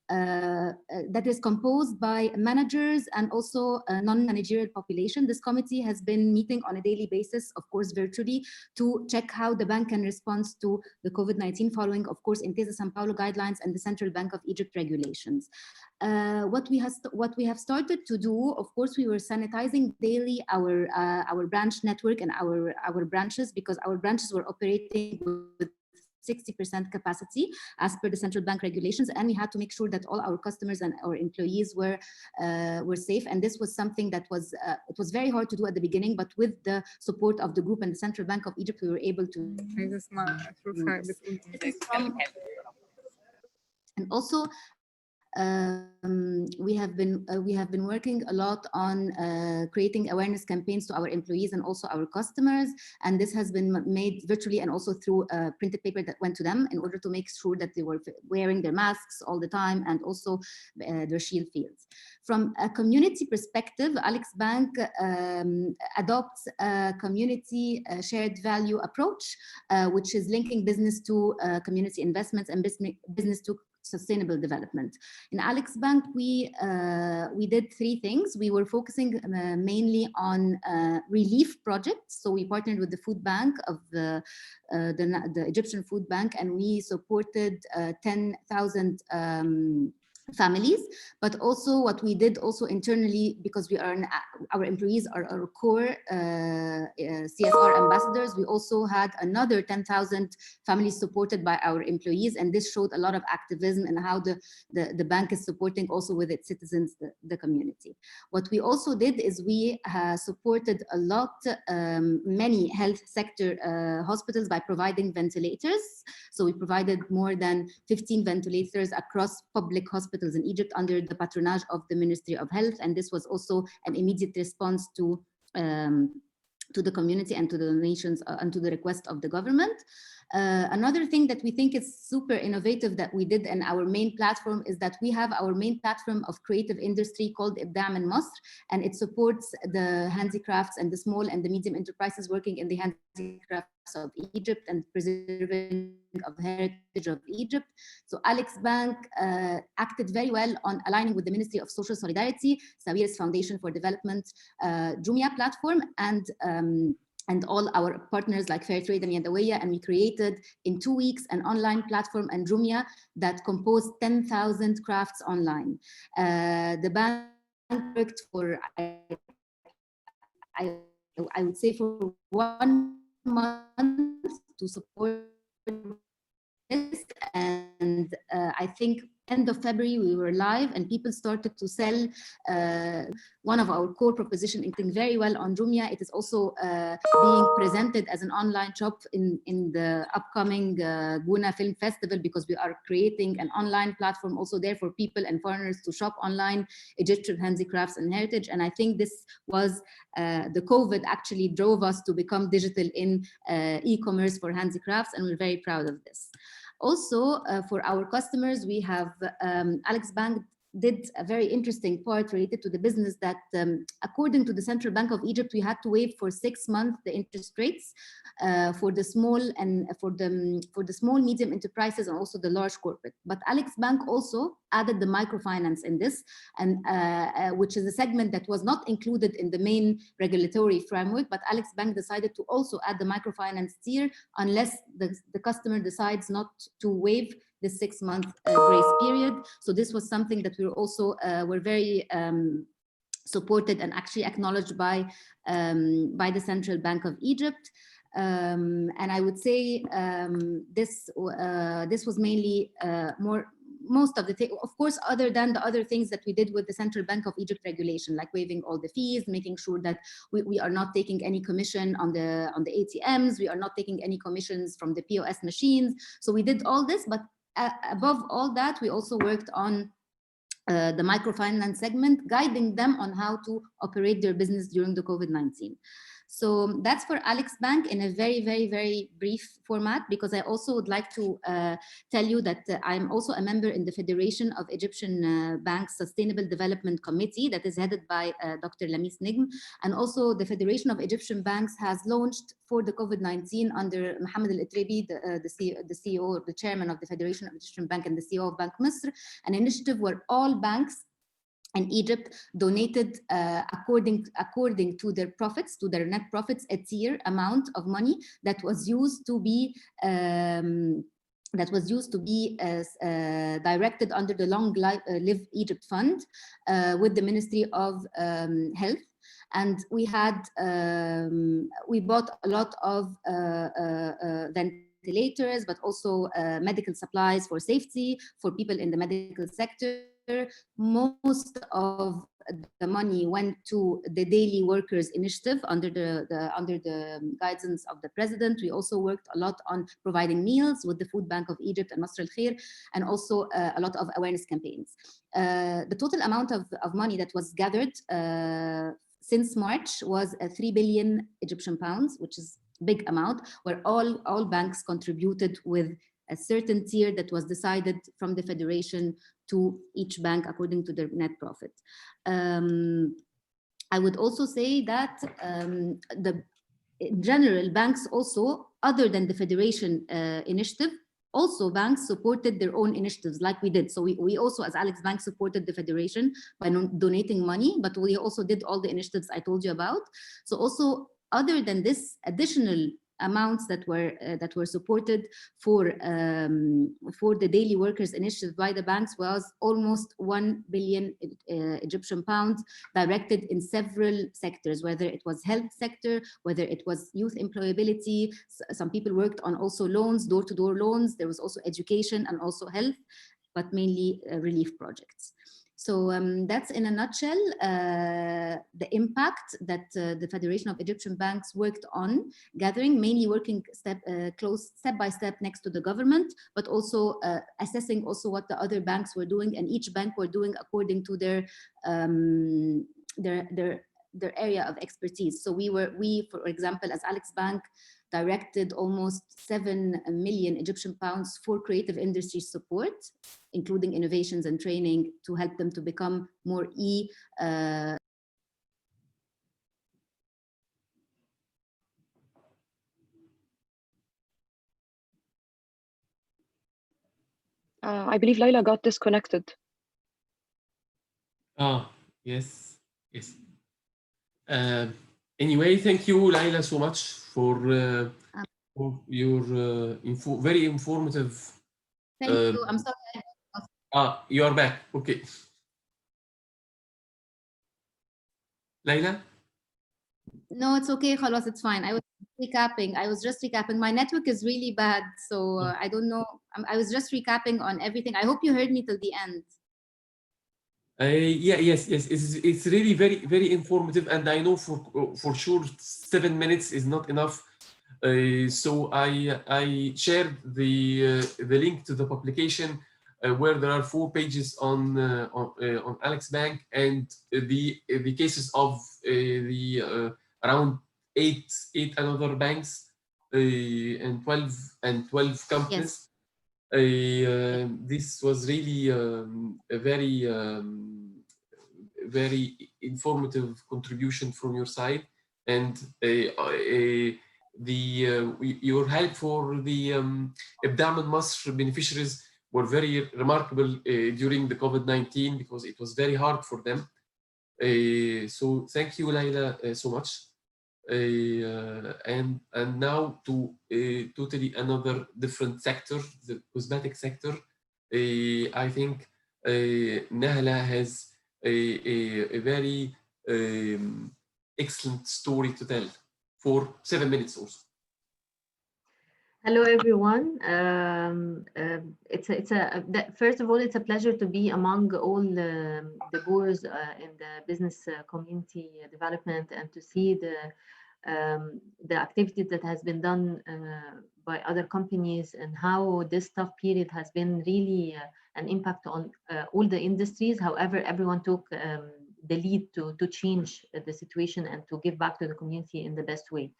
that is composed by managers and also a non-managerial population. This committee has been meeting on a daily basis, of course, virtually, to check how the bank can respond to the COVID-19 following, of course, Intesa Sanpaolo guidelines and the Central Bank of Egypt regulations. What we have started to do, of course, we were sanitizing daily our branch network and our branches, because our branches were operating with 60% capacity as per the central bank regulations, and we had to make sure that all our customers and our employees were safe. And this was something that was it was very hard to do at the beginning, but with the support of the group and the Central Bank of Egypt, we were able to. And also, we have been working a lot on creating awareness campaigns to our employees and also our customers, and this has been made virtually and also through printed paper that went to them in order to make sure that they were wearing their masks all the time and also their shield fields. From a community perspective, Alex Bank adopts a community shared value approach, which is linking business to community investments and business to sustainable development. In Alex Bank, we did three things. We were focusing mainly on relief projects. So we partnered with the food bank of the Egyptian Food Bank, and we supported 10,000 families. But also what we did also internally, because our employees are our core CSR ambassadors, we also had another 10,000 families supported by our employees, and this showed a lot of activism and how the bank is supporting also with its citizens the community. What we also did is we supported a lot many health sector hospitals by providing ventilators. So we provided more than 15 ventilators across public hospitals in Egypt under the patronage of the Ministry of Health, and this was also an immediate response to the community and to the donations and to the request of the government. Another thing that we think is super innovative that we did in our main platform is that we have our main platform of creative industry called Ibda' min Masr, and it supports the handicrafts and the small and the medium enterprises working in the handicrafts of Egypt and preserving of the heritage of Egypt. So Alex Bank acted very well on aligning with the Ministry of Social Solidarity, Sawir's Foundation for Development, Jumia platform, and all our partners like Fairtrade and Yadawiyya, and we created in 2 weeks an online platform and Jumia that composed 10,000 crafts online. The bank worked for, I would say, for 1 month to support this, and I think end of February we were live and people started to sell one of our core proposition, acting very well on Jumia. It is also being presented as an online shop in the upcoming Guna Film Festival, because we are creating an online platform also there for people and foreigners to shop online Egyptian handicrafts and heritage. And I think this was the COVID actually drove us to become digital in e-commerce for handicrafts, and we're very proud of this. Also, for our customers, we have Alex Bank did a very interesting part related to the business that, according to the Central Bank of Egypt, we had to waive for 6 months the interest rates for the small and for the small medium enterprises and also the large corporate. But Alex Bank also added the microfinance in this, and which is a segment that was not included in the main regulatory framework. But Alex Bank decided to also add the microfinance tier unless the customer decides not to waive the 6-month grace period. So this was something that we were also were very supported and actually acknowledged by the Central Bank of Egypt. And I would say this was mainly most of the things, of course, other than the other things that we did with the Central Bank of Egypt regulation, like waiving all the fees, making sure that we are not taking any commission on the ATMs, we are not taking any commissions from the POS machines. So we did all this, but above all that, we also worked on the microfinance segment, guiding them on how to operate their business during the COVID-19. So that's for Alex Bank in a very, very, very brief format, because I also would like to tell you that I'm also a member in the Federation of Egyptian Banks Sustainable Development Committee that is headed by Dr. Lamis Nigm. And also the Federation of Egyptian Banks has launched for the COVID-19 under Mohammed Al-Itrabi, the CEO or the chairman of the Federation of Egyptian Bank and the CEO of Bank Misr, an initiative where all banks in Egypt donated according to their profits, to their net profits, a tier amount of money that was used to be directed under the Long Live Egypt Fund with the Ministry of Health. And we had we bought a lot of ventilators, but also medical supplies for safety for people in the medical sector. Most of the money went to the Daily Workers Initiative under the guidance of the president. We also worked a lot on providing meals with the Food Bank of Egypt and Masr al-Khair, and also a lot of awareness campaigns. The total amount of money that was gathered since March was 3 billion Egyptian pounds, which is a big amount, where all banks contributed with a certain tier that was decided from the federation to each bank according to their net profit. I would also say that in general, banks also, other than the federation initiative, also banks supported their own initiatives like we did. So we also, as Alex Bank, supported the federation by donating money, but we also did all the initiatives I told you about. So also, other than this additional amounts that were supported for the Daily Workers Initiative by the banks, was almost 1 billion Egyptian pounds directed in several sectors, whether it was health sector, whether it was youth employability. Some people worked on also loans, door-to-door loans. There was also education and also health, but mainly relief projects. So that's in a nutshell the impact that the Federation of Egyptian Banks worked on gathering, mainly working step by step next to the government, but also assessing also what the other banks were doing, and each bank were doing according to their area of expertise. So we, for example, as Alex Bank, directed almost 7 million Egyptian pounds for creative industry support, including innovations and training to help them to become more I believe Laila got disconnected. Yes. Anyway, thank you, Laila, so much for your very informative. Thank you. I'm sorry. You are back. Okay. Laila? No, it's okay, Khalas, it's fine. I was just recapping. My network is really bad, so I don't know. I was just recapping on everything. I hope you heard me till the end. Yes. It's really very, very informative, and I know for sure 7 minutes is not enough. So I shared the link to the publication where there are 4 pages on Alex Bank, and the cases of the around 8 other banks and 12 companies. Yes. This was really a very informative contribution from your side, and your help for the Ibdam and Masr beneficiaries were very remarkable during the COVID-19, because it was very hard for them. So thank you, Laila, so much. And now to totally another different sector, the cosmetic sector. I think Nahla has a very excellent story to tell for 7 minutes also. Hello, everyone. First of all, it's a pleasure to be among all the boards in the business community development, and to see the activities that has been done by other companies, and how this tough period has been really an impact on all the industries. However, everyone took the lead to change the situation and to give back to the community in the best way.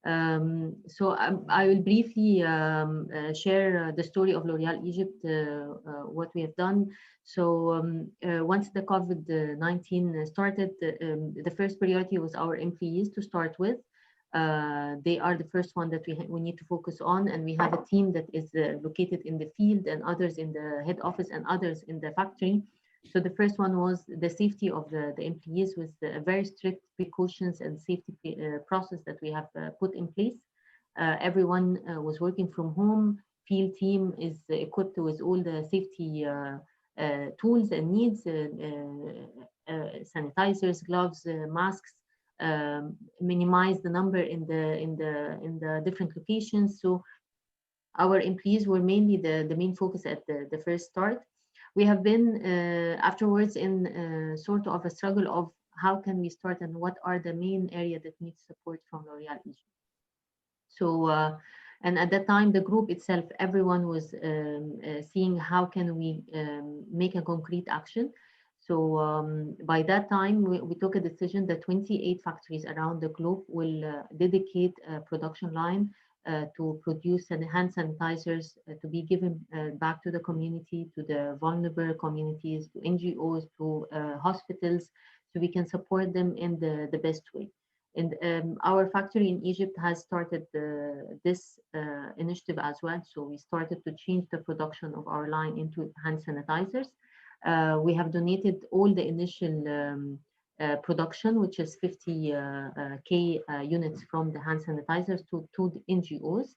So I will briefly share the story of L'Oréal Egypt, what we have done. So once the COVID-19 started, the first priority was our employees to start with. They are the first one that we need to focus on, and we have a team that is located in the field, and others in the head office, and others in the factory. So the first one was the safety of the employees, with very strict precautions and safety process that we have put in place. Everyone was working from home. Field team is equipped with all the safety tools and needs, sanitizers, gloves, masks, minimize the number in the different locations. So our employees were mainly the main focus at the first start. We have been afterwards in sort of a struggle of how can we start and what are the main area that needs support from L'Oréal Egypt. So, and at that time, the group itself, everyone was seeing how can we make a concrete action. So by that time, we took a decision that 28 factories around the globe will dedicate a production line to produce hand sanitizers to be given back to the community, to the vulnerable communities, to NGOs, to hospitals, so we can support them in the best way. And our factory in Egypt has started this initiative as well. So we started to change the production of our line into hand sanitizers. We have donated all the initial production, which is 50K units from the hand sanitizers to the NGOs.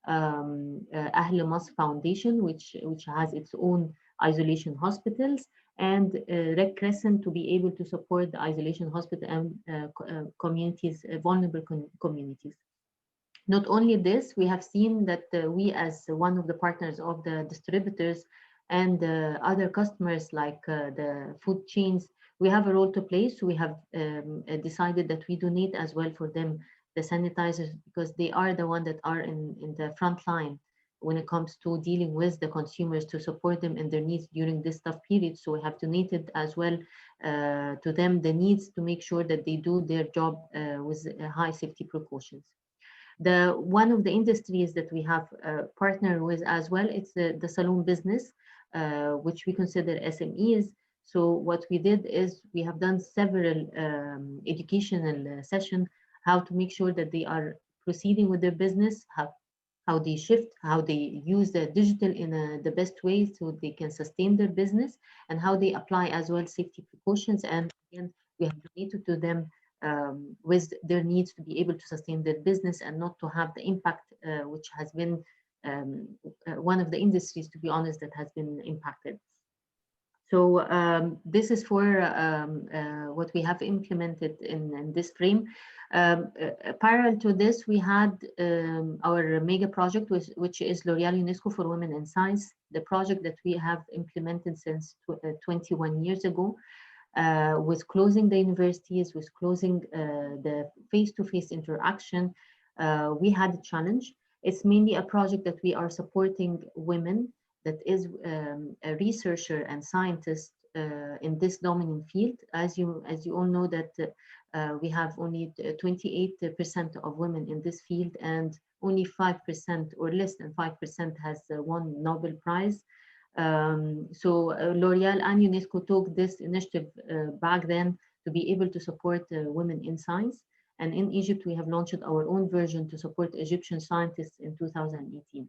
Ahl Masr Foundation, which has its own isolation hospitals, and Red Crescent to be able to support the isolation hospital and communities, vulnerable communities. Not only this, we have seen that we, as one of the partners of the distributors and other customers like the food chains, we have a role to play. So we have decided that we donate as well for them the sanitizers, because they are the ones that are in the front line when it comes to dealing with the consumers, to support them in their needs during this tough period. So we have donated as well to them the needs to make sure that they do their job with high safety precautions. One of the industries that we have partnered with as well, it's the salon business, which we consider SMEs. So what we did is we have done several educational sessions, how to make sure that they are proceeding with their business, how they shift, how they use the digital in the best way so they can sustain their business, and how they apply as well safety precautions. And again, we have donated to them with their needs to be able to sustain their business and not to have the impact which has been one of the industries, to be honest, that has been impacted. So this is for what we have implemented in this frame. Parallel to this, we had our mega project, which is L'Oréal UNESCO for Women in Science, the project that we have implemented since 21 years ago, with closing the universities, with closing the face-to-face interaction. We had a challenge. It's mainly a project that we are supporting women that is a researcher and scientist in this dominant field. As you all know that we have only 28% of women in this field, and only 5% or less than 5% has won Nobel Prize. So L'Oréal and UNESCO took this initiative back then to be able to support women in science. And in Egypt, we have launched our own version to support Egyptian scientists in 2018.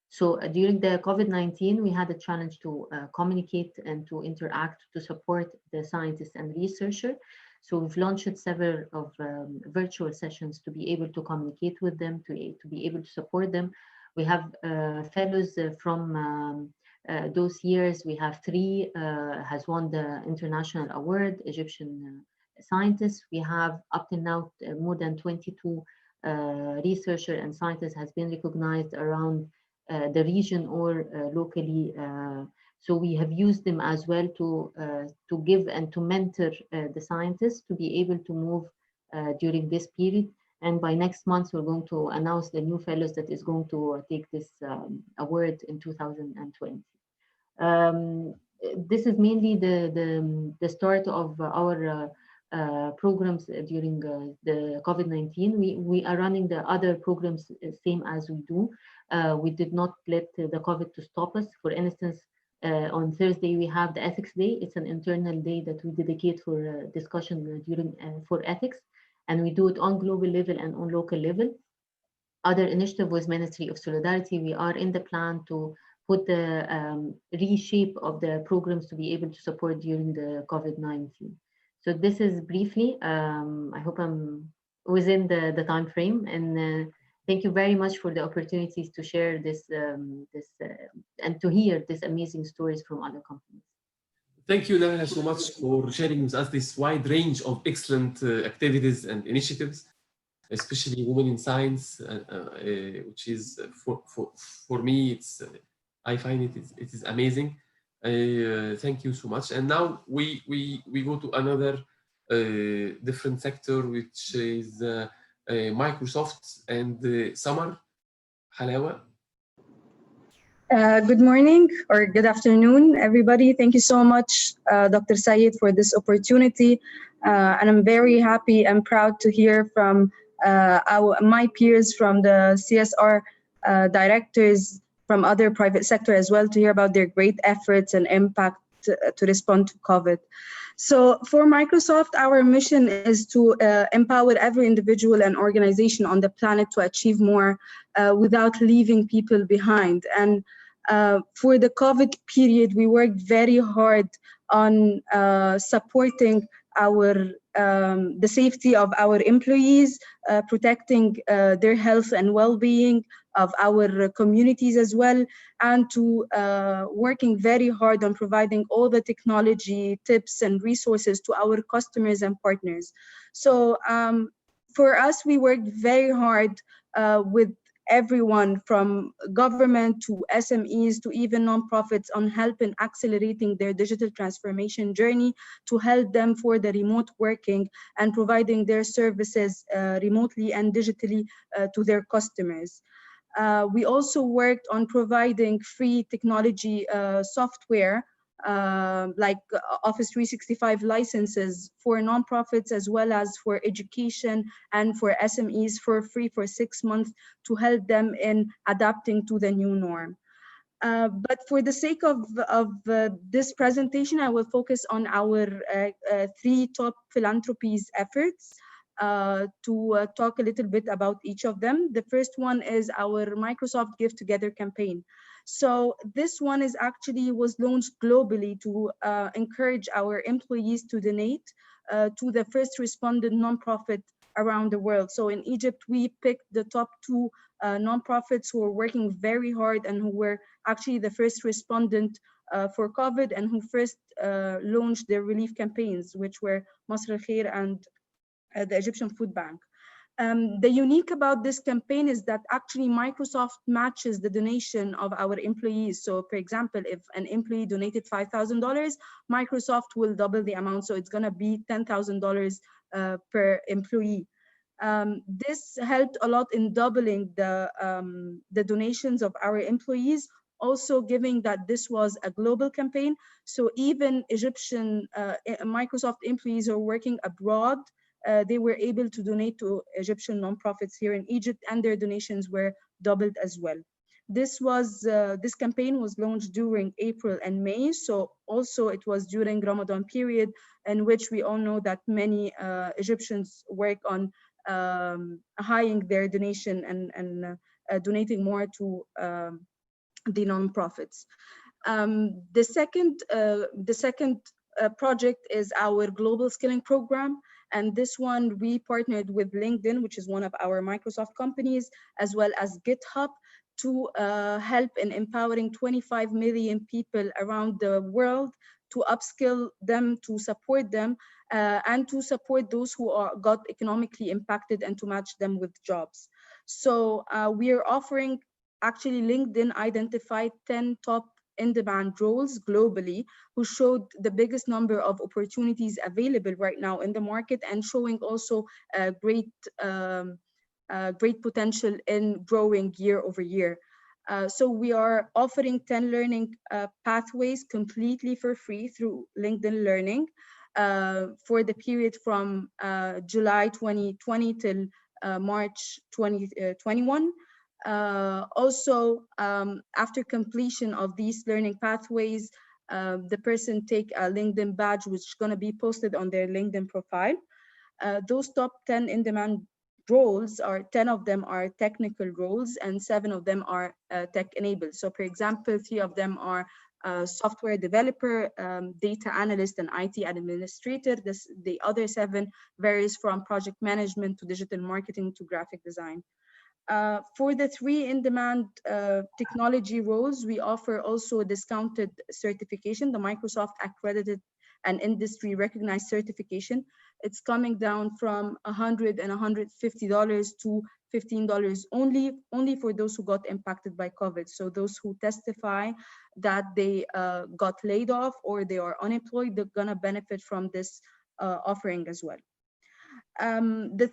So during the COVID-19, we had a challenge to communicate and to interact to support the scientists and researchers. So we've launched several of virtual sessions to be able to communicate with them, to be able to support them. We have fellows from those years. We have 3 has won the international award, Egyptian scientists. We have up to now more than 22 researchers and scientists has been recognized around the region or locally. So we have used them as well to give and to mentor the scientists to be able to move during this period. And by next month, we're going to announce the new fellows that is going to take this award in 2020. This is mainly the start of our programs during the COVID-19. We are running the other programs same as we do. We did not let the COVID to stop us. For instance, on Thursday, we have the Ethics Day. It's an internal day that we dedicate for discussion during for ethics, and we do it on global level and on local level. Other initiative was Ministry of Solidarity. We are in the plan to put the reshape of the programs to be able to support during the COVID-19. So this is briefly, I hope I'm within the time frame, and thank you very much for the opportunities to share this, and to hear these amazing stories from other companies. Thank you, Nana, so much for sharing with us this wide range of excellent activities and initiatives, especially Women in Science, which is for me, it's I find it is amazing. Thank you so much. And now we go to another different sector, which is Microsoft and Summer Halawa. Good morning or good afternoon, everybody. Thank you so much, Dr. Saeed, for this opportunity. And I'm very happy and proud to hear from my peers from the CSR directors from other private sector as well, to hear about their great efforts and impact to respond to COVID. So for Microsoft, our mission is to empower every individual and organization on the planet to achieve more without leaving people behind. And for the COVID period, we worked very hard on supporting the safety of our employees, protecting their health and well-being of our communities as well, and to working very hard on providing all the technology tips and resources to our customers and partners. So for us, we worked very hard with everyone from government to SMEs to even nonprofits on helping accelerating their digital transformation journey to help them for the remote working and providing their services remotely and digitally to their customers. We also worked on providing free technology software like Office 365 licenses for nonprofits as well as for education and for SMEs for free for 6 months to help them in adapting to the new norm. But for the sake of this presentation, I will focus on our 3 top philanthropies efforts to talk a little bit about each of them. The first one is our Microsoft Give Together campaign. So this one is actually was launched globally to encourage our employees to donate to the first responder nonprofit around the world. So in Egypt, we picked the top 2 nonprofits who were working very hard and who were actually the first respondent for COVID and who first launched their relief campaigns, which were Masr al-Khair and the Egyptian Food Bank. The unique about this campaign is that actually Microsoft matches the donation of our employees. So for example, if an employee donated $5,000, Microsoft will double the amount. So it's gonna be $10,000 per employee. This helped a lot in doubling the donations of our employees, also giving that this was a global campaign. So even Egyptian Microsoft employees are working abroad, they were able to donate to Egyptian nonprofits here in Egypt, and their donations were doubled as well. This campaign was launched during April and May, so also it was during Ramadan period, in which we all know that many Egyptians work on highing their donation and donating more to the nonprofits. The second project is our global skilling program. And this one, we partnered with LinkedIn, which is one of our Microsoft companies, as well as GitHub, to help in empowering 25 million people around the world, to upskill them, to support them, and to support those who got economically impacted and to match them with jobs. So we are offering, actually LinkedIn identified 10 top in-demand roles globally, who showed the biggest number of opportunities available right now in the market, and showing also great great potential in growing year over year. So we are offering 10 learning pathways completely for free through LinkedIn Learning for the period from July 2020 till March 2021. Also, after completion of these learning pathways, the person take a LinkedIn badge, which is going to be posted on their LinkedIn profile. Those top 10 in-demand roles are 10 of them are technical roles and 7 of them are tech-enabled. So, for example, 3 of them are software developer, data analyst, and IT administrator. The other 7 varies from project management to digital marketing to graphic design. For the 3 in-demand technology roles, we offer also a discounted certification, the Microsoft accredited and industry recognized certification. It's coming down from $100 and $150 to $15 only for those who got impacted by COVID. So those who testify that they got laid off or they are unemployed, they're gonna benefit from this offering as well. The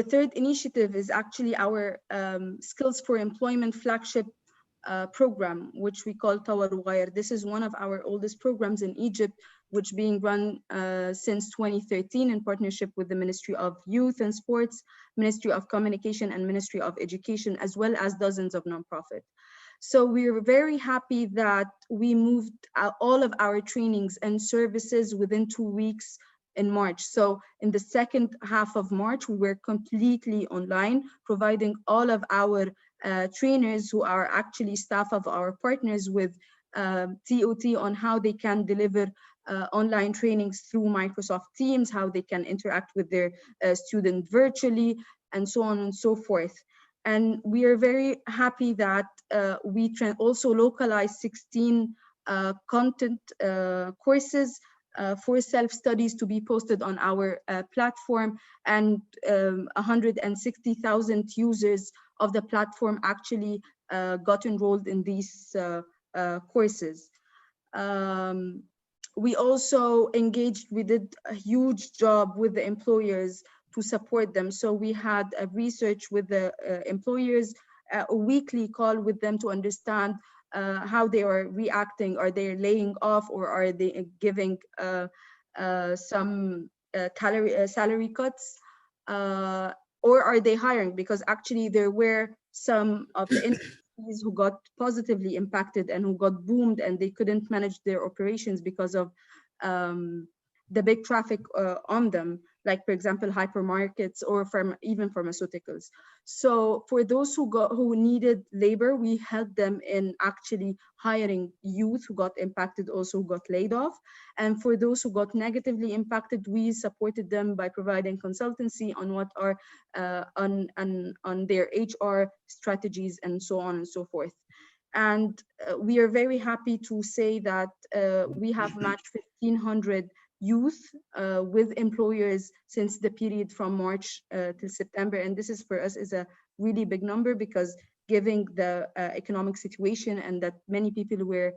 third initiative is actually our Skills for Employment flagship program, which we call Tawar Wire. This is one of our oldest programs in Egypt, which being run since 2013 in partnership with the Ministry of Youth and Sports, Ministry of Communication, and Ministry of Education, as well as dozens of nonprofits. So we're very happy that we moved all of our trainings and services within 2 weeks in March. So in the second half of March, we were completely online, providing all of our trainers who are actually staff of our partners with TOT on how they can deliver online trainings through Microsoft Teams, how they can interact with their student virtually, and so on and so forth. And we are very happy that we also localize 16 content courses for self-studies to be posted on our platform, and 160,000 users of the platform actually got enrolled in these courses. We also engaged, we did a huge job with the employers to support them. So we had a research with the employers, a weekly call with them to understand how they are reacting. Are they laying off, or are they giving some salary cuts, or are they hiring? Because actually there were some of the industries who got positively impacted and who got boomed, and they couldn't manage their operations because of the big traffic on them, like, for example, hypermarkets or even pharmaceuticals. So for those who needed labor, we helped them in actually hiring youth who got impacted, also who got laid off. And for those who got negatively impacted, we supported them by providing consultancy on what are on their HR strategies and so on and so forth. And we are very happy to say that we have matched 1,500 youth with employers since the period from March till September. And this is for us is a really big number, because given the economic situation and that many people were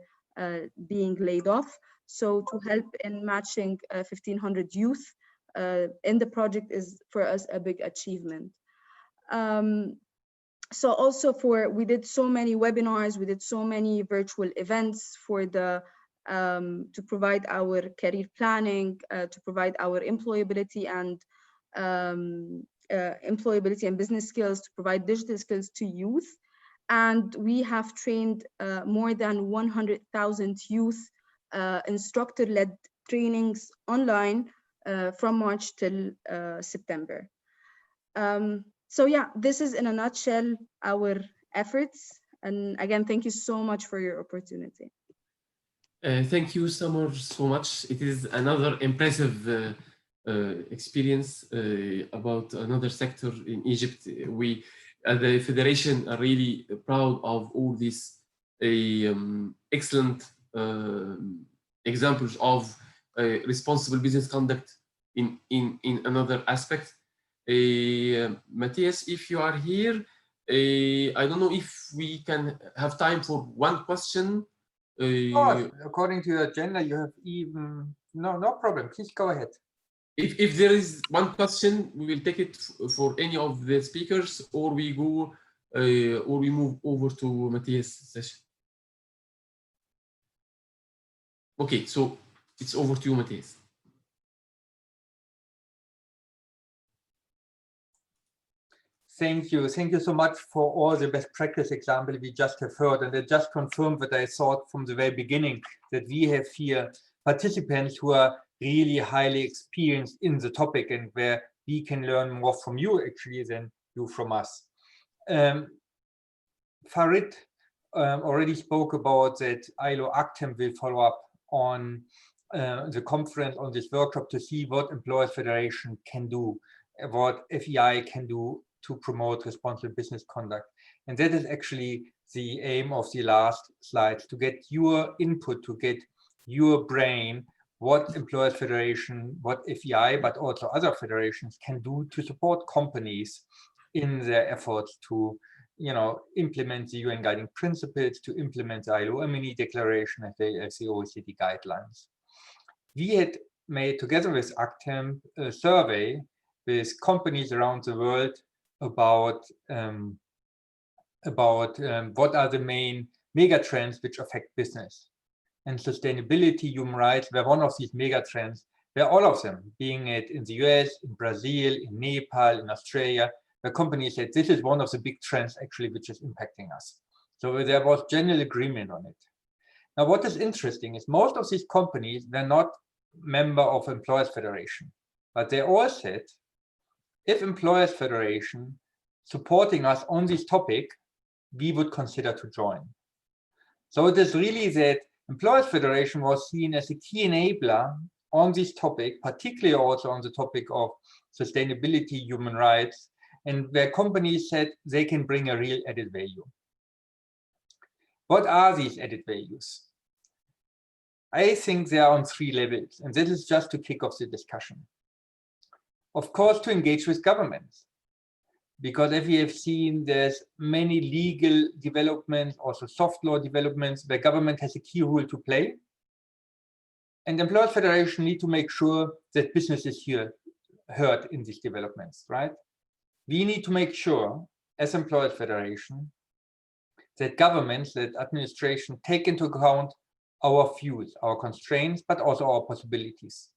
being laid off. So to help in matching 1,500 youth in the project is for us a big achievement. So also we did so many webinars, we did so many virtual events for the to provide our career planning, to provide our employability and business skills, to provide digital skills to youth. And we have trained more than 100,000 youth instructor-led trainings online from March till September. So yeah, this is in a nutshell our efforts. And again, thank you so much for your opportunity. Thank you so much. It is another impressive experience about another sector in Egypt. We, at the Federation, are really proud of all these excellent examples of responsible business conduct in another aspect. Matthias, if you are here, I don't know if we can have time for one question. Of course, according to your agenda, you have even no problem. Please go ahead. If there is one question, we will take it for any of the speakers, or we go, or we move over to Matthias' session. Okay, so it's over to you, Matthias. Thank you. Thank you so much for all the best practice examples we just have heard. And it just confirmed what I thought from the very beginning, that we have here participants who are really highly experienced in the topic and where we can learn more from you actually than you from us. Farid already spoke about that ILO ACTEM will follow up on the conference, on this workshop, to see what Employers Federation can do, what FEI can do to promote responsible business conduct. And that is actually the aim of the last slides, to get your input, to get your brain, what Employers Federation, what FEI, but also other federations can do to support companies in their efforts to, you know, implement the UN guiding principles, to implement the ILO Mini Declaration as the OECD guidelines. We had made, together with ACTEM, a survey with companies around the world about what are the main mega trends which affect business. And sustainability, human rights were one of these mega trends, where all of them, being it in the US, in Brazil, in Nepal, in Australia, where companies said this is one of the big trends actually which is impacting us. So there was general agreement on it. Now what is interesting is most of these companies were not member of Employers Federation, but they all said, if Employers Federation supporting us on this topic, we would consider to join. So it is really that Employers Federation was seen as a key enabler on this topic, particularly also on the topic of sustainability, human rights, and where companies said they can bring a real added value. What are these added values? I think they are on 3 levels, and this is just to kick off the discussion. Of course, to engage with governments, because as we have seen, there's many legal developments, also soft law developments, where government has a key role to play. And Employers Federation need to make sure that business is here heard in these developments, right? We need to make sure, as Employers Federation, that governments, that administration take into account our views, our constraints, but also our possibilities.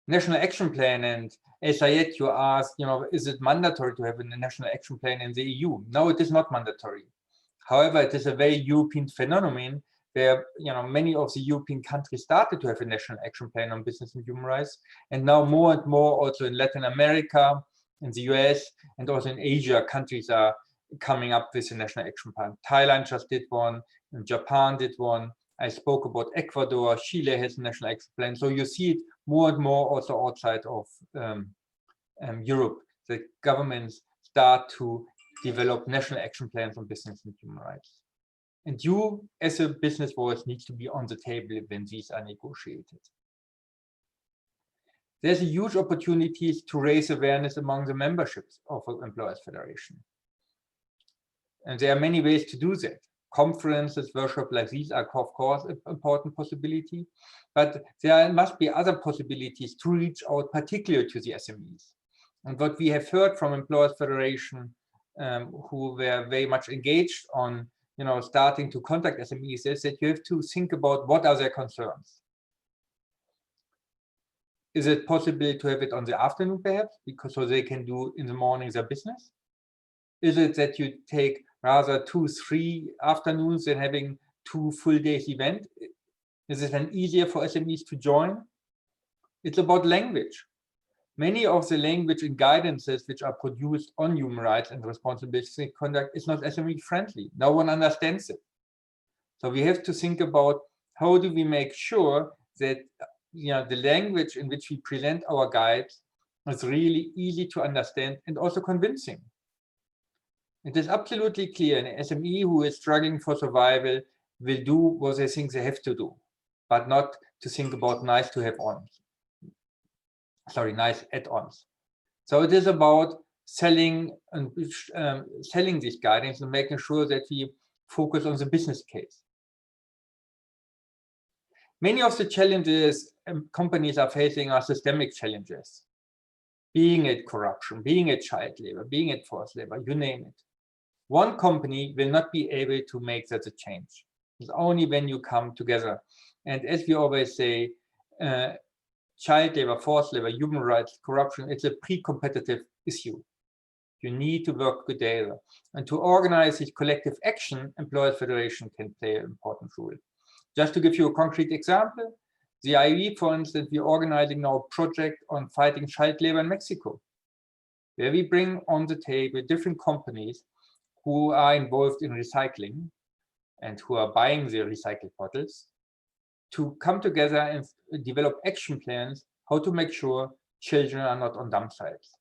National action plan, and as Syed, you asked, you know, is it mandatory to have a national action plan in the EU? No, it is not mandatory. However, it is a very European phenomenon where, you know, many of the European countries started to have a national action plan on business and human rights, and now more and more also in Latin America, in the US, and also in Asia, countries are coming up with a national action plan. Thailand just did one, and Japan did one. I spoke about Ecuador, Chile has a national action plan. So you see it more and more also outside of Europe, that governments start to develop national action plans on business and human rights. And you, as a business voice, needs to be on the table when these are negotiated. There's a huge opportunities to raise awareness among the memberships of Employers Federation. And there are many ways to do that. Conferences, workshops like these are, of course, an important possibility, but there must be other possibilities to reach out, particularly to the SMEs. And what we have heard from Employers Federation, who were very much engaged on, you know, starting to contact SMEs, is that you have to think about what are their concerns. Is it possible to have it on the afternoon, perhaps, because so they can do in the morning their business? Is it that you take rather 2-3 afternoons than having 2 full days event? Is it then easier for SMEs to join? It's about language. Many of the language and guidances which are produced on human rights and responsible business conduct is not SME friendly. No one understands it. So we have to think about how do we make sure that, you know, the language in which we present our guides is really easy to understand and also convincing. It is absolutely clear an SME who is struggling for survival will do what they think they have to do, but not to think about nice to have on. Sorry, nice add-ons. So it is about selling and selling these guidance and making sure that we focus on the business case. Many of the challenges companies are facing are systemic challenges, being it corruption, being it child labor, being it forced labor, you name it. One company will not be able to make that a change. It's only when you come together. And as we always say, child labor, forced labor, human rights, corruption, it's a pre-competitive issue. You need to work together. And to organize this collective action, Employers Federation can play an important role. Just to give you a concrete example, the IE, for instance, we're organizing now a project on fighting child labor in Mexico, where we bring on the table different companies who are involved in recycling and who are buying the recycled bottles to come together and develop action plans how to make sure children are not on dump sites.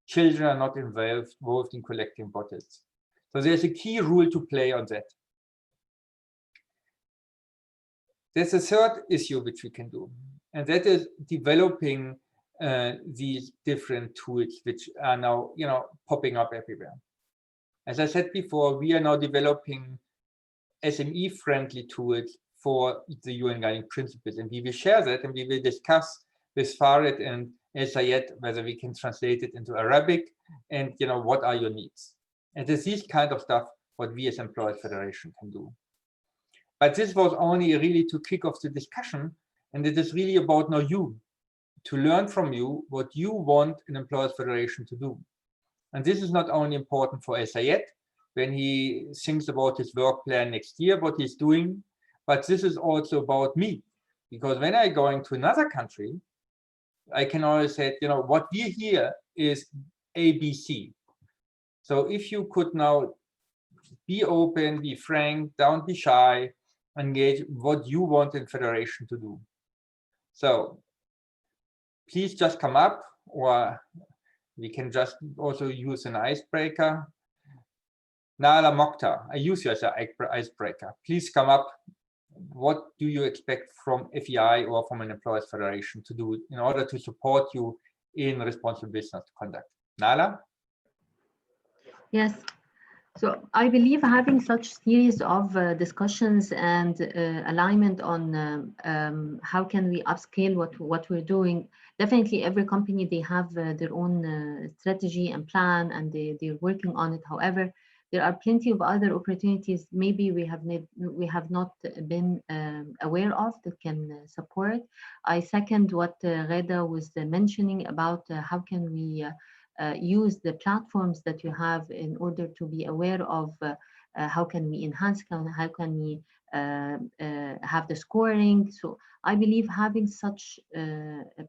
Children are not involved in collecting bottles. So there's a key role to play on that. There's a third issue which we can do, and that is developing these different tools which are now, popping up everywhere. As I said before, we are now developing SME-friendly tools for the UN Guiding Principles, and we will share that, and we will discuss with Farid and El Sayed whether we can translate it into Arabic, and what are your needs. And it's this kind of stuff what we as Employers Federation can do. But this was only really to kick off the discussion, and it is really about now you, to learn from you what you want an Employers Federation to do. And this is not only important for El Sayed when he thinks about his work plan next year, what he's doing, but this is also about me. Because when I go into another country, I can always say, what we hear is ABC. So if you could now be open, be frank, don't be shy, engage what you want in Federation to do. So please just come up, or we can just also use an icebreaker. Nala Mokhtar, I use you as an icebreaker. Please come up. What do you expect from FEI or from an Employers Federation to do in order to support you in responsible business conduct? Nala? Yes. So I believe having such series of discussions and alignment on how can we upscale what we're doing. Definitely every company, they have their own strategy and plan, and they're working on it. However, there are plenty of other opportunities maybe we have not been aware of that can support. I second what Reda was mentioning about how can we use the platforms that you have in order to be aware of how can we enhance, how can we have the scoring. So I believe having such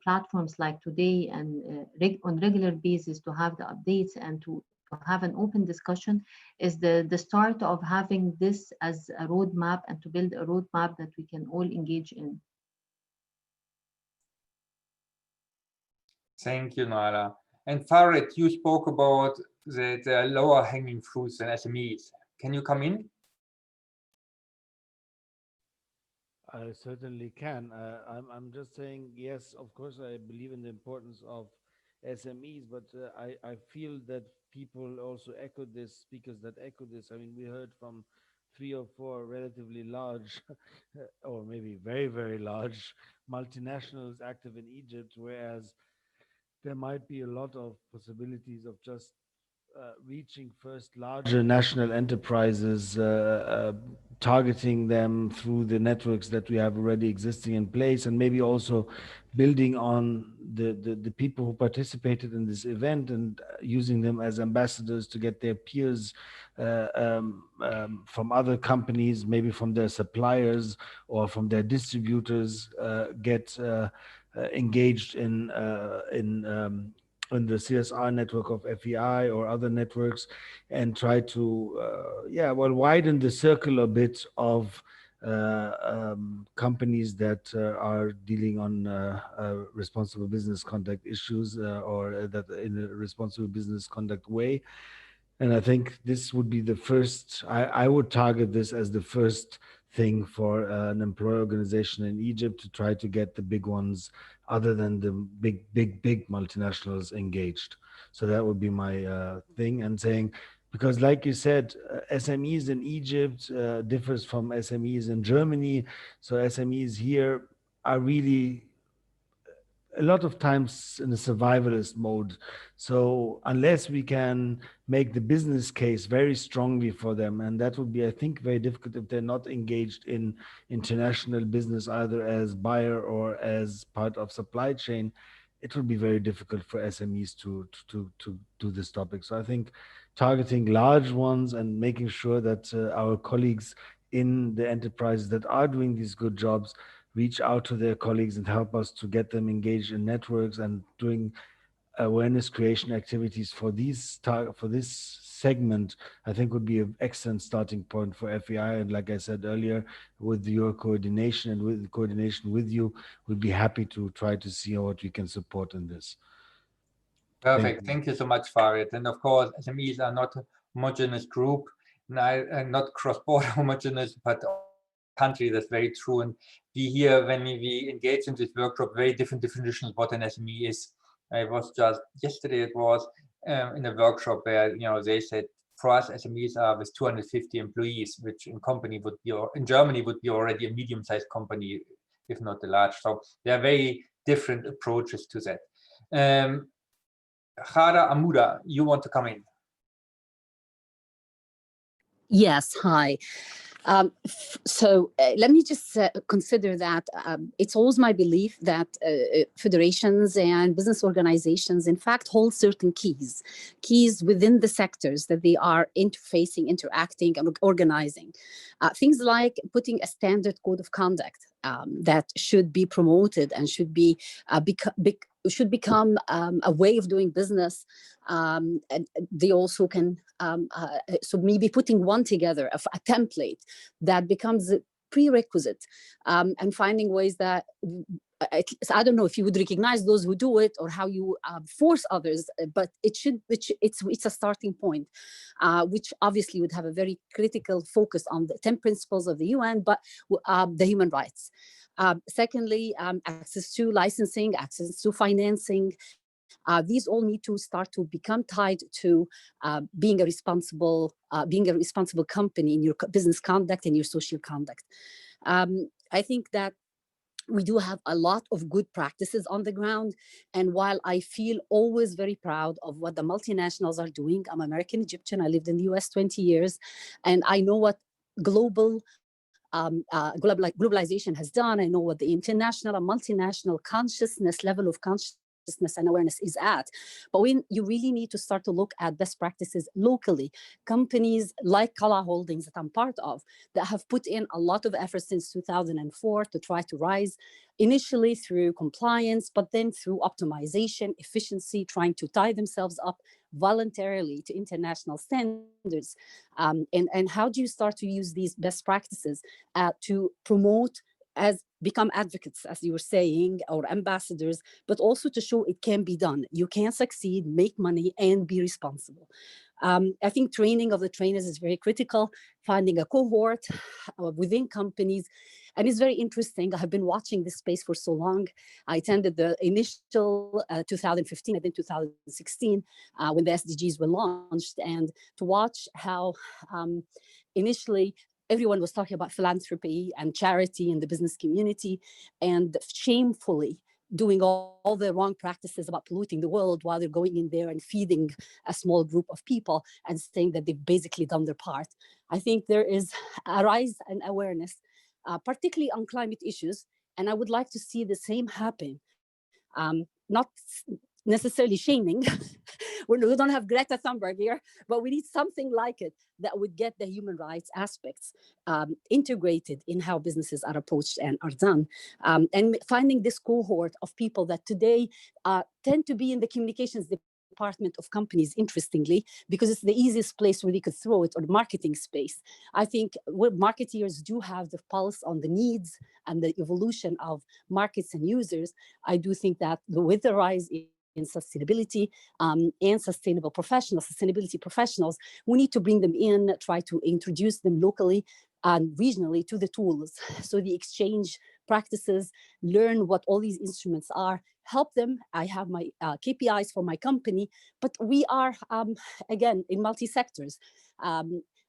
platforms like today and on regular basis to have the updates and to have an open discussion is the start of having this as a roadmap and to build a roadmap that we can all engage in. Thank you, Nala. And Farid, you spoke about the lower hanging fruits and SMEs. Can you come in? I certainly can. I'm just saying, yes, of course, I believe in the importance of SMEs, but I feel that people also echo this, speakers that echo this. I mean, we heard from 3 or 4 relatively large or maybe very, very large multinationals active in Egypt, whereas there might be a lot of possibilities of just reaching first larger national enterprises, targeting them through the networks that we have already existing in place, and maybe also building on the people who participated in this event and using them as ambassadors to get their peers from other companies, maybe from their suppliers or from their distributors, get engaged in the CSR network of FEI or other networks, and try to widen the circle a bit of companies that are dealing on responsible business conduct issues or that in a responsible business conduct way. And I think this would be the first, I would target this as the first thing for an employer organization in Egypt to try to get the big ones other than the big multinationals engaged. So that would be my thing. And saying, because like you said, SMEs in Egypt differs from SMEs in Germany. So SMEs here are really a lot of times in a survivalist mode. So unless we can make the business case very strongly for them, and that would be, I think, very difficult if they're not engaged in international business, either as buyer or as part of supply chain, it would be very difficult for SMEs to do this topic. So I think targeting large ones and making sure that our colleagues in the enterprises that are doing these good jobs reach out to their colleagues and help us to get them engaged in networks and doing awareness creation activities for this segment, I think would be an excellent starting point for FEI. And like I said earlier, with your coordination and with coordination with you, we'd be happy to try to see what we can support in this. Perfect. Thank you so much, Farid. And of course, SMEs are not a homogeneous group, and not cross-border homogeneous, but country. That's very true. And we hear when we engage in this workshop very different definitions of what an SME is. I was just yesterday, it was in a workshop where they said for us SMEs are with 250 employees, which in company would be, or in Germany would be already a medium-sized company, if not a large. So there are very different approaches to that. Khara Amuda, you want to come in? Yes, hi. So let me just consider that it's always my belief that federations and business organizations, in fact, hold certain keys within the sectors that they are interfacing, interacting, and organizing. Things like putting a standard code of conduct that should be promoted and should be should become a way of doing business. And they also can, so maybe putting one together, a template that becomes a prerequisite, and finding ways that, I don't know if you would recognize those who do it or how you force others, but it's a starting point, which obviously would have a very critical focus on the 10 principles of the UN, but the human rights. Secondly, access to licensing, access to financing. These all need to start to become tied to being a responsible company in your business conduct and your social conduct. I think that we do have a lot of good practices on the ground. And while I feel always very proud of what the multinationals are doing, I'm American Egyptian, I lived in the US 20 years, and I know what globalization has done. I know what the international and multinational level of consciousness and awareness is at. But when you really need to start to look at best practices locally, companies like Kala Holdings that I'm part of, that have put in a lot of effort since 2004 to try to rise, initially through compliance, but then through optimization, efficiency, trying to tie themselves up voluntarily to international standards. And how do you start to use these best practices to promote, become advocates, as you were saying, or ambassadors, but also to show it can be done. You can succeed, make money, and be responsible. I think training of the trainers is very critical, finding a cohort within companies. And it's very interesting. I have been watching this space for so long. I attended the initial 2015 and then 2016 when the SDGs were launched, and to watch how initially everyone was talking about philanthropy and charity in the business community, and shamefully doing all the wrong practices about polluting the world while they're going in there and feeding a small group of people and saying that they've basically done their part. I think there is a rise in awareness, particularly on climate issues, and I would like to see the same happen. Not necessarily shaming. We don't have Greta Thunberg here, but we need something like it that would get the human rights aspects integrated in how businesses are approached and are done. And finding this cohort of people that today tend to be in the communications department of companies, interestingly, because it's the easiest place where they could throw it, or the marketing space. I think marketeers do have the pulse on the needs and the evolution of markets and users. I do think that with the rise in sustainability and sustainability professionals, we need to bring them in, try to introduce them locally and regionally to the tools. So the exchange practices, learn what all these instruments are, help them. I have my KPIs for my company, but we are, again, in multi-sectors.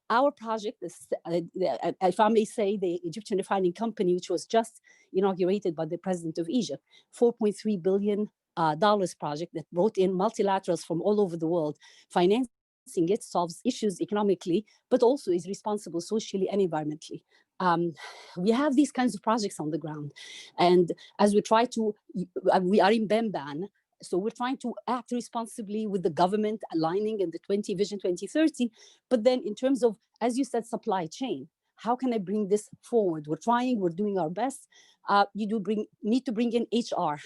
Our project is, if I may say, the Egyptian Refining Company, which was just inaugurated by the President of Egypt, $4.3 billion project that brought in multilaterals from all over the world, financing it, solves issues economically, but also is responsible socially and environmentally. We have these kinds of projects on the ground. And as we try to, we are in Bemban, so we're trying to act responsibly with the government aligning in the Vision 2030. But then in terms of, as you said, supply chain, how can I bring this forward? We're trying, we're doing our best. You need to bring in HR.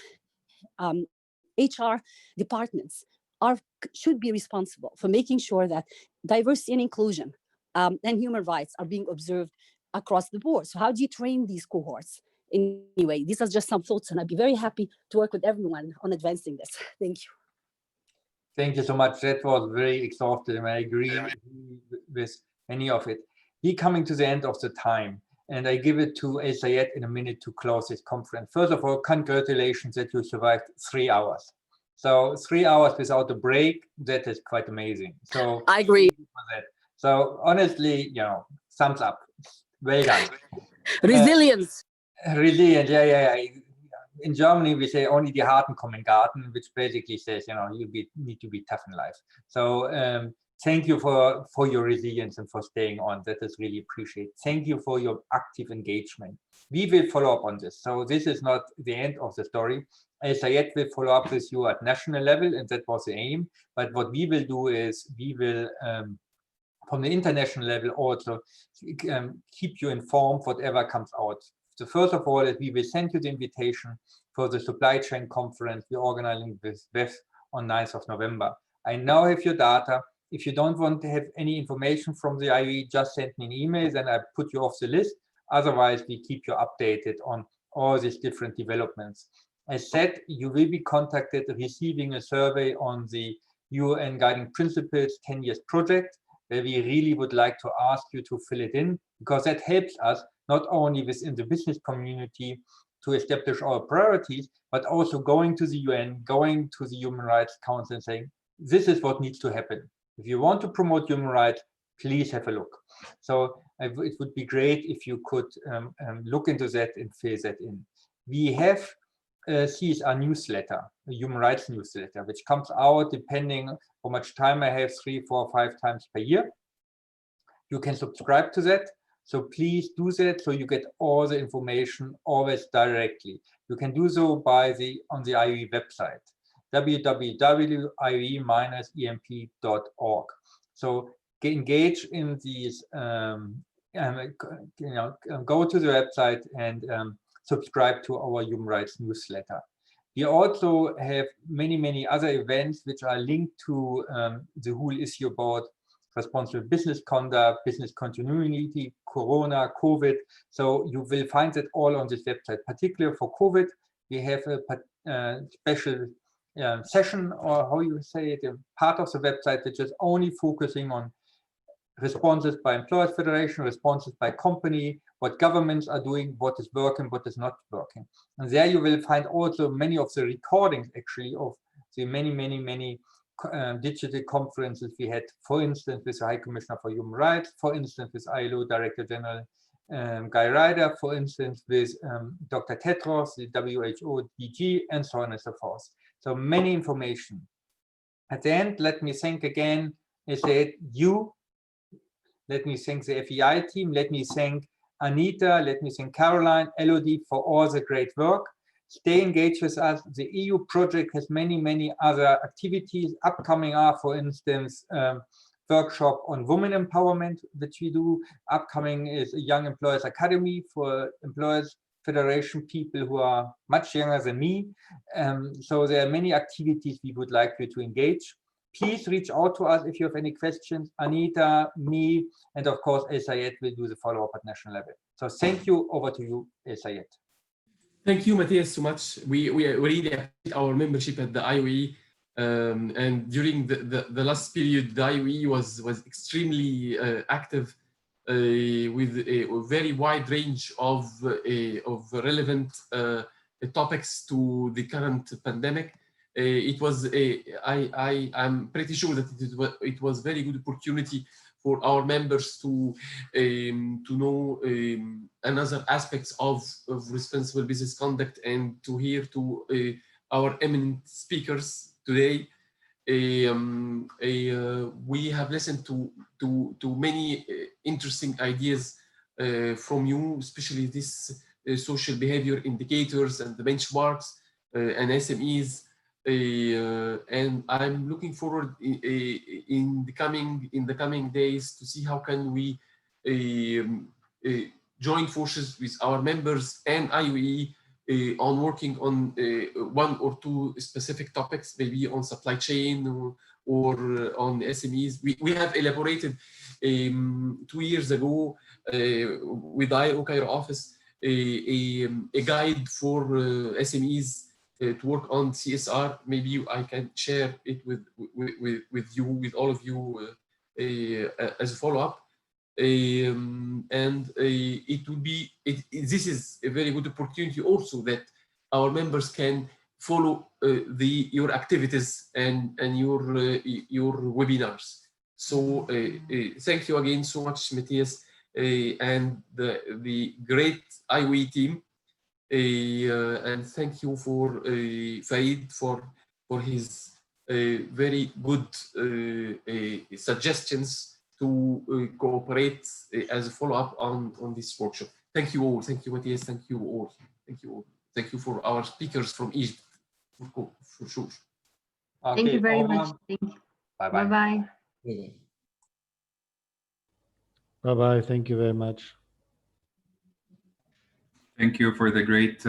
HR departments should be responsible for making sure that diversity and inclusion and human rights are being observed across the board. So how do you train these cohorts? Anyway, these are just some thoughts, and I'd be very happy to work with everyone on advancing this. Thank you. Thank you so much. That was very exhaustive, and I agree with many of it. We're coming to the end of the time, and I give it to El Sayed in a minute to close this conference. First of all, congratulations that you survived 3 hours. So 3 hours without a break, that is quite amazing. So I agree. So honestly, thumbs up. Well done. Resilience. Resilient, yeah. In Germany, we say only die Harten kommen in Garten, which basically says, you need to be tough in life. So thank you for your resilience and for staying on. That is really appreciated. Thank you for your active engagement. We will follow up on this. So this is not the end of the story. El Sayed will follow up with you at national level, and that was the aim. But what we will do is we will, from the international level, also keep you informed whatever comes out. So first of all, we will send you the invitation for the supply chain conference we're organizing with WEF on 9th of November. I now have your data. If you don't want to have any information from the IOE, just send me an email, then I put you off the list. Otherwise, we keep you updated on all these different developments. As said, you will be contacted receiving a survey on the UN Guiding Principles 10 years project, where we really would like to ask you to fill it in, because that helps us not only within the business community to establish our priorities, but also going to the UN, going to the Human Rights Council and saying, this is what needs to happen. If you want to promote human rights, please have a look. So it would be great if you could look into that and fill that in. We have a CSR newsletter, a human rights newsletter, which comes out depending how much time I have, 3, 4, 5 times per year. You can subscribe to that. So please do that so you get all the information always directly. You can do so on the IOE website, www.ioe-emp.org. So engage in these, go to the website and subscribe to our human rights newsletter. We also have many other events which are linked to the whole issue about responsible business conduct, business continuity, Corona, COVID. So you will find that all on this website. Particularly for COVID, we have a special session, or how you say it, a part of the website which is only focusing on responses by Employers Federation, responses by company, what governments are doing, what is working, what is not working. And there you will find also many of the recordings actually of the many digital conferences we had, for instance, with the High Commissioner for Human Rights, for instance, with ILO Director General Guy Ryder, for instance, with Dr. Tedros, the WHO DG, and so on and so forth. So many information. At the end, let me thank again, I said, you. Let me thank the FEI team. Let me thank Anita. Let me thank Caroline, Elodie for all the great work. Stay engaged with us. The EU project has many other activities. Upcoming are, for instance, workshop on women empowerment, which we do. Upcoming is a Young Employers Academy for Employers Federation people who are much younger than me. So there are many activities we would like you to engage. Please reach out to us if you have any questions. Anita, me, and of course, El Sayed will do the follow-up at national level. So thank you. Over to you, El Sayed. Thank you, Matthias, so much. We really appreciate our membership at the IOE. And during the last period, the IOE was extremely active with a very wide range of relevant topics to the current pandemic. It was I'm pretty sure that it was a very good opportunity for our members to know another aspects of responsible business conduct, and to hear to our eminent speakers today. We have listened to many interesting ideas from you, especially this social behavior indicators and the benchmarks and SMEs. And I'm looking forward in the coming days to see how can we join forces with our members and IOE on working on one or two specific topics, maybe on supply chain or on SMEs. We have elaborated 2 years ago with IO Cairo office a guide for SMEs to work on CSR. Maybe I can share it with you, with all of you as a follow-up. It would be, this is a very good opportunity also that our members can follow your activities and your webinars. So thank you again so much, Matthias, and the great IOE team. And thank you for Faid for his very good suggestions to cooperate as a follow-up on this workshop. Thank you all. Thank you, Matthias. Thank you all. Thank you all. Thank you for our speakers from Egypt, for sure. Okay. Thank you very much. Thank you. Bye-bye. Bye-bye. Bye-bye. Thank you very much. Thank you for the great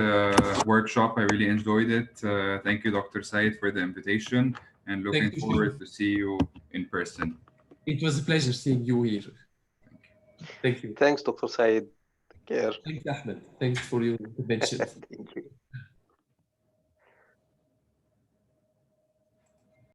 workshop. I really enjoyed it. Thank you, Dr. Said, for the invitation, and looking forward to see you in person. It was a pleasure seeing you here. Thank you. Thanks, Dr. Said. Take care. Thanks, Ahmed. Thanks for your intervention. Thank you.